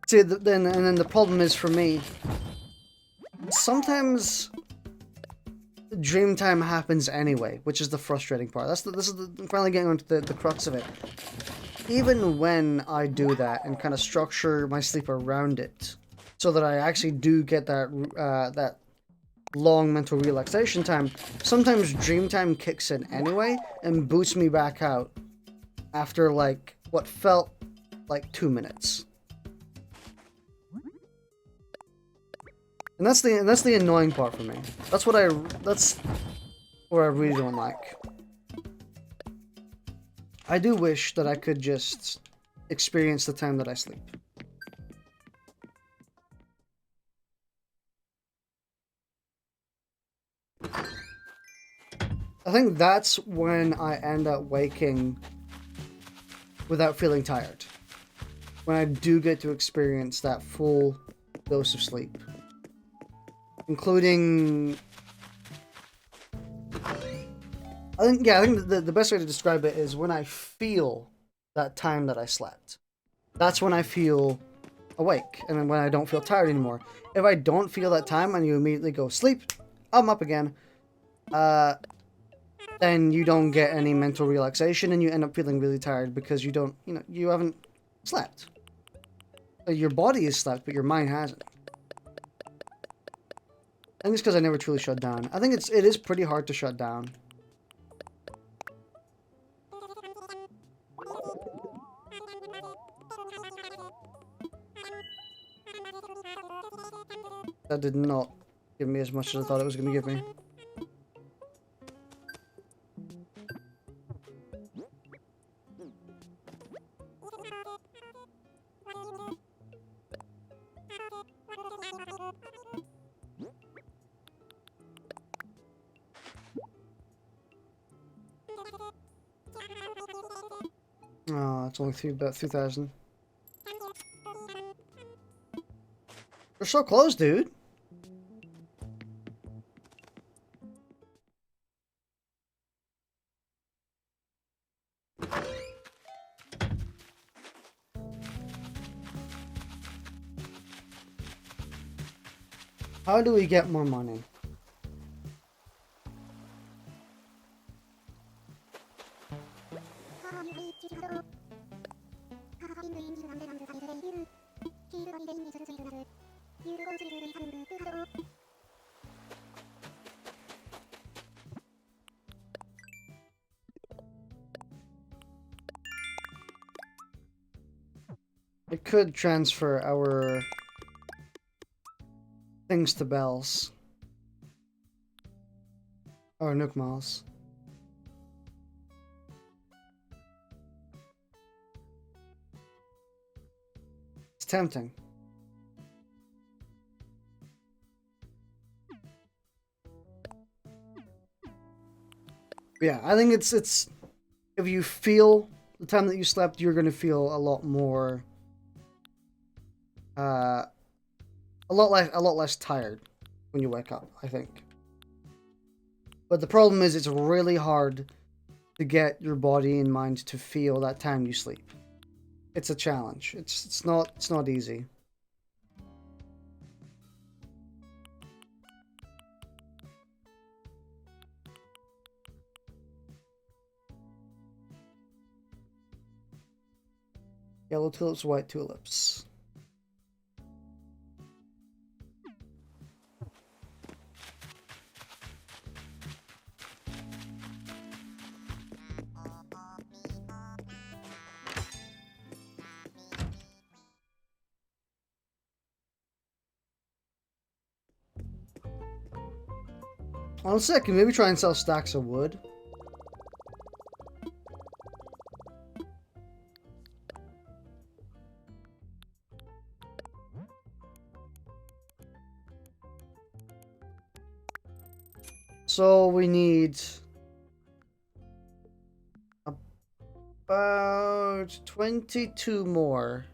S1: See, then the problem is for me. Sometimes dream time happens anyway, which is the frustrating part. This is finally getting onto the crux of it. Even when I do that and kind of structure my sleep around it, so that I actually do get that that long mental relaxation time, sometimes dream time kicks in anyway and boots me back out after like what felt like 2 minutes. And that's the annoying part for me. That's where I really don't like. I do wish that I could just experience the time that I sleep. I think that's when I end up waking without feeling tired. When I do get to experience that full dose of sleep. Including... I think the best way to describe it is when I feel that time that I slept. That's when I feel awake, and then when I don't feel tired anymore. If I don't feel that time and you immediately go sleep, I'm up again, then you don't get any mental relaxation and you end up feeling really tired because you haven't slept. Your body is slept, but your mind hasn't. I think it's because I never truly shut down. I think it is pretty hard to shut down. That did not give me as much as I thought it was going to give me. Oh, it's only about 2,000. We're so close, dude. How do we get more money? I could transfer our things to bells. Or Nook Miles. It's tempting. Yeah, I think it's if you feel the time that you slept, you're gonna feel a lot more a lot less tired when you wake up, I think. But the problem is it's really hard to get your body and mind to feel that time you sleep. It's a challenge. It's not easy. Yellow tulips, white tulips. Honestly, I can maybe try and sell stacks of wood. So we need about 22 more.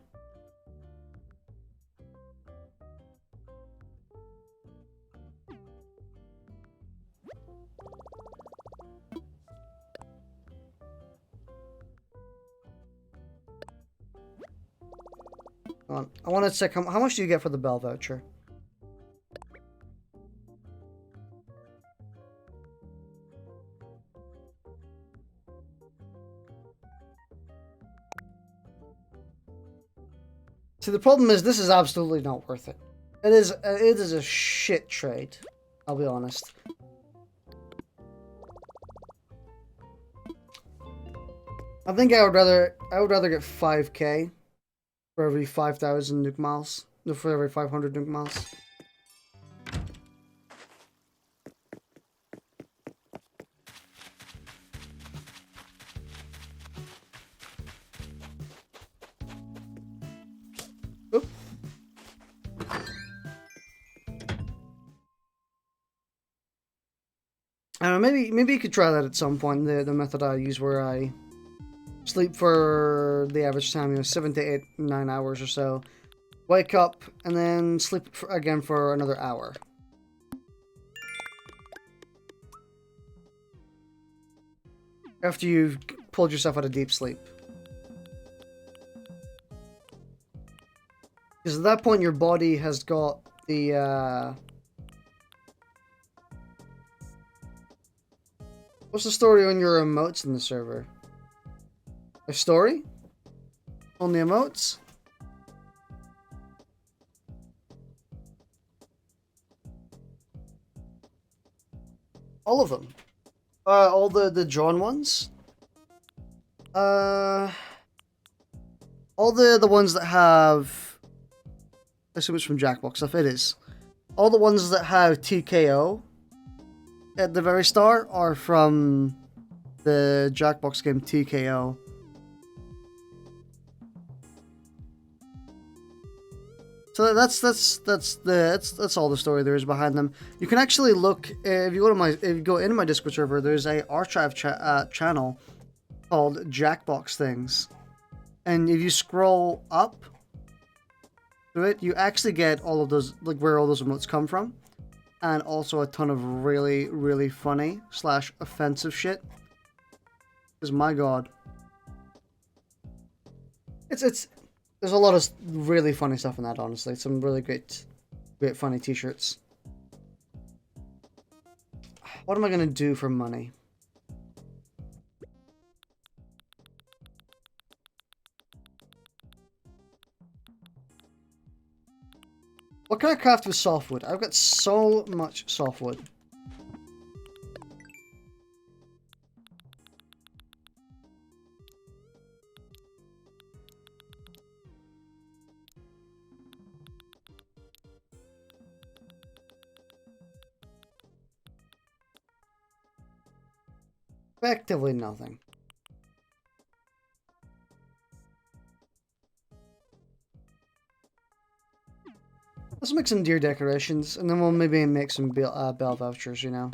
S1: Hold on. I want to check how much do you get for the Bell voucher? See, the problem is this is absolutely not worth it. It is a shit trade. I'll be honest. I think I would rather get 5k for every 5,000 nuke miles. No, for every 500 nuke miles. Oop. I don't know, maybe you could try that at some point. The method I use where I sleep for the average time, you know, 7 to 8, 9 hours or so. Wake up and then sleep again for another hour. After you've pulled yourself out of deep sleep. Because at that point your body has got the what's the story on your emotes in the server? A story? On the emotes? All of them. All the drawn ones? All the ones that have... I assume it's from Jackbox stuff, it is. All the ones that have TKO at the very start are from the Jackbox game TKO. So that's all the story there is behind them. You can actually look if you go into my Discord server. There's a archive channel called Jackbox Things, and if you scroll up to it, you actually get all of those, like where all those emotes come from, and also a ton of really funny / offensive shit. Because my god, there's a lot of really funny stuff in that, honestly. Some really great funny t-shirts. What am I going to do for money? What can I craft with softwood? I've got so much softwood. Effectively nothing. Let's make some deer decorations, and then we'll maybe make some bell vouchers, you know.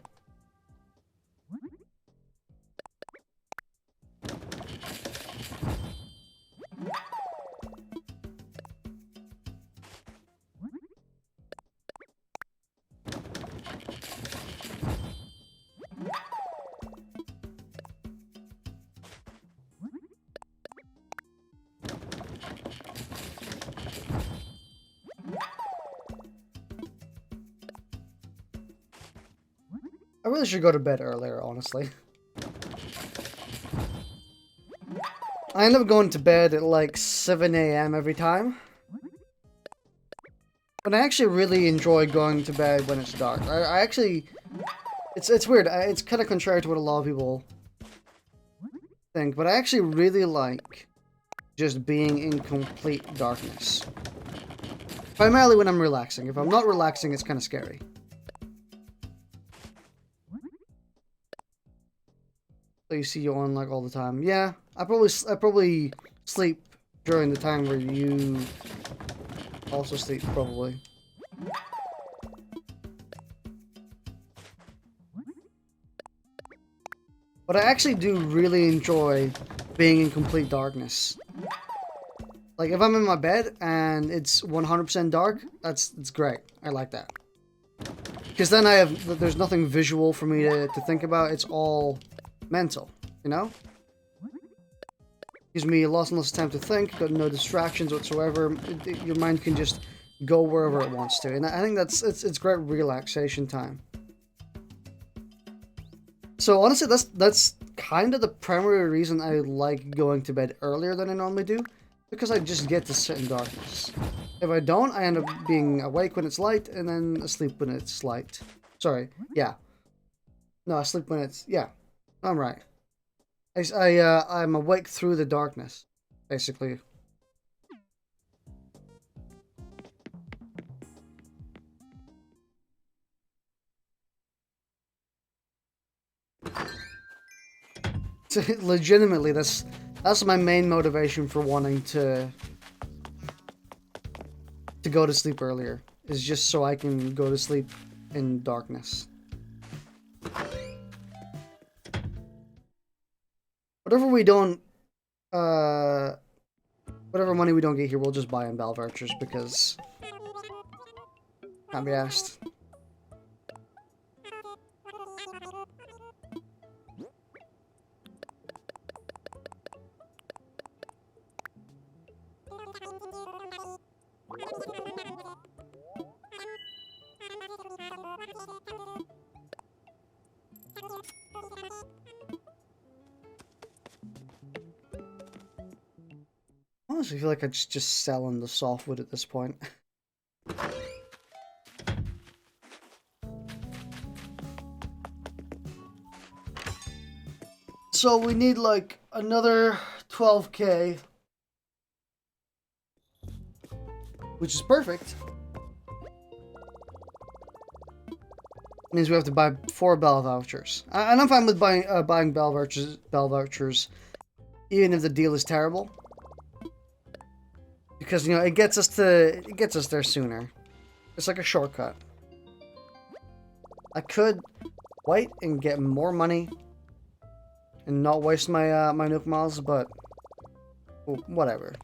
S1: I really should go to bed earlier, honestly. I end up going to bed at like 7 AM every time. But I actually really enjoy going to bed when it's dark. I actually... It's weird. It's kind of contrary to what a lot of people think. But I actually really like just being in complete darkness. Primarily when I'm relaxing. If I'm not relaxing, it's kind of scary. So you see you on like all the time. Yeah, I probably sleep during the time where you also sleep, probably. But I actually do really enjoy being in complete darkness. Like if I'm in my bed and it's 100% dark, it's great. I like that. Because then there's nothing visual for me to think about. It's all mental, you know? Gives me lots and lots of time to think, got no distractions whatsoever. Your mind can just go wherever it wants to. And I think it's great relaxation time. So honestly, that's kind of the primary reason I like going to bed earlier than I normally do, because I just get to sit in darkness. If I don't, I end up being awake when it's light, and then asleep when it's light. Sorry, yeah. No, asleep when it's, yeah, I'm right. I'm awake through the darkness, basically. Legitimately, that's my main motivation for wanting to go to sleep earlier, is just so I can go to sleep in darkness. Whatever we don't, whatever money we don't get here, we'll just buy in Ball vouchers, because can't be asked. I honestly feel like I'm just selling the softwood at this point. So we need like another 12k, which is perfect. Means we have to buy 4 Bell vouchers. And I'm fine with buying Bell vouchers, even if the deal is terrible, because it gets us there sooner. It's like a shortcut. I could wait and get more money and not waste my my nuke miles, but well, whatever.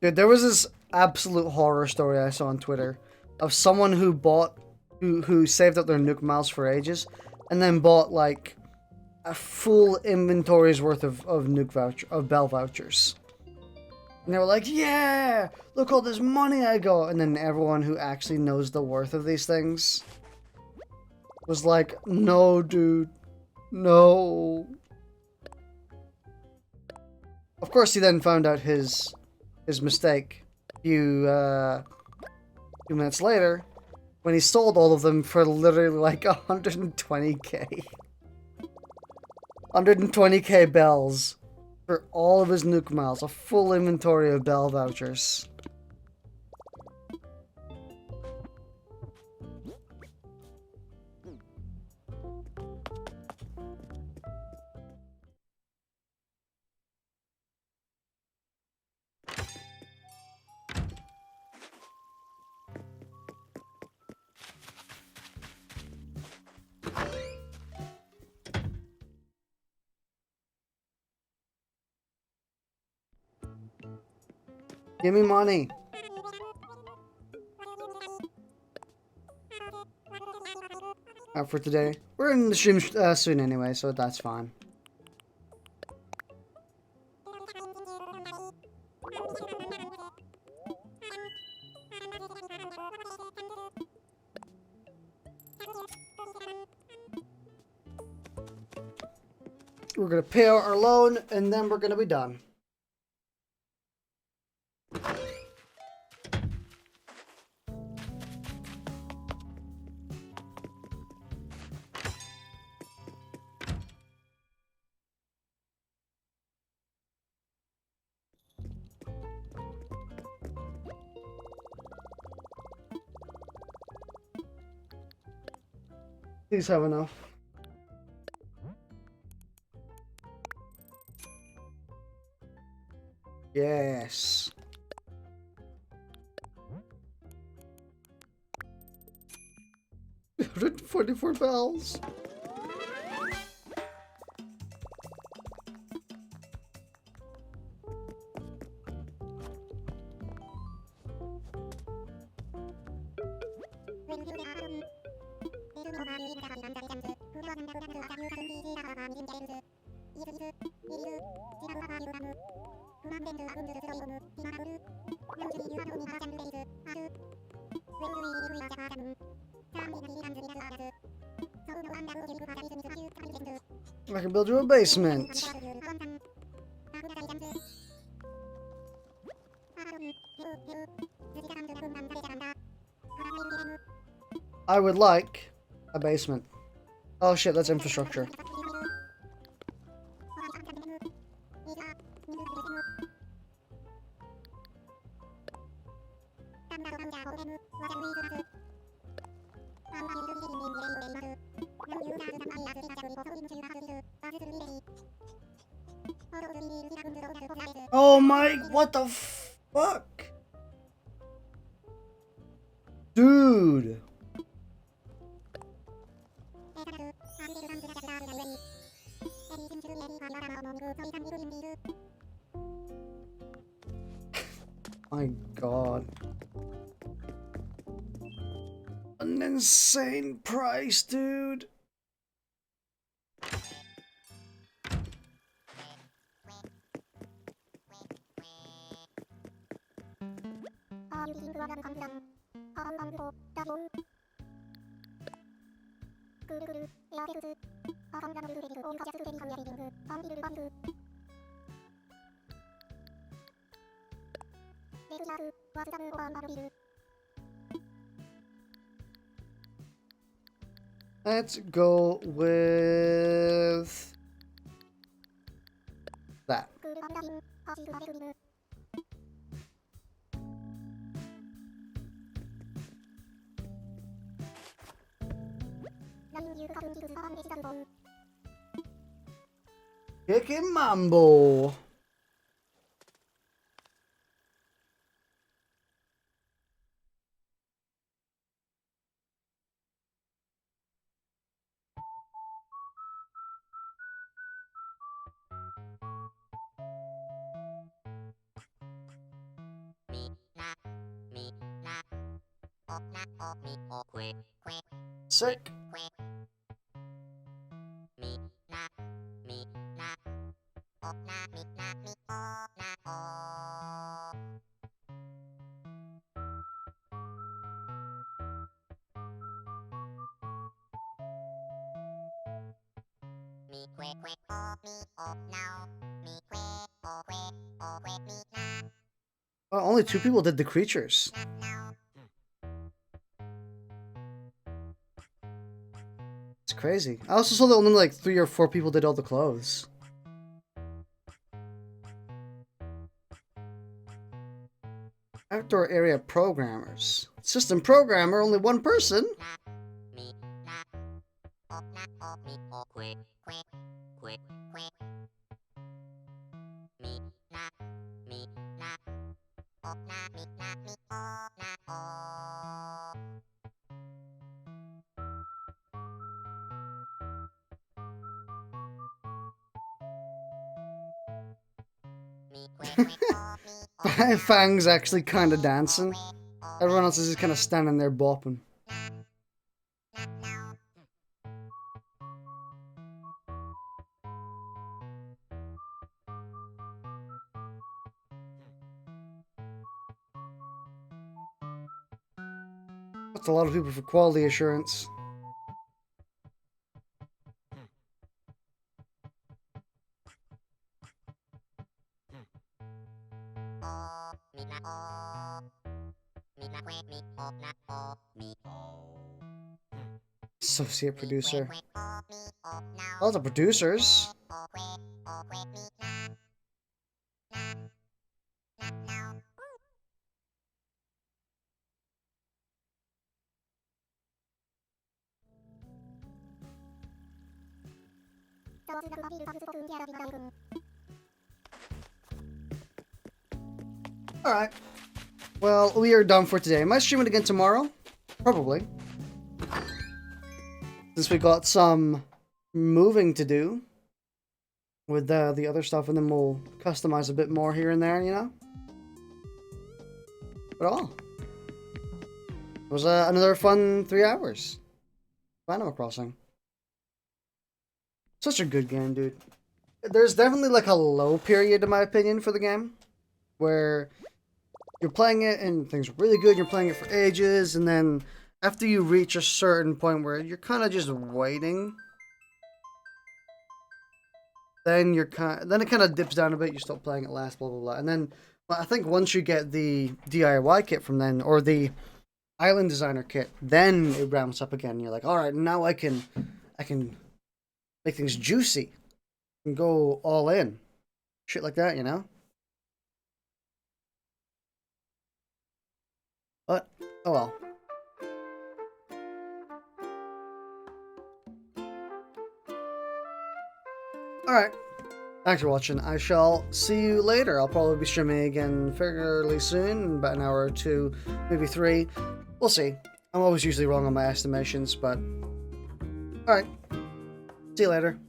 S1: Dude, there was this absolute horror story I saw on Twitter of someone who saved up their nuke miles for ages, and then bought like a full inventory's worth of Bell vouchers. And they were like, yeah, look all this money I got. And then everyone who actually knows the worth of these things was like, no, dude, no. Of course, he then found out his mistake a few minutes later, when he sold all of them for literally like 120k. 120k bells for all of his nuke miles, a full inventory of Bell vouchers. Give me money. For today. We're in the stream soon anyway, so that's fine. We're gonna pay out our loan, and then we're gonna be done. Please have enough. Yes. 144 bells. I can build you a basement. I would like a basement. Oh shit, that's infrastructure. Oh my, what the fuck? Dude. My god. An insane price, dude. Let's go with that. Kicking mambo. Sick. Well, only 2 people did the creatures. It's crazy. I also saw that only like 3 or 4 people did all the clothes. Outdoor area programmers. System programmer, only 1 person? Fang's actually kind of dancing. Everyone else is just kind of standing there bopping. That's a lot of people for quality assurance. Associate producer. Lots of producers. Alright. Well, we are done for today. Am I streaming again tomorrow? Probably. Since we got some moving to do with the other stuff, and then we'll customize a bit more here and there, you know? But all. It was another fun 3 hours. Animal Crossing. Such a good game, dude. There's definitely like a low period, in my opinion, for the game, where you're playing it and things are really good. You're playing it for ages, and then after you reach a certain point where you're kind of just waiting, then then it kind of dips down a bit. You stop playing it last, blah blah blah, and then I think once you get the DIY kit from then, or the Island Designer kit, then it ramps up again. You're like, all right, now I can make things juicy and go all in, shit like that, you know. But oh well. All right. Thanks for watching. I shall see you later. I'll probably be streaming again fairly soon, about an hour or two, maybe 3. We'll see. I'm always usually wrong on my estimations, but alright. See you later.